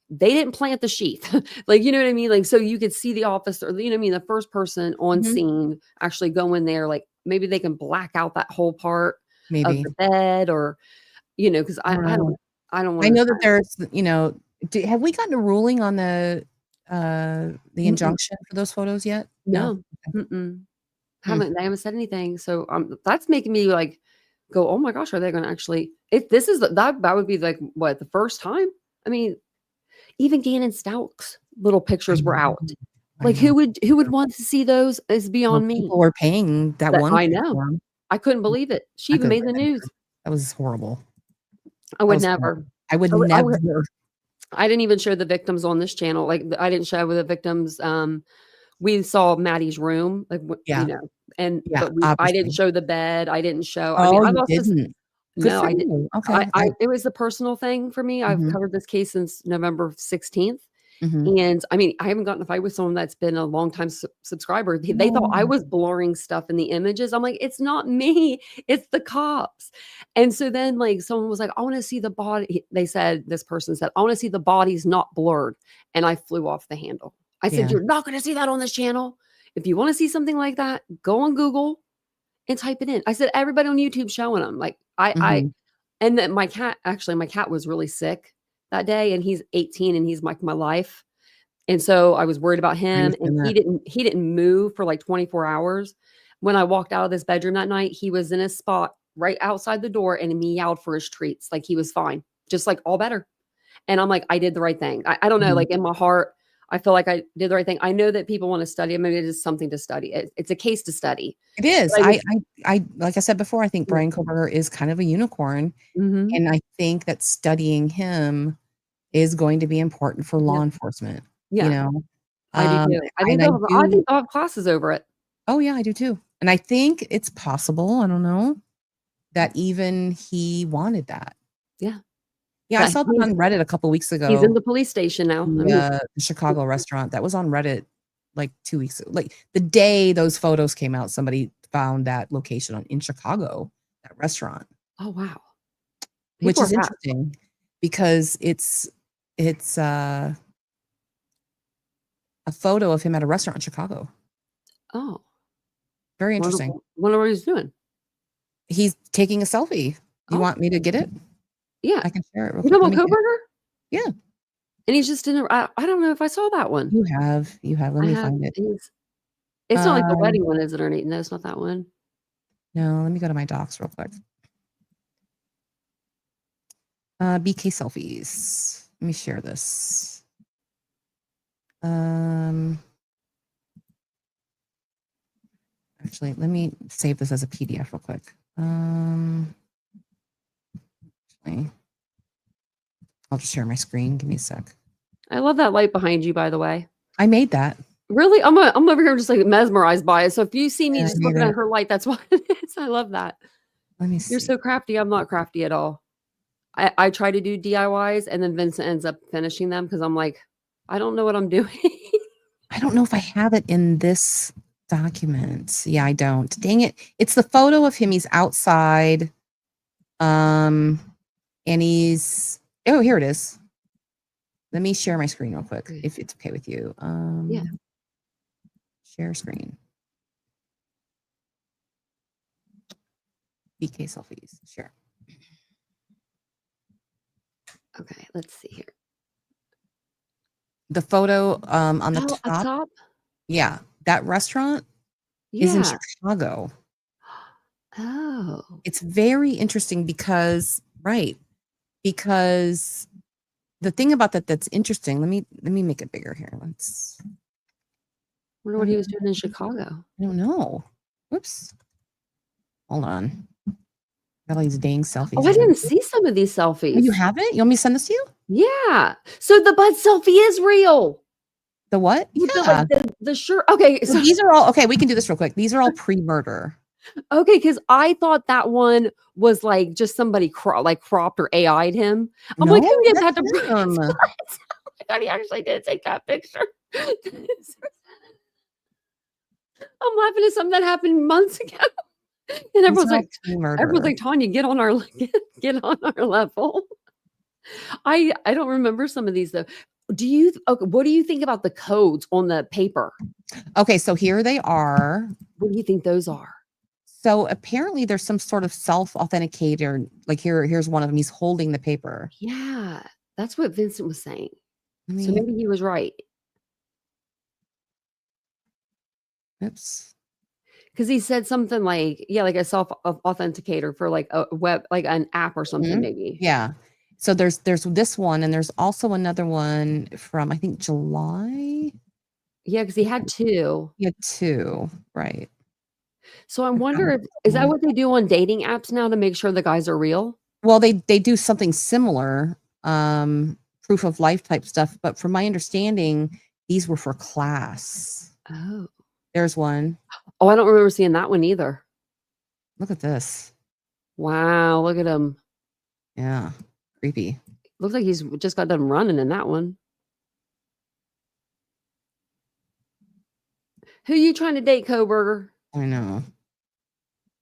They didn't plant the sheath. Like, you know what I mean? Like, so you could see the officer, you know what I mean? The first person on Mhm. scene actually go in there, like maybe they can black out that whole part of Maybe. the bed or, because I don't I know. don't I want know to. that there's, have we gotten a ruling on the injunction for those photos yet? No? No. Okay. Mm-mm. Hmm. They haven't said anything. So that's making me like go, oh my gosh, are they going to actually? If this is that would be like what the first time? I mean, even Gannon Stout's little I pictures were know. out. I Like know. who would want to see those is Well, beyond me. people were paying that That one I thing know. for 'em. I couldn't believe it. She I even couldn't made the believe news. it. That was horrible. I That would was never. horrible. I would I would never. I didn't even show the victims on this channel. Like I didn't show the victims. We saw Maddie's room, like Yeah. Yeah, I didn't obviously. show the bed. I didn't show. I mean, Oh, I you lost this. didn't? Good No, for I did. you. Okay. It was a personal thing for me. I've Mhm, covered this case since November 16th. mhm. And I mean, I haven't gotten a fight with someone that's been a long time subscriber. They thought I No. was blurring stuff in the images. I'm like, it's not me, it's the cops. And so then, like, someone was like, I want to see the body. This person said, I want to see the bodies not blurred. And I flew off the handle. I said, Yeah. you're not going to see that on this channel. If you want to see something like that, go on Google and type it in. I said, everybody on YouTube showing them. Like, Mhm. and then my cat was really sick that day, and he's 18 and he's like my life. And so I was worried about I him, and understand that. he didn't move for like 24 hours. When I walked out of this bedroom that night, he was in his spot right outside the door and he meowed for his treats. Like he was fine, just like all better. And I'm like, I did the right thing. I don't know, Mhm. like in my heart, I feel like I did the right thing. I know that people want to study. I mean, it is something to study. It's a case to study. It is. But I was, I like I said before, I think yeah. Brian Kohberger is kind of a unicorn, Mhm. and I think that studying him is going to be important for law Yeah. enforcement, you Yeah. know? I do too. And I I do. think they'll have classes over it. Oh, yeah, I do too. And I think it's possible, I don't know, that even he wanted that. Yeah. Yeah, I That saw that on Reddit a couple weeks he's in ago, the police station now. I mean, the Chicago restaurant. That was on Reddit, like, 2 weeks like, the day those photos came out, somebody found that location in Chicago, that restaurant, oh wow. which People are is fast. interesting because it's a photo of him at a restaurant in Chicago. Oh. Very Wonder interesting. wonder what he's doing. He's taking a selfie. Do you Oh, want me to get it? yeah. I can share it real You quick. talking Let me about get it. Kohberger? Yeah, And he's just in a I don't know if I saw that one. you have. Let I me have find it. it's not like the Um, wedding one, is it, or anything? No, it's not that one. no, let me go to my docs real quick. BK selfies. Let me share this. Um, actually, let me save this as a PDF real quick. Actually, I'll just share my screen. Give me a sec. I love that light behind you, by the way. I made that. Really? I'm over here just like mesmerized by it. So if you see me Yeah, I just made looking it. at her light, that's why it is. I love that. Let me You're see. so crafty. I'm not crafty at all. I try to do DIYs and then Vincent ends up finishing them because I'm like, I don't know what I'm doing. I don't know if I have it in this document. Yeah, I don't. Dang it. It's the photo of him. He's outside. And he's oh, here it is. Let me share my screen real quick if it's okay with you. Yeah. Share screen. BK selfies. Share. Okay, let's see here. The photo on the Oh, up top. top? Yeah, that restaurant is in Yeah. Chicago. Oh. It's very interesting because because the thing about that's interesting. Let me make it bigger here. Wonder what he was doing in Chicago. I don't know. Whoops. Hold on. Got all these dang selfies. Oh, I didn't see some of these selfies. Oh, you haven't? You want me to send this to you? Yeah. So the butt selfie is real. The what? With Yeah. the shirt. Okay. So these are all okay. We can do this real quick. These are all pre-murder. Okay, because I thought that one was like just somebody cropped or AI'd him. I'm like, who did that to him? I thought he actually did take that picture. I'm laughing at something that happened months ago. And everyone's like, Tanya, get on our level. I don't remember some of these though. What do you think about the codes on the paper? Okay, so here they are. What do you think those are? So apparently there's some sort of self-authenticator. Like here's one of them. He's holding the paper. Yeah, that's what Vincent was saying. So maybe he was right. Oops. Because he said something like, like a self-authenticator for like a web, like an app or something, maybe. Yeah. So there's this one, and there's also another one from I think July. Yeah, because he had two. He had two, right? So I wonder is that what they do on dating apps now to make sure the guys are real? Well, they do something similar, proof of life type stuff. But from my understanding, these were for class. Oh, there's one. Oh, I don't remember seeing that one either. Look at this. Wow, look at him. Yeah, creepy. Looks like he's just got done running in that one. Who you trying to date, Kohberger? I know.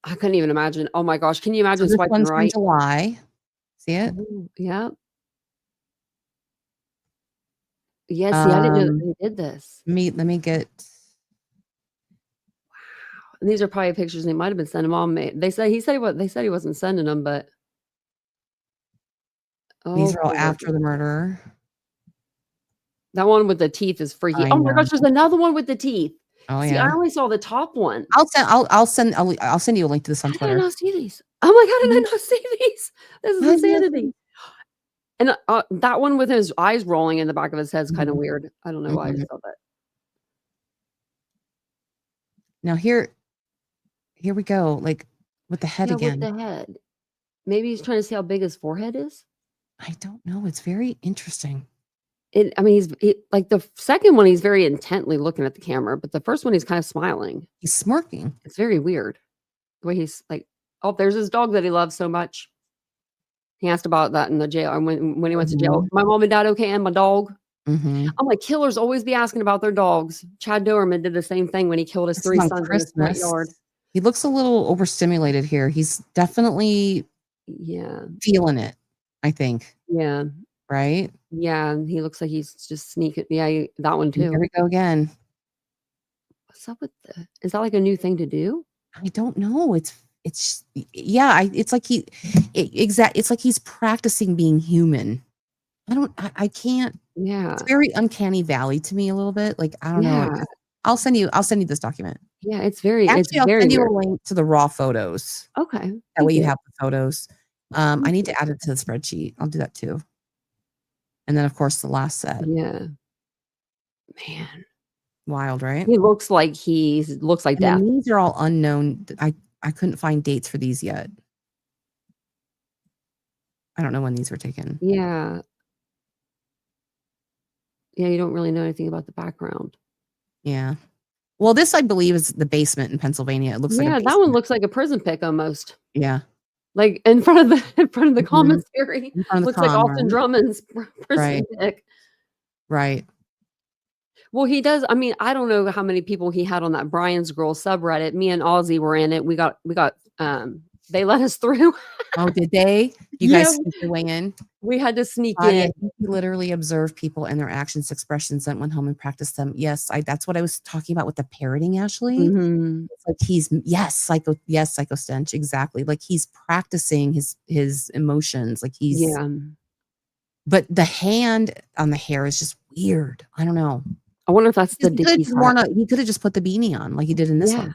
I couldn't even imagine. Oh my gosh, can you imagine So swiping right? From July. See it? Oh, yeah. Yeah, see, I didn't know that they did this. Let me get. Wow, and these are probably pictures they might have been sending mom. They said he wasn't sending them, but These are all after the murder. That one with the teeth is freaky. Oh my gosh, there's another one with the teeth. Oh see, yeah. I only saw the top one. I'll send you a link to this on Twitter. How did I not see these? Oh my god, did I not see these? This is insanity. And that one with his eyes rolling in the back of his head is kind of weird. I don't know why I just thought that. Now here we go. Like with the head again. With the head. Maybe he's trying to see how big his forehead is. I don't know. It's very interesting. I mean, he's like the second one, he's very intently looking at the camera, but the first one, he's kind of smiling. He's smirking. It's very weird. The way he's like, oh, there's his dog that he loves so much. He asked about that in the jail. When he went to jail, my mom and dad okay, and my dog. I'm like, killers always be asking about their dogs. Chad Doerman did the same thing when he killed his three sons in his front yard. He looks a little overstimulated here. He's definitely feeling it, I think. Yeah. Right? Yeah, he looks like he's just sneaking. Yeah, that one too. Here we go again. What's up with is that like a new thing to do? I don't know. It's like it's like he's practicing being human. I can't. Yeah. It's very uncanny valley to me a little bit. Like, I don't know. I'll send you this document. Yeah, it's very I'll send weird. you a link to the raw photos. Okay. That way you have the photos. I need to add it to the spreadsheet. I'll do that too. And then of course the last set. Yeah. Man. Wild, right? He looks like death. These are all unknown. I couldn't find dates for these yet. I don't know when these were taken. Yeah. Yeah, you don't really know anything about the background. Yeah. Well, this I believe is the basement in Pennsylvania. It looks like that one looks like a prison pick almost. Yeah. Like in front of the commissary. Looks like Alton Drummond's prison pick. Right. Well, he does. I mean, I don't know how many people he had on that Brian's Girl subreddit. Me and Ozzy were in it. We got they let us through. Oh, did they? You guys sneaked your way in? We had to sneak in. He literally observed people and their actions, expressions, and went home and practiced them. Yes, that's what I was talking about with the parroting, Ashley. It's like he's psycho stench, exactly. Like he's practicing his emotions. Like he's But the hand on the hair is just weird. I don't know. I wonder if that's the he could have just put the beanie on like he did in this one.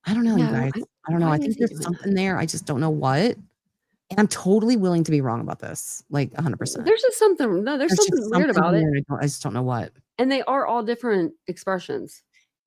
I don't know, you guys. I don't know. I think there's something there. I just don't know what. And I'm totally willing to be wrong about this. Like 100%. There's just something. No, there's something weird about it. I just don't know what. And they are all different expressions.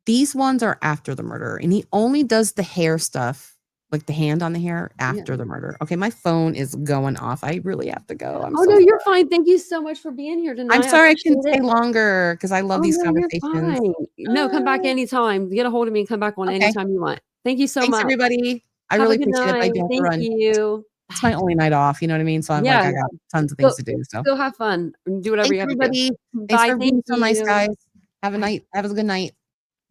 These ones are after the murder, and he only does the hair stuff, like the hand on the hair, after the murder. Okay, my phone is going off. I really have to go. Oh, no, you're fine. Thank you so much for being here tonight. I'm sorry I couldn't appreciate stay longer because I love Oh, these no, you're conversations. fine. No, come back anytime. Get a hold of me and come back on Okay. anytime you want. Thank you so Thanks, much. everybody. I Have really a good appreciate it, but I night. do have to Thank run. you. It's my only night off, you know what I mean? So I'm like, Yeah. I got tons of Go things to do. So go have fun and do whatever thanks, you have to do. everybody. Thanks Bye. for being Thank so nice, you. guys. Have a Bye. night. Have a good night.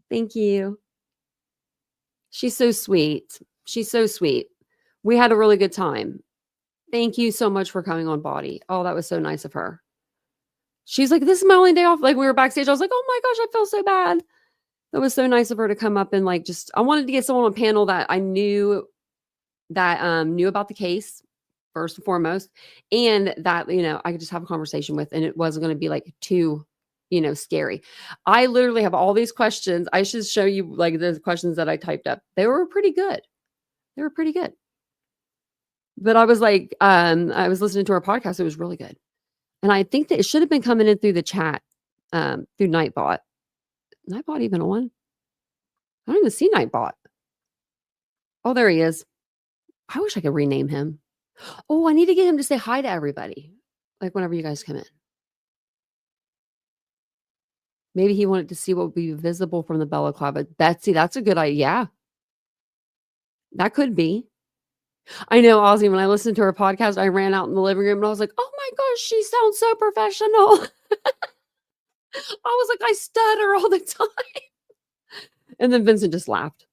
Thank you. She's so sweet. She's so sweet. We had a really good time. Thank you so much for coming on Baudi. Oh, that was so nice of her. She's like, this is my only day off. Like we were backstage. I was like, oh my gosh, I feel so bad. That was so nice of her to come up and like just I wanted to get someone on panel that I knew about the case first and foremost, and that I could just have a conversation with, and it wasn't going to be like too scary. I literally have all these questions. I should show you like the questions that I typed up. They were pretty good. But I was like, I was listening to our podcast. It was really good. And I think that it should have been coming in through the chat, through Nightbot. Nightbot even on? I don't even see Nightbot. Oh, there he is. I wish I could rename him. Oh, I need to get him to say hi to everybody. Like whenever you guys come in. Maybe he wanted to see what would be visible from the Bella Cloud. But Betsy, that's a good idea. Yeah. That could be. I know, Ozzy, when I listened to her podcast, I ran out in the living room and I was like, oh my gosh, she sounds so professional. I was like, I stutter all the time. And then Vincent just laughed.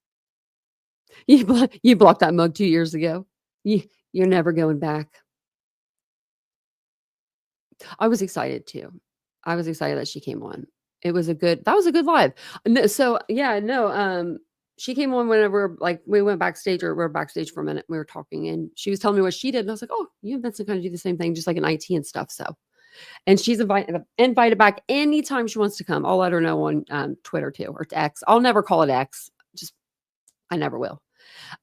You blocked that mug 2 years ago. You're never going back. I was excited too. I was excited that she came on. That was a good live. So yeah, no, she came on whenever like we went backstage or we were backstage for a minute. We were talking and she was telling me what she did. And I was like, oh, you and Vincent kind of do the same thing, just like in IT and stuff. So, and she's invited back anytime she wants to come. I'll let her know on Twitter too, or to X. I'll never call it X. I never will.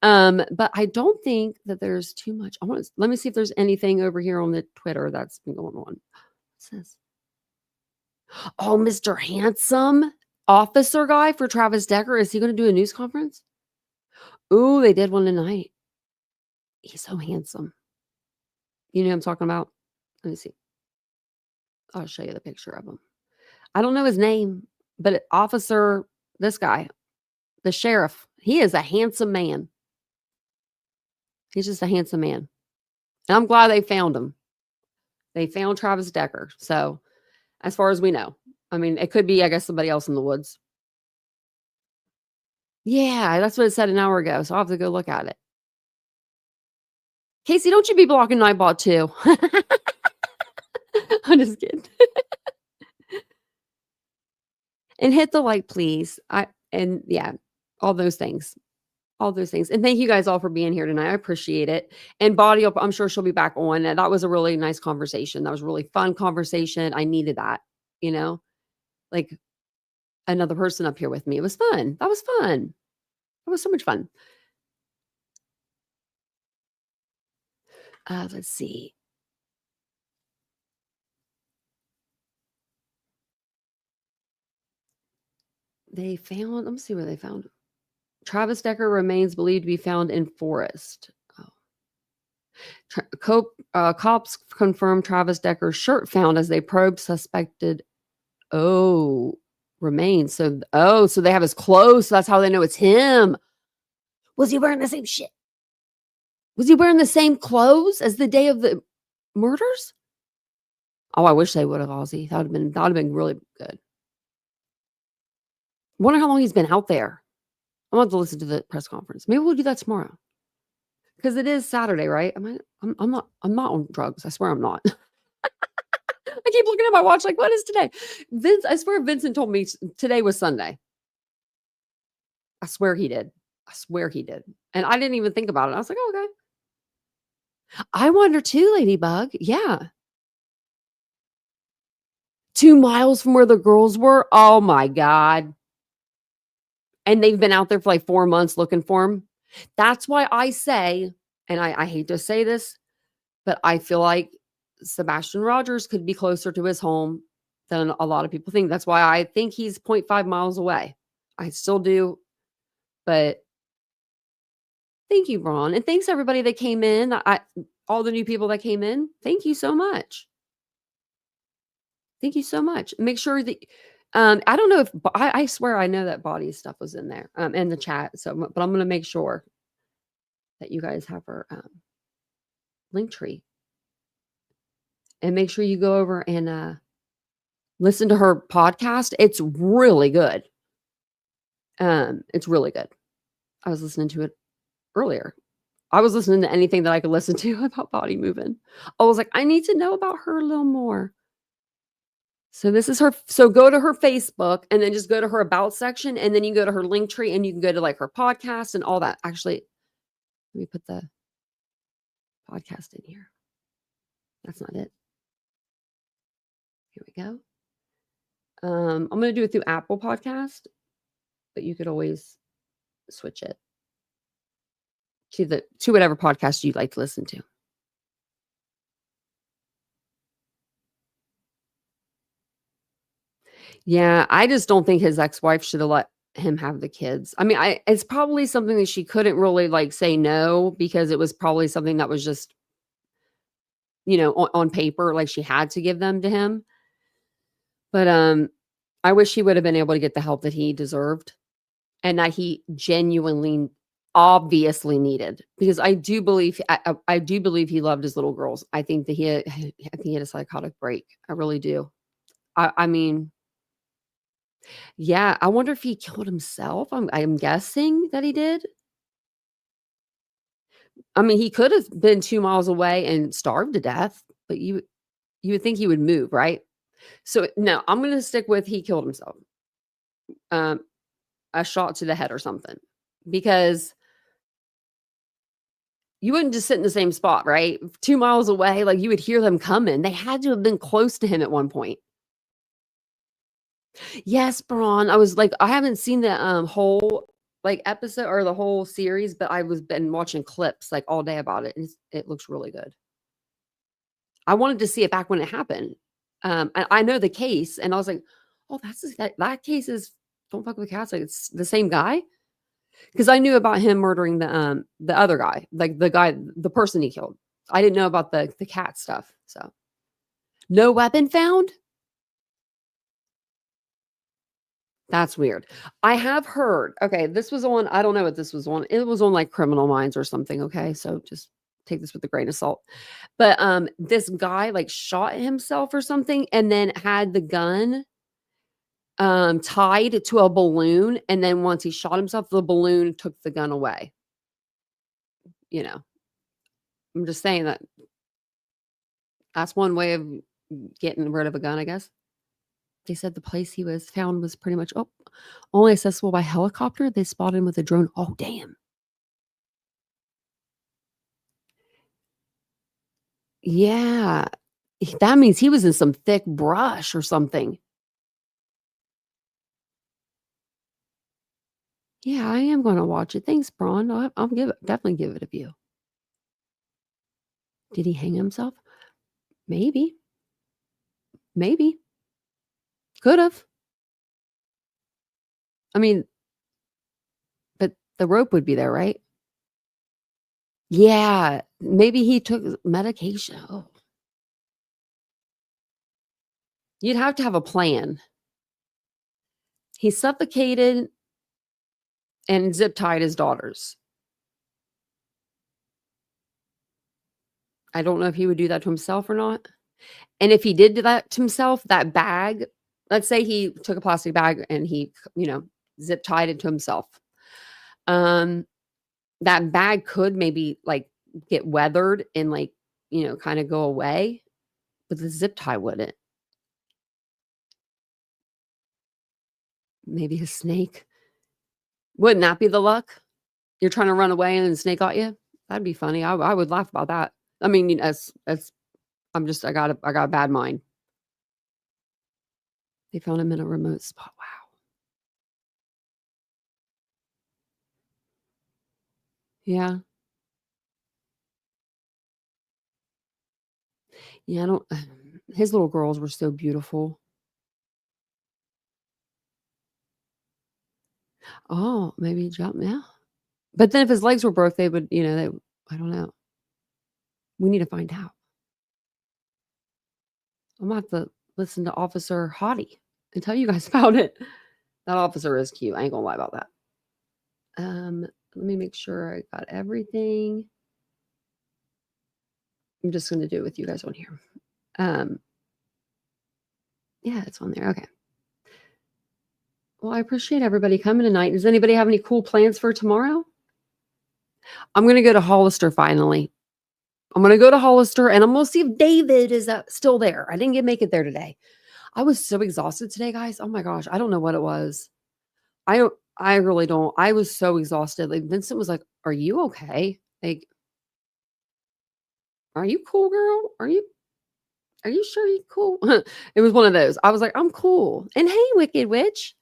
But I don't think that there's too much. Let me see if there's anything over here on the Twitter that's been going on. What's this? Oh, Mr. Handsome officer guy for Travis Decker. Is he going to do a news conference? Ooh, they did one tonight. He's so handsome. You know who I'm talking about? Let me see. I'll show you the picture of him. I don't know his name, but officer, this guy, the sheriff, he is a handsome man. He's just a handsome man. And I'm glad they found him. They found Travis Decker. So as far as we know, I mean, it could be, I guess, somebody else in the woods. Yeah, that's what it said an hour ago. So I'll have to go look at it. Casey, don't you be blocking Nightbot too. I'm just kidding. And hit the like, please. Yeah, all those things. All those things. And thank you guys all for being here tonight. I appreciate it. And Baudi, I'm sure she'll be back on. That was a really nice conversation. That was a really fun conversation. I needed that, like another person up here with me. It was fun. That was fun. It was so much fun. Let's see. They found, let me see where they found him. Travis Decker remains believed to be found in forest. Cops confirmed Travis Decker's shirt found as they probe suspected. Remains. So they have his clothes. So that's how they know it's him. Was he wearing the same shit? Was he wearing the same clothes as the day of the murders? Oh, I wish they would have, Ozzy. That would have been really good. Wonder how long he's been out there. I'm going to listen to the press conference. Maybe we'll do that tomorrow. Because it is Saturday, right? I'm not on drugs. I swear I'm not. I keep looking at my watch like, what is today? I swear Vincent told me today was Sunday. I swear he did. And I didn't even think about it. I was like, oh, okay. I wonder too, Ladybug. Yeah. 2 miles from where the girls were. Oh my God. And they've been out there for like 4 months looking for him. That's why I say, and I hate to say this, but I feel like Sebastian Rogers could be closer to his home than a lot of people think. That's why I think he's 0.5 miles away. I still do. But thank you, Ron. And thanks everybody that came in. All the new people that came in. Thank you so much. Thank you so much. Make sure that I don't know if I swear I know that Baudi stuff was in there in the chat. So, but I'm going to make sure that you guys have her link tree, and make sure you go over and listen to her podcast. It's really good. It's really good. I was listening to it earlier. I was listening to anything that I could listen to about Baudi Moovan. I was like, I need to know about her a little more. So this is her. So go to her Facebook and then just go to her about section, and then you go to her link tree and you can go to like her podcast and all that. Actually, let me put the podcast in here. That's not it. Here we go. I'm going to do it through Apple Podcast, but you could always switch it to whatever podcast you like to listen to. Yeah, I just don't think his ex-wife should have let him have the kids. I mean, it's probably something that she couldn't really like say no, because it was probably something that was just, on paper, like she had to give them to him. But I wish he would have been able to get the help that he deserved and that he genuinely, obviously needed, because I do believe he loved his little girls. I think that he had a psychotic break. I really do. I mean, yeah, I wonder if he killed himself. I'm guessing that he did. I mean, he could have been 2 miles away and starved to death, but you would think he would move, right? So no, I'm going to stick with he killed himself. A shot to the head or something, because you wouldn't just sit in the same spot, right? 2 miles away, like you would hear them coming. They had to have been close to him at one point. Yes, Braun. I was like, I haven't seen the whole like episode or the whole series, but I was been watching clips like all day about it, and it looks really good. I wanted to see it back when it happened. I know the case, and I was like, oh, that case is Don't Fuck with Cats. Like it's the same guy, because I knew about him murdering the other guy, like the person he killed. I didn't know about the cat stuff. So no weapon found. That's weird. I have heard. Okay, this was on. I don't know what this was on. It was on like Criminal Minds or something. Okay, so just take this with a grain of salt. But this guy like shot himself or something, and then had the gun tied to a balloon, and then once he shot himself, the balloon took the gun away. I'm just saying that's one way of getting rid of a gun, I guess. They said the place he was found was pretty much only accessible by helicopter. They spotted him with a drone. Oh, damn. Yeah. That means he was in some thick brush or something. Yeah, I am going to watch it. Thanks, Braun. I'll definitely give it a view. Did he hang himself? Maybe. Could have. I mean, but the rope would be there, right? Yeah, maybe he took medication. Oh. You'd have to have a plan. He suffocated and zip tied his daughters. I don't know if he would do that to himself or not. And if he did do that to himself, that bag, let's say he took a plastic bag and he, zip tied it to himself. That bag could maybe like get weathered and like, kind of go away, but the zip tie wouldn't. Maybe a snake. Wouldn't that be the luck? You're trying to run away and the snake got you? That'd be funny. I would laugh about that. I mean, as I got a bad mind. They found him in a remote spot. Wow. Yeah. Yeah, his little girls were so beautiful. Oh, maybe jump now. But then if his legs were broke, they would, I don't know. We need to find out. I'm gonna have to listen to Officer Hottie and tell you guys about it. That officer is cute. I ain't gonna lie about that. Let me make sure I got everything. I'm just gonna do it with you guys on here. Yeah, it's on there. Okay. Well, I appreciate everybody coming tonight. Does anybody have any cool plans for tomorrow? I'm going to go to Hollister finally. I'm going to go to Hollister and I'm going to see if David is still there. I didn't make it there today. I was so exhausted today, guys. Oh my gosh. I don't know what it was. I really don't. I was so exhausted. Like Vincent was like, "Are you okay? Like, are you cool, girl? Are you sure you're cool?" It was one of those. I was like, "I'm cool." And hey, Wicked Witch.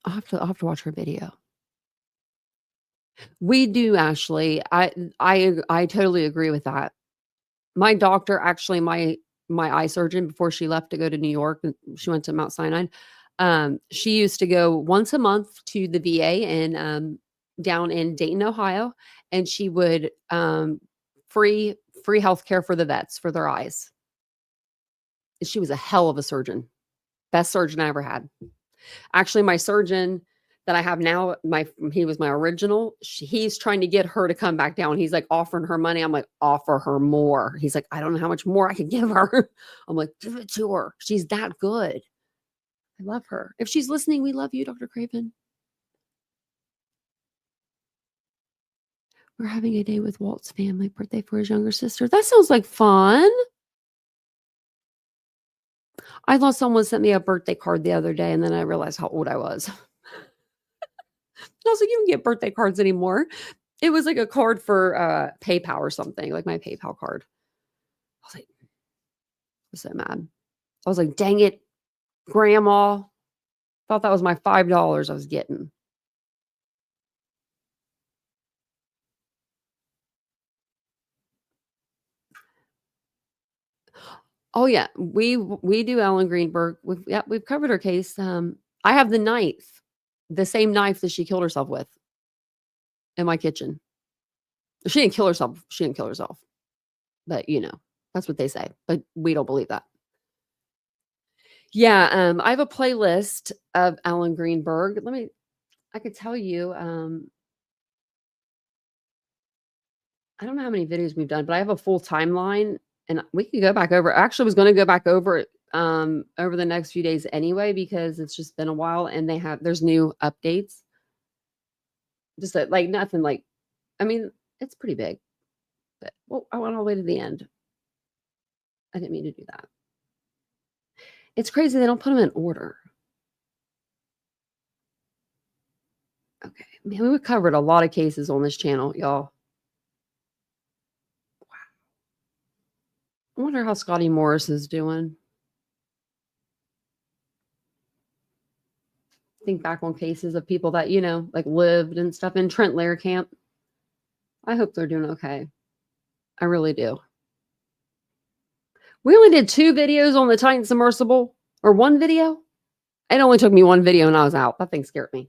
I'll have to watch her video. We do, Ashley. I totally agree with that. My doctor, actually, my eye surgeon, before she left to go to New York, she went to Mount Sinai. She used to go once a month to the VA in down in Dayton, Ohio, and she would free healthcare for the vets for their eyes. She was a hell of a surgeon, best surgeon I ever had. Actually, my surgeon that I have now, he was my original. He's trying to get her to come back down. He's like offering her money. I'm like, offer her more. He's like, I don't know how much more I can give her. I'm like, give it to her. She's that good. I love her. If she's listening, we love you, Dr. Craven. We're having a day with Walt's family, birthday for his younger sister. That sounds like fun. I thought someone sent me a birthday card the other day, and then I realized how old I was. I was like, you don't get birthday cards anymore. It was like a card for PayPal or something, like my PayPal card. I was like, I was so mad. I was like, dang it, Grandma. Thought that was my $5 I was getting. Oh yeah, we do Ellen Greenberg. We've covered her case. I have the knife, the same knife that she killed herself with, in my kitchen. She didn't kill herself. She didn't kill herself. But that's what they say. But we don't believe that. Yeah, I have a playlist of Ellen Greenberg. I could tell you. I don't know how many videos we've done, but I have a full timeline, and we could go back over. I actually was going to go back over it over the next few days anyway, because it's just been a while, and there's new updates. Just like nothing. Like, I mean, it's pretty big, but I went all the way to the end. I didn't mean to do that. It's crazy they don't put them in order. Okay, man, we covered a lot of cases on this channel, y'all. Wow. I wonder how Scotty Morris is doing. Think back on cases of people that, like lived and stuff in Trent Lair camp. I hope they're doing okay. I really do. We only did 2 videos on the Titan submersible, or 1 video. It only took me 1 video and I was out. That thing scared me.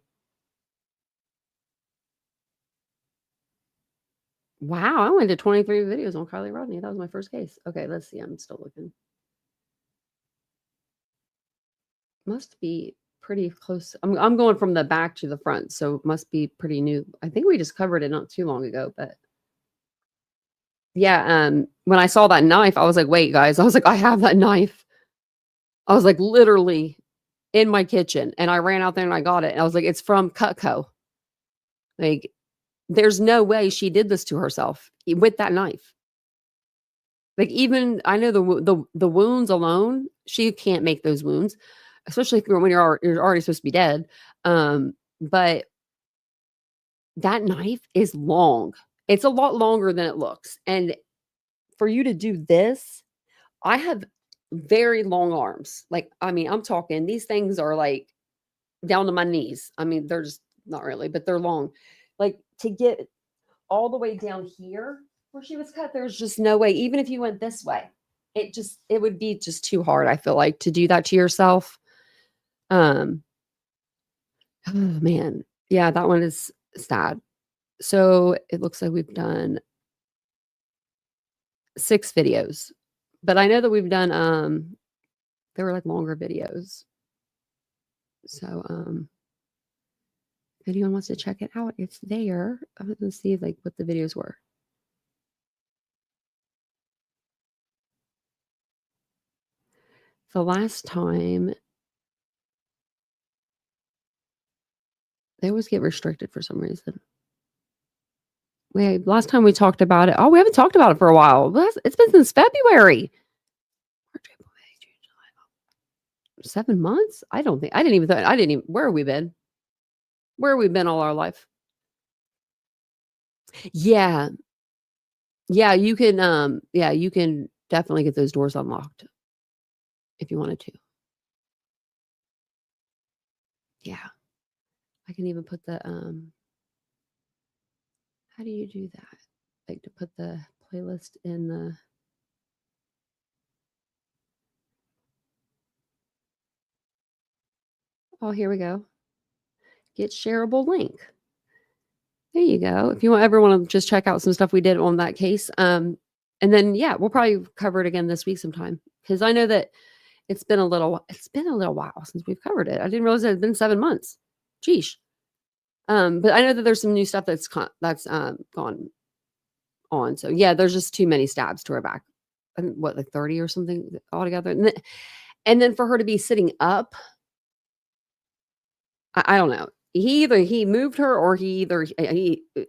Wow, I only did 23 videos on Kylie Rodney. That was my first case. Okay, let's see. I'm still looking. Must be pretty close. I'm going from the back to the front, so it must be pretty new. I think we just covered it not too long ago, but yeah, when I saw that knife, I was like, wait, guys. I was like, I have that knife. I was like, literally in my kitchen, and I ran out there and I got it. And I was like, it's from Cutco. Like, there's no way she did this to herself with that knife. Like, even I know the wounds alone, she can't make those wounds, especially when you're already supposed to be dead. But that knife is long. It's a lot longer than it looks. And for you to do this, I have very long arms. Like, I mean, I'm talking, these things are like down to my knees. I mean, they're just not really, but they're long. Like, to get all the way down here where she was cut, there's just no way. Even if you went this way, it would be just too hard, I feel like, to do that to yourself. Oh man. Yeah, that one is sad. So it looks like we've done 6 videos, but I know that we've done, they were like longer videos. So, if anyone wants to check it out, it's there. I'm going to see like what the videos were. The last time they always get restricted for some reason. Last time we talked about it. Oh, we haven't talked about it for a while. It's been since February. 7 months? I didn't even, where have we been? Where have we been all our life? Yeah. Yeah, you can definitely get those doors unlocked if you wanted to. Yeah. I can even put the how do you do that? Like to put the playlist in the Oh, here we go. Get shareable link. There you go. If you ever want to just check out some stuff we did on that case. And then yeah, we'll probably cover it again this week sometime. Because I know that it's been a little while since we've covered it. I didn't realize it had been 7 months. Geesh. But I know that there's some new stuff that's gone on. So yeah, there's just too many stabs to her back. I think, what, like 30 or something altogether. And then for her to be sitting up, I don't know. He moved her or he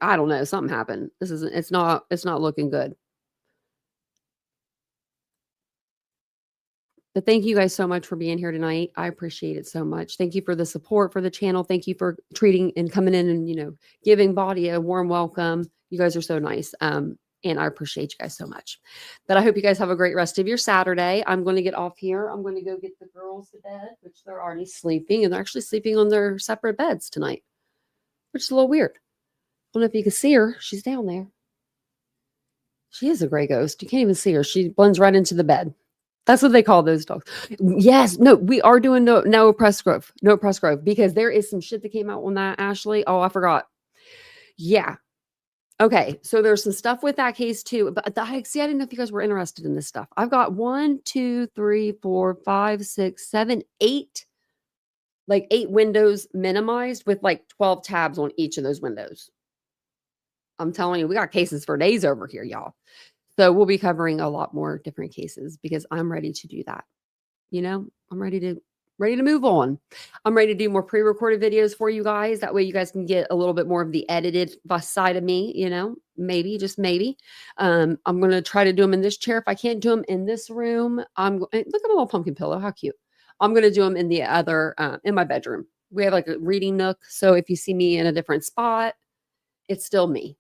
I don't know, something happened. It's not looking good. But thank you guys so much for being here tonight. I appreciate it so much. Thank you for the support for the channel. Thank you for treating and coming in and, giving Baudi a warm welcome. You guys are so nice. And I appreciate you guys so much. But I hope you guys have a great rest of your Saturday. I'm going to get off here. I'm going to go get the girls to bed, which they're already sleeping. And they're actually sleeping on their separate beds tonight, which is a little weird. I don't know if you can see her. She's down there. She is a gray ghost. You can't even see her. She blends right into the bed. That's what they call those dogs. Yes. No, we are doing no press growth. No press growth. Because there is some shit that came out on that, Ashley. Oh, I forgot. Yeah. Okay. So there's some stuff with that case too. But I didn't know if you guys were interested in this stuff. I've got 1, 2, 3, 4, 5, 6, 7, 8. Like 8 windows minimized with like 12 tabs on each of those windows. I'm telling you, we got cases for days over here, y'all. So we'll be covering a lot more different cases because I'm ready to do that. I'm ready to move on. I'm ready to do more pre-recorded videos for you guys. That way you guys can get a little bit more of the edited side of me, maybe, just maybe. I'm going to try to do them in this chair. If I can't do them in this room, look at my little pumpkin pillow. How cute. I'm going to do them in the other, in my bedroom. We have like a reading nook. So if you see me in a different spot, it's still me.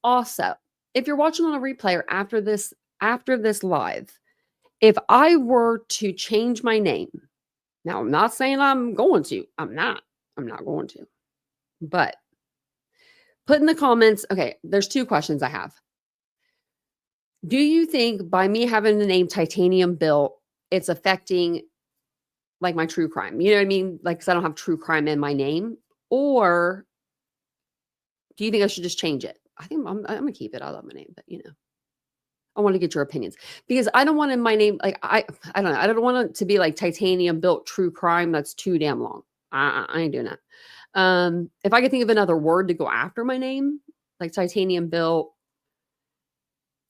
Also, if you're watching on a replay or after this live, if I were to change my name, now I'm not saying I'm going to, I'm not going to, but put in the comments. Okay. There's 2 questions I have. Do you think by me having the name Titanium Built, it's affecting like my true crime? You know what I mean? Like, 'cause I don't have true crime in my name, or do you think I should just change it? I think I'm gonna keep it. I love my name, but I want to get your opinions because I don't want in my name, like, I don't know. I don't want it to be like Titanium Built True Crime. That's too damn long. I ain't doing that. If I could think of another word to go after my name, like Titanium Built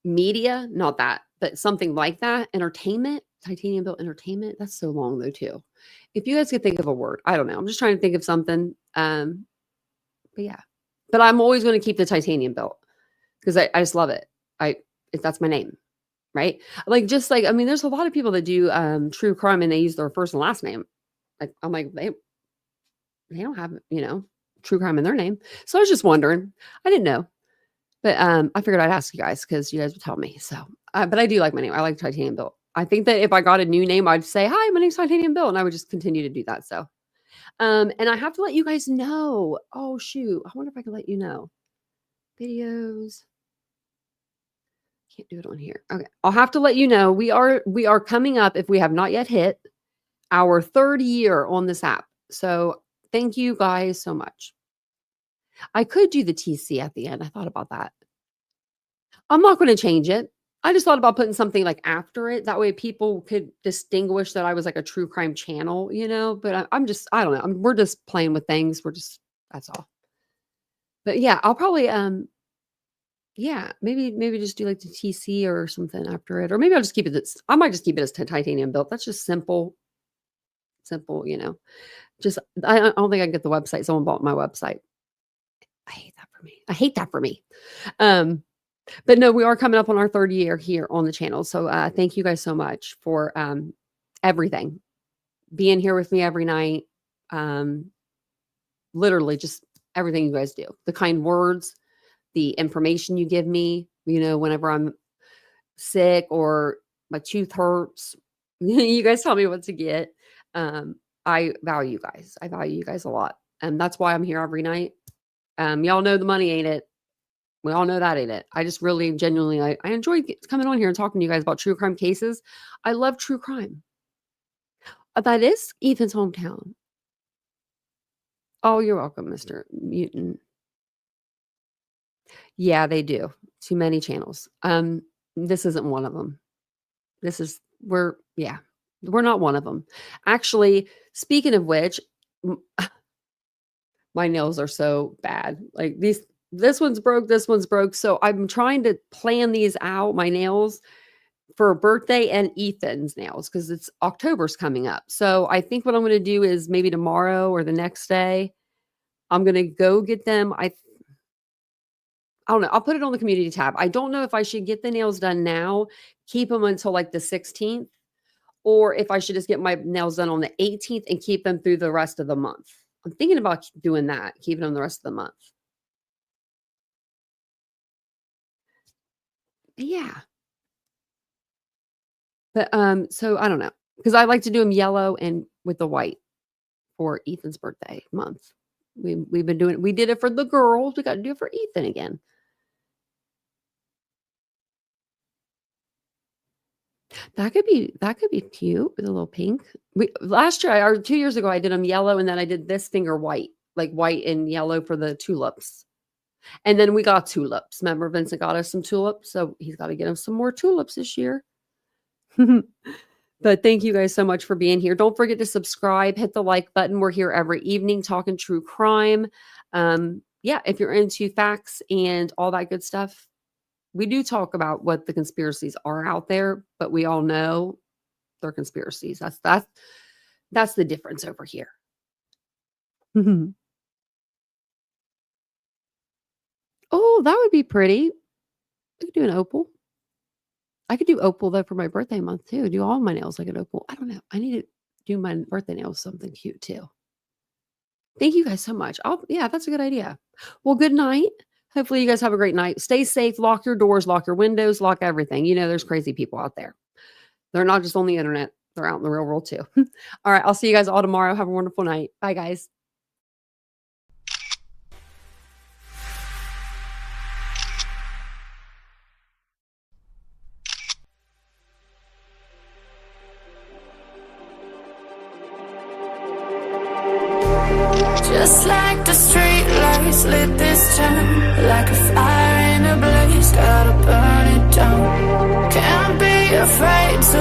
Media, not that, but something like that. Entertainment, Titanium Built Entertainment. That's so long though too. If you guys could think of a word, I don't know. I'm just trying to think of something. But yeah. But I'm always going to keep the Titanium Built because I just love it. That's my name, right? I mean, there's a lot of people that do true crime and they use their first and last name. Like, I'm like, they don't have, true crime in their name. So I was just wondering. I didn't know. But I figured I'd ask you guys because you guys would tell me. So, but I do like my name. I like Titanium Built. I think that if I got a new name, I'd say, hi, my name's Titanium Built. And I would just continue to do that. So, and I have to let you guys know. Oh, shoot. I wonder if I can let you know. Videos. Can't do it on here. Okay. I'll have to let you know. We are coming up, if we have not yet hit, our 3rd year on this app. So thank you guys so much. I could do the TC at the end. I thought about that. I'm not going to change it. I just thought about putting something like after it. That way people could distinguish that I was like a true crime channel, you know, but I don't know. We're just playing with things. That's all. But yeah, I'll probably, yeah, maybe just do like the TC or something after it. Or maybe I'll just keep it. I might just keep it as titanium built. That's just simple, you know, I don't think I can get the website. Someone bought my website. I hate that for me. But no, we are coming up on our 3rd year here on the channel. So thank you guys so much for everything. Being here with me every night. Literally just everything you guys do. The kind words, the information you give me, you know, whenever I'm sick or my tooth hurts, you guys tell me what to get. I value you guys. I value you guys a lot. And that's why I'm here every night. Y'all know the money ain't it. We all know that ain't it. I just really genuinely, I enjoy coming on here and talking to you guys about true crime cases. I love true crime. That is Ethan's hometown. Oh, you're welcome, Mr. Mutant. Yeah, they do. Too many channels. This isn't one of them. We're not one of them. Actually, speaking of which, my nails are so bad. Like this one's broke, this one's broke. So I'm trying to plan these out, my nails, for a birthday and Ethan's nails, because it's October's coming up. So I think what I'm going to do is maybe tomorrow or the next day, I'm going to go get them. I don't know. I'll put it on the community tab. I don't know if I should get the nails done now, keep them until like the 16th, or if I should just get my nails done on the 18th and keep them through the rest of the month. I'm thinking about doing that, keeping them the rest of the month. Yeah. But so I don't know, because I like to do them yellow and with the white for Ethan's birthday month. We've been doing it. We did it for the girls. We got to do it for Ethan again. That could be cute with a little pink. Last year or 2 years ago, I did them yellow, and then I did this finger white, like white and yellow for the tulips. And then we got tulips. Remember, Vincent got us some tulips, so he's got to get him some more tulips this year. But thank you guys so much for being here. Don't forget to subscribe, hit the like button. We're here every evening talking true crime. Yeah, if you're into facts and all that good stuff, we do talk about what the conspiracies are out there, but we all know they're conspiracies. That's the difference over here. Oh, that would be pretty. I could do an opal. I could do opal though for my birthday month too. Do all my nails like an opal. I don't know. I need to do my birthday nails something cute too. Thank you guys so much. Yeah, that's a good idea. Well, good night. Hopefully you guys have a great night. Stay safe. Lock your doors, lock your windows, lock everything. You know, there's crazy people out there. They're not just on the internet. They're out in the real world too. All right. I'll see you guys all tomorrow. Have a wonderful night. Bye, guys. Just like the street lights lit this town, like a fire in a blaze, gotta burn it down. Can't be afraid to